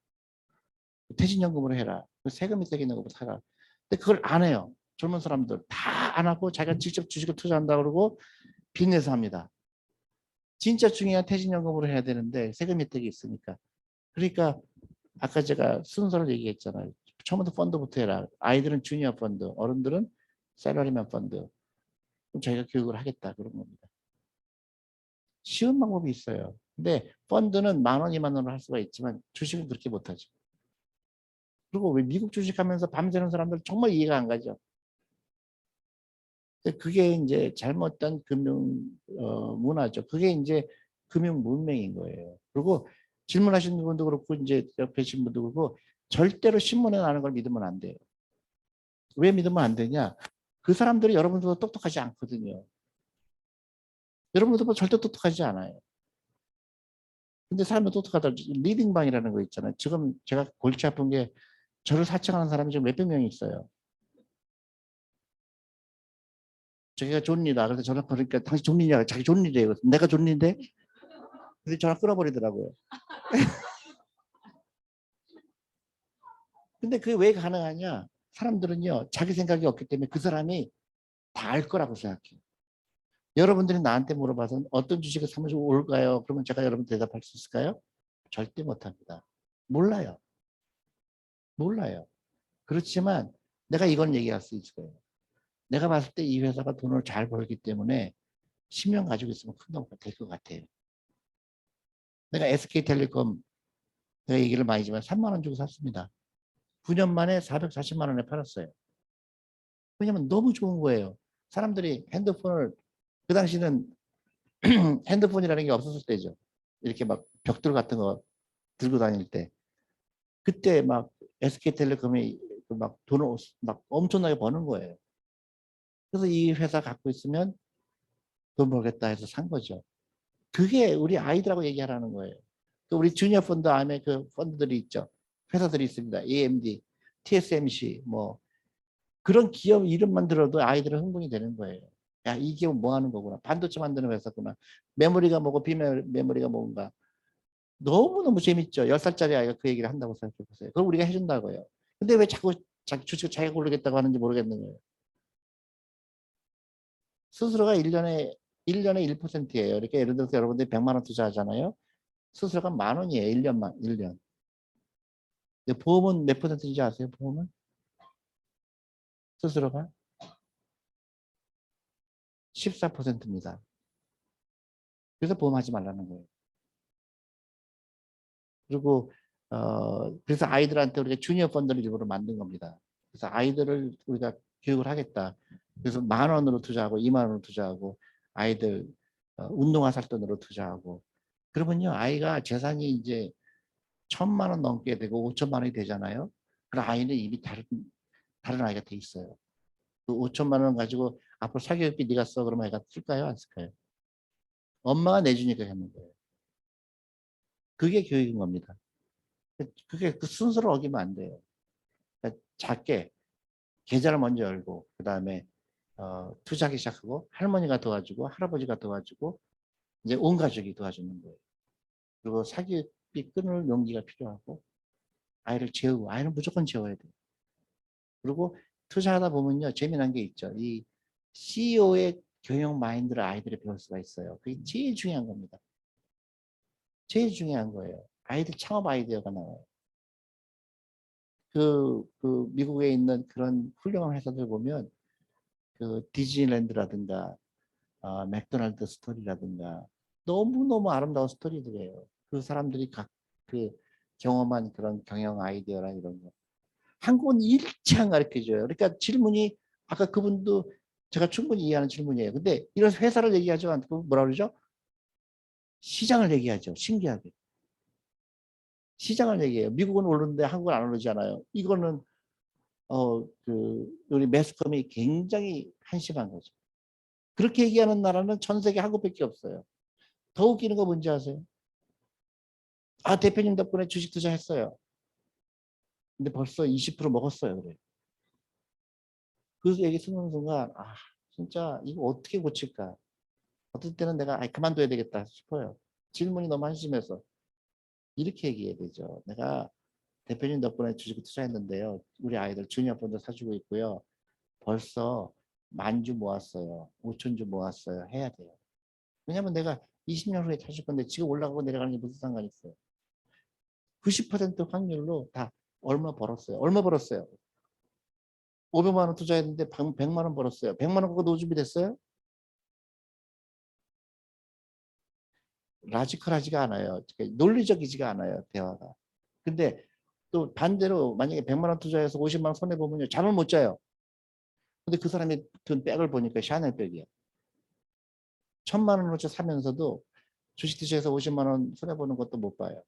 G: 퇴직연금으로 해라. 세금이 떼기는 것부터 해라. 근데 그걸 안 해요. 젊은 사람들 다 안 하고 자기가 직접 주식을 투자한다 그러고 빚내서 합니다. 진짜 중요한 퇴직연금으로 해야 되는데 세금 혜택이 있으니까. 그러니까 아까 제가 순서를 얘기했잖아요. 처음부터 펀드부터 해라. 아이들은 주니어 펀드, 어른들은 셀러리맨 펀드. 그럼 저희가 교육을 하겠다 그런 겁니다. 쉬운 방법이 있어요. 근데 펀드는 10,000원, 20,000원으로 할 수가 있지만 주식은 그렇게 못하죠. 그리고 왜 미국 주식하면서 밤새는 사람들 정말 이해가 안 가죠. 그게 이제 잘못된 금융 문화죠. 그게 이제 금융 문맹인 거예요. 그리고 질문하시는 분도 그렇고 이제 옆에 계신 분도 그렇고 절대로 신문에 나는 걸 믿으면 안 돼요. 왜 믿으면 안 되냐? 그 사람들이 여러분들보다 똑똑하지 않거든요. 여러분들보다 절대 똑똑하지 않아요. 근데 사람은 똑똑하다. 리딩방이라는 거 있잖아요. 지금 제가 골치 아픈 게 저를 사칭하는 사람이 지금 몇백 명이 있어요. 자기가 존리다. 그래서 전화 그러니까 당신 존리냐? 자기 존리래요. 내가 존리인데? 근데 전화 끊어버리더라고요. 근데 그게 왜 가능하냐? 사람들은요, 자기 생각이 없기 때문에 그 사람이 다 알 거라고 생각해요. 여러분들이 나한테 물어봐서 어떤 주식을 사면 올까요? 그러면 제가 여러분 대답할 수 있을까요? 절대 못합니다. 몰라요. 몰라요. 그렇지만 내가 이건 얘기할 수 있을 거예요. 내가 봤을 때 이 회사가 돈을 잘 벌기 때문에 10년 가지고 있으면 큰 돈 될 것 같아요. 내가 SK텔레콤 내가 얘기를 많이 하지만 3만 원 주고 샀습니다. 9년 만에 440만 원에 팔았어요. 왜냐면 너무 좋은 거예요. 사람들이 핸드폰을 그 당시는 핸드폰이라는 게 없었을 때죠. 이렇게 막 벽돌 같은 거 들고 다닐 때. 그때 막 SK텔레콤이 막 돈을 막 엄청나게 버는 거예요. 그래서 이 회사 갖고 있으면 돈 벌겠다 해서 산 거죠. 그게 우리 아이들하고 얘기하라는 거예요. 우리 주니어 펀드 안에 그 펀드들이 있죠. 회사들이 있습니다. AMD, TSMC 뭐 그런 기업 이름만 들어도 아이들은 흥분이 되는 거예요. 야, 이 기업 뭐 하는 거구나. 반도체 만드는 회사구나. 메모리가 뭐고 비메모리가 뭔가. 너무너무 재밌죠. 10살짜리 아이가 그 얘기를 한다고 생각해 보세요. 그걸 우리가 해준다고요. 근데 왜 자꾸 자기 주식을 자기가 고르겠다고 하는지 모르겠는 거예요. 수수료가 1년에 1%예요. 이렇게 예를 들어서 여러분들이 100만 원 투자하잖아요. 수수료가 10,000원이에요. 1년. 보험은 몇 %인지 아세요? 보험은? 수수료가 14%입니다. 그래서 보험하지 말라는 거예요. 그리고 그래서 아이들한테 우리가 주니어 펀드를 일부러 만든 겁니다. 그래서 아이들을 우리가 교육을 하겠다. 그래서 10,000원으로 투자하고 20,000원으로 투자하고 아이들 운동화 살 돈으로 투자하고 그러면요 아이가 재산이 이제 1,000만 원 넘게 되고 5천만 원이 되잖아요. 그럼 아이는 이미 다른 아이가 돼 있어요. 그 5천만 원 가지고 앞으로 사교육비 네가 써 그러면 애가 쓸까요? 안 쓸까요? 엄마가 내주니까 하는 거예요. 그게 교육인 겁니다. 그게 그 순서를 어기면 안 돼요. 그러니까 작게 계좌를 먼저 열고 그 다음에 투자하기 시작하고 할머니가 도와주고 할아버지가 도와주고 이제 온 가족이 도와주는 거예요. 그리고 사교육비 끊을 용기가 필요하고 아이를 재우고 아이는 무조건 재워야 돼요. 그리고 투자하다 보면요 재미난 게 있죠. 이 CEO의 경영 마인드를 아이들이 배울 수가 있어요. 그게 제일 중요한 겁니다. 제일 중요한 거예요. 아이들 창업 아이디어가 나와요. 그 미국에 있는 그런 훌륭한 회사들 보면 그 디즈니랜드라든가 맥도날드 스토리라든가 너무너무 아름다운 스토리들이에요. 그 사람들이 각 그 경험한 그런 경영 아이디어나 이런 거. 한국은 일체 안 가르쳐줘요. 그러니까 질문이 아까 그분도 제가 충분히 이해하는 질문이에요. 근데 이런 회사를 얘기하지 않고 뭐라 그러죠? 시장을 얘기하죠. 신기하게. 시장을 얘기해요. 미국은 오르는데 한국은 안 오르잖아요. 이거는 우리 매스컴이 굉장히 한심한 거죠. 그렇게 얘기하는 나라는 전 세계 한국밖에 없어요. 더 웃기는 거 뭔지 아세요? 아 대표님 덕분에 주식 투자했어요. 근데 벌써 20% 먹었어요. 그래. 그 얘기 듣는 순간 아 진짜 이거 어떻게 고칠까? 어떨 때는 내가 그만둬야 되겠다 싶어요. 질문이 너무 한심해서. 이렇게 얘기해야 되죠. 내가 대표님 덕분에 주식을 투자했는데요. 우리 아이들 주니어 펀드 사주고 있고요. 벌써 10,000주 모았어요. 5,000주 모았어요. 해야 돼요. 왜냐면 내가 20년 후에 찾을 건데 지금 올라가고 내려가는 게 무슨 상관이 있어요. 90% 확률로 다 얼마 벌었어요. 얼마 벌었어요? 500만 원 투자했는데 100만 원 벌었어요. 100만 원 갖고 노 준비됐어요? 라지컬하지가 않아요. 논리적이지가 않아요. 대화가. 근데 또 반대로 만약에 100만 원 투자해서 50만 원 손해보면요. 잠을 못 자요. 근데 그 사람이 든 백을 보니까 샤넬 백이에요. 1,000만 원어치 사면서도 주식투자해서 50만 원 손해보는 것도 못 봐요.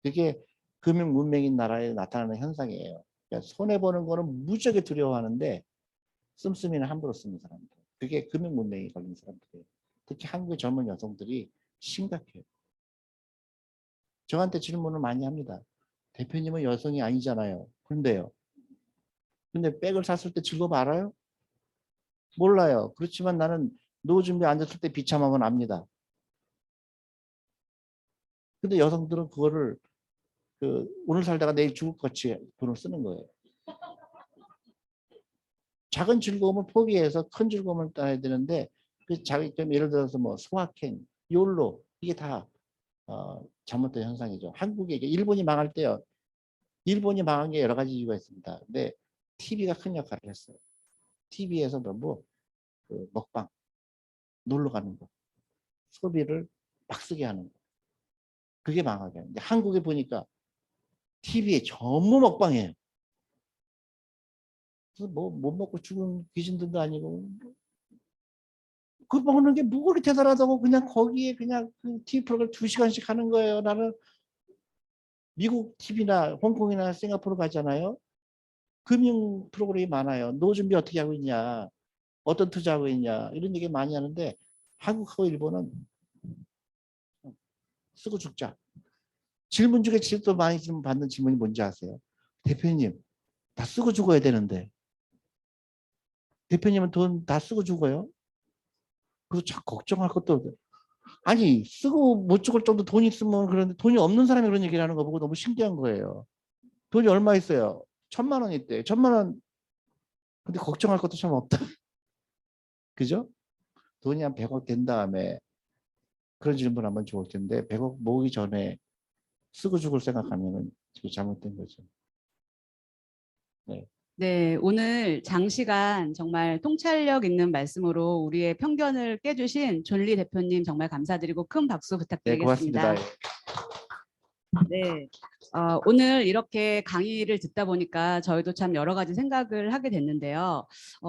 G: 그게 금융 문명인 나라에 나타나는 현상이에요. 그러니까 손해보는 거는 무지하게 두려워하는데 씀씀이는 함부로 쓰는 사람들. 그게 금융 문명이 걸린 사람들이에요. 특히 한국의 젊은 여성들이 심각해요. 저한테 질문을 많이 합니다. 대표님은 여성이 아니잖아요. 근데 백을 샀을 때 즐거움 알아요? 몰라요. 그렇지만 나는 노후 준비에 앉았을 때 비참함은 압니다. 근데 여성들은 그거를 오늘 살다가 내일 죽을 것 같이 돈을 쓰는 거예요. 작은 즐거움을 포기해서 큰 즐거움을 따야 되는데 예를 들어서 뭐 소확행, 욜로 이게 다 잘못된 현상이죠. 한국에 일본이 망할 때요. 일본이 망한 게 여러 가지 이유가 있습니다. 근데 TV가 큰 역할을 했어요. TV에서 너무 먹방, 놀러 가는 거, 소비를 막 쓰게 하는 거. 그게 망하게 하는데 한국에 보니까 TV에 전부 먹방이에요. 그래서 뭐 못 먹고 죽은 귀신들도 아니고 그 먹는 게 뭐 그렇게 대단하다고 그냥 거기에 그냥 그 TV 프로그램 2시간씩 하는 거예요. 나는 미국 TV나 홍콩이나 싱가포르 가잖아요. 금융 프로그램이 많아요. 노후 준비 어떻게 하고 있냐, 어떤 투자하고 있냐 이런 얘기 많이 하는데 한국하고 일본은 쓰고 죽자. 질문 중에 제일 또 많이 받는 질문이 뭔지 아세요? 대표님, 다 쓰고 죽어야 되는데 대표님은 돈 다 쓰고 죽어요? 그리고 참 걱정할 것도 없어요. 아니 쓰고 못 죽을 정도 돈이 있으면 그런데 돈이 없는 사람이 그런 얘기를 하는 거 보고 너무 신기한 거예요. 돈이 얼마 있어요? 1,000만 원 있대. 1,000만 원. 근데 걱정할 것도 참 없다. 그죠? 돈이 한 100억 된 다음에 그런 질문 하면 좋을 텐데 100억 모으기 전에 쓰고 죽을 생각하면은 지금 잘못된 거죠. 네.
D: 네, 오늘 장시간 정말 통찰력 있는 말씀으로 우리의 편견을 깨주신 존리 대표님 정말 감사드리고 큰 박수
G: 네,
D: 부탁드리겠습니다.
G: 고맙습니다.
D: 네, 오늘 이렇게 강의를 듣다 보니까 저희도 참 여러 가지 생각을 하게 됐는데요.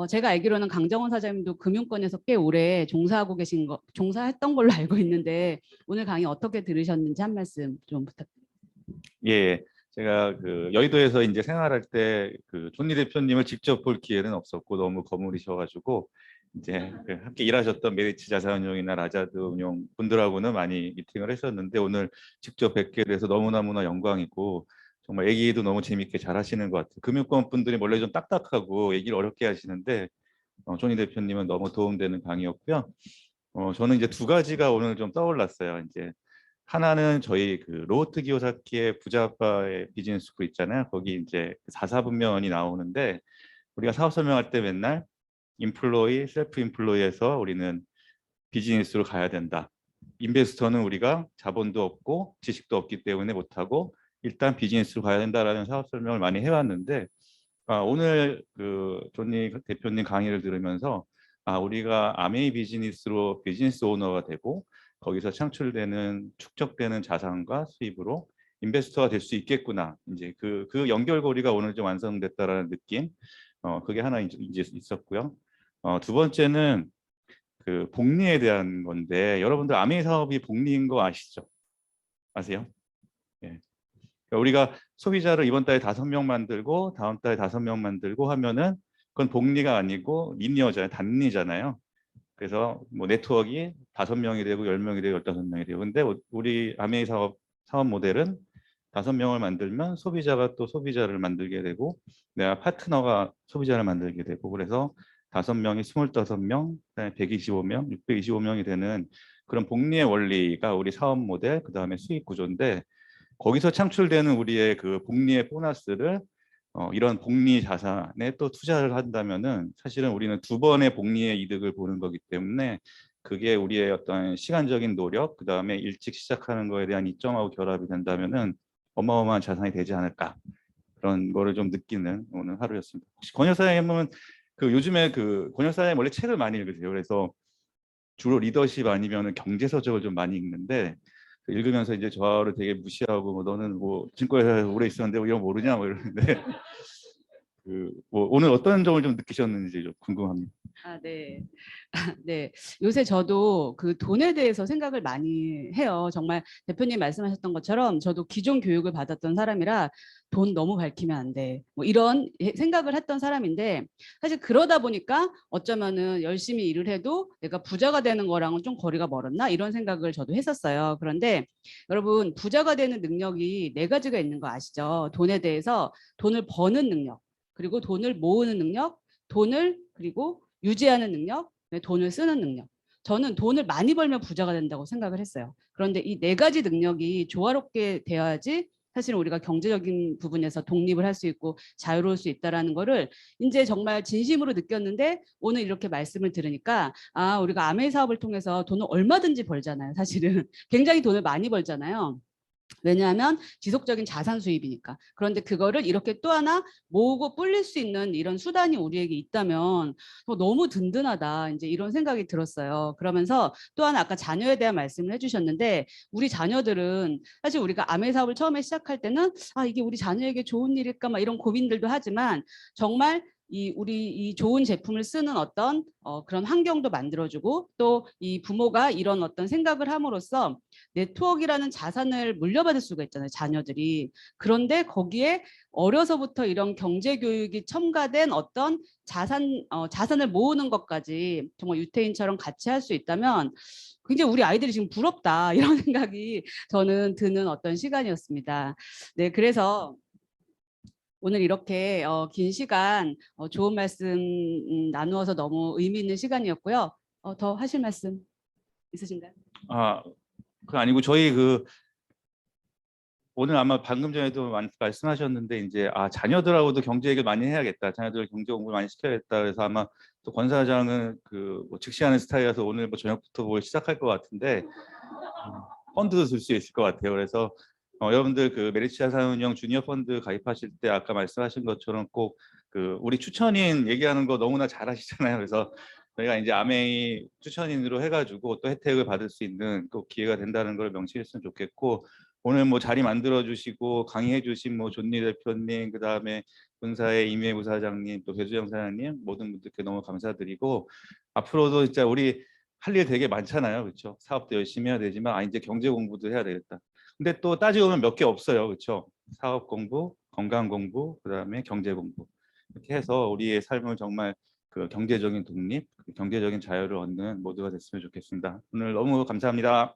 D: 제가 알기로는 강정원 사장님도 금융권에서 꽤 오래 종사했던 걸로 알고 있는데 오늘 강의 어떻게 들으셨는지 한 말씀 좀 부탁드립니다.
E: 예, 제가 여의도에서 이제 생활할 때 존리 대표님을 직접 볼 기회는 없었고 너무 거물이셔가지고 이제 함께 일하셨던 메리츠 자산운용이나 라자드 운용 분들하고는 많이 미팅을 했었는데 오늘 직접 뵙게 돼서 너무나 영광이고 정말 얘기도 너무 재밌게 잘 하시는 것 같아요. 금융권 분들이 원래 좀 딱딱하고 얘기를 어렵게 하시는데 존리 대표님은 너무 도움되는 강의였고요. 저는 이제 두 가지가 오늘 좀 떠올랐어요. 이제 하나는 저희 로버트 기요사키의 부자아빠의 비즈니스 스쿨 있잖아요. 거기 이제 4사분면이 나오는데 우리가 사업 설명할 때 맨날 인플로이, 셀프 인플로이에서 우리는 비즈니스로 가야 된다. 인베스터는 우리가 자본도 없고 지식도 없기 때문에 못하고 일단 비즈니스로 가야 된다라는 사업 설명을 많이 해왔는데 오늘 존리 대표님 강의를 들으면서 우리가 아메이 비즈니스로 비즈니스 오너가 되고 거기서 창출되는 축적되는 자산과 수입으로 인베스터가 될 수 있겠구나. 이제 그 연결고리가 오늘 좀 완성됐다라는 느낌. 그게 하나 이제 있었고요. 두 번째는 복리에 대한 건데 여러분들 아메이 사업이 복리인 거 아시죠? 아세요? 예. 그러니까 우리가 소비자를 이번 달에 5명 만들고 다음 달에 5명 만들고 하면은 그건 복리가 아니고 리니어잖아요. 단리잖아요. 그래서 뭐 네트워크가 5명이 되고 10명이 되고 15명이 되고 근데 우리 아메이 사업 모델은 5명을 만들면 소비자가 또 소비자를 만들게 되고 내가 파트너가 소비자를 만들게 되고 그래서 5명이 25명, 그다음에 125명, 625명이 되는 그런 복리의 원리가 우리 사업 모델, 그다음에 수익 구조인데 거기서 창출되는 우리의 복리의 보너스를 이런 복리 자산에 또 투자를 한다면은 사실은 우리는 2번의 복리의 이득을 보는 거기 때문에 그게 우리의 어떤 시간적인 노력, 그다음에 일찍 시작하는 거에 대한 이점하고 결합이 된다면은 어마어마한 자산이 되지 않을까 그런 거를 좀 느끼는 오늘 하루였습니다. 혹시 권 여사님은 요즘에 권 여사님 원래 책을 많이 읽으세요. 그래서 주로 리더십 아니면은 경제 서적을 좀 많이 읽는데 읽으면서 이제 저를 되게 무시하고 너는 뭐 증권회사에 오래 있었는데 뭐 이런 거 모르냐 뭐 이러는데 뭐 오늘 어떤 점을 좀 느끼셨는지 좀 궁금합니다.
D: 아, 네. 네. 요새 저도 그 돈에 대해서 생각을 많이 해요. 정말 대표님 말씀하셨던 것처럼 저도 기존 교육을 받았던 사람이라 돈 너무 밝히면 안 돼. 뭐 이런 생각을 했던 사람인데 사실 그러다 보니까 어쩌면은 열심히 일을 해도 내가 부자가 되는 거랑은 좀 거리가 멀었나 이런 생각을 저도 했었어요. 그런데 여러분 부자가 되는 능력이 네 가지가 있는 거 아시죠? 돈에 대해서 돈을 버는 능력, 그리고 돈을 모으는 능력, 돈을 그리고 유지하는 능력, 돈을 쓰는 능력. 저는 돈을 많이 벌면 부자가 된다고 생각을 했어요. 그런데 이 네 가지 능력이 조화롭게 되어야지 사실 우리가 경제적인 부분에서 독립을 할 수 있고 자유로울 수 있다는 거를 이제 정말 진심으로 느꼈는데 오늘 이렇게 말씀을 들으니까 아, 우리가 아메이 사업을 통해서 돈을 얼마든지 벌잖아요. 사실은 굉장히 돈을 많이 벌잖아요. 왜냐하면 지속적인 자산 수입이니까. 그런데 그거를 이렇게 또 하나 모으고 불릴 수 있는 이런 수단이 우리에게 있다면 너무 든든하다. 이제 이런 생각이 들었어요. 그러면서 또 하나 아까 자녀에 대한 말씀을 해주셨는데 우리 자녀들은 사실 우리가 아메 사업을 처음에 시작할 때는 아, 이게 우리 자녀에게 좋은 일일까 막 이런 고민들도 하지만 정말 우리 이 좋은 제품을 쓰는 어떤 그런 환경도 만들어주고 또 이 부모가 이런 어떤 생각을 함으로써 네트워크라는 자산을 물려받을 수가 있잖아요, 자녀들이. 그런데 거기에 어려서부터 이런 경제 교육이 첨가된 어떤 자산을 모으는 것까지 정말 유태인처럼 같이 할 수 있다면 굉장히 우리 아이들이 지금 부럽다 이런 생각이 저는 드는 어떤 시간이었습니다. 네, 그래서 오늘 이렇게 긴 시간 좋은 말씀 나누어서 너무 의미 있는 시간이었고요. 더 하실 말씀 있으신가요?
E: 아, 그 아니고 저희 오늘 아마 방금 전에도 말씀하셨는데 이제 자녀들하고도 경제 얘기를 많이 해야겠다. 자녀들 경제 공부를 많이 시켜야겠다. 그래서 아마 또 권 사장은 뭐 즉시하는 스타일이라서 오늘 뭐 저녁부터 뭘 시작할 것 같은데 펀드도 줄 수 있을 것 같아요. 그래서 여러분들 그 메리츠 자산운용 주니어 펀드 가입하실 때 아까 말씀하신 것처럼 꼭 우리 추천인 얘기하는 거 너무나 잘 하시잖아요. 그래서 저희가 이제 아메이 추천인으로 해가지고 또 혜택을 받을 수 있는 또 기회가 된다는 걸 명시했으면 좋겠고 오늘 뭐 자리 만들어 주시고 강의해 주신 뭐 존니 대표님 그다음에 본사의 이미애 부사장님 또 배수정 사장님 모든 분들께 너무 감사드리고 앞으로도 진짜 우리 할 일 되게 많잖아요. 그렇죠? 사업도 열심히 해야 되지만 이제 경제 공부도 해야 되겠다. 근데 또 따지고 보면 몇 개 없어요. 그렇죠? 사업 공부, 건강 공부, 그다음에 경제 공부. 이렇게 해서 우리의 삶을 정말 경제적인 독립, 경제적인 자유를 얻는 모두가 됐으면 좋겠습니다. 오늘 너무 감사합니다.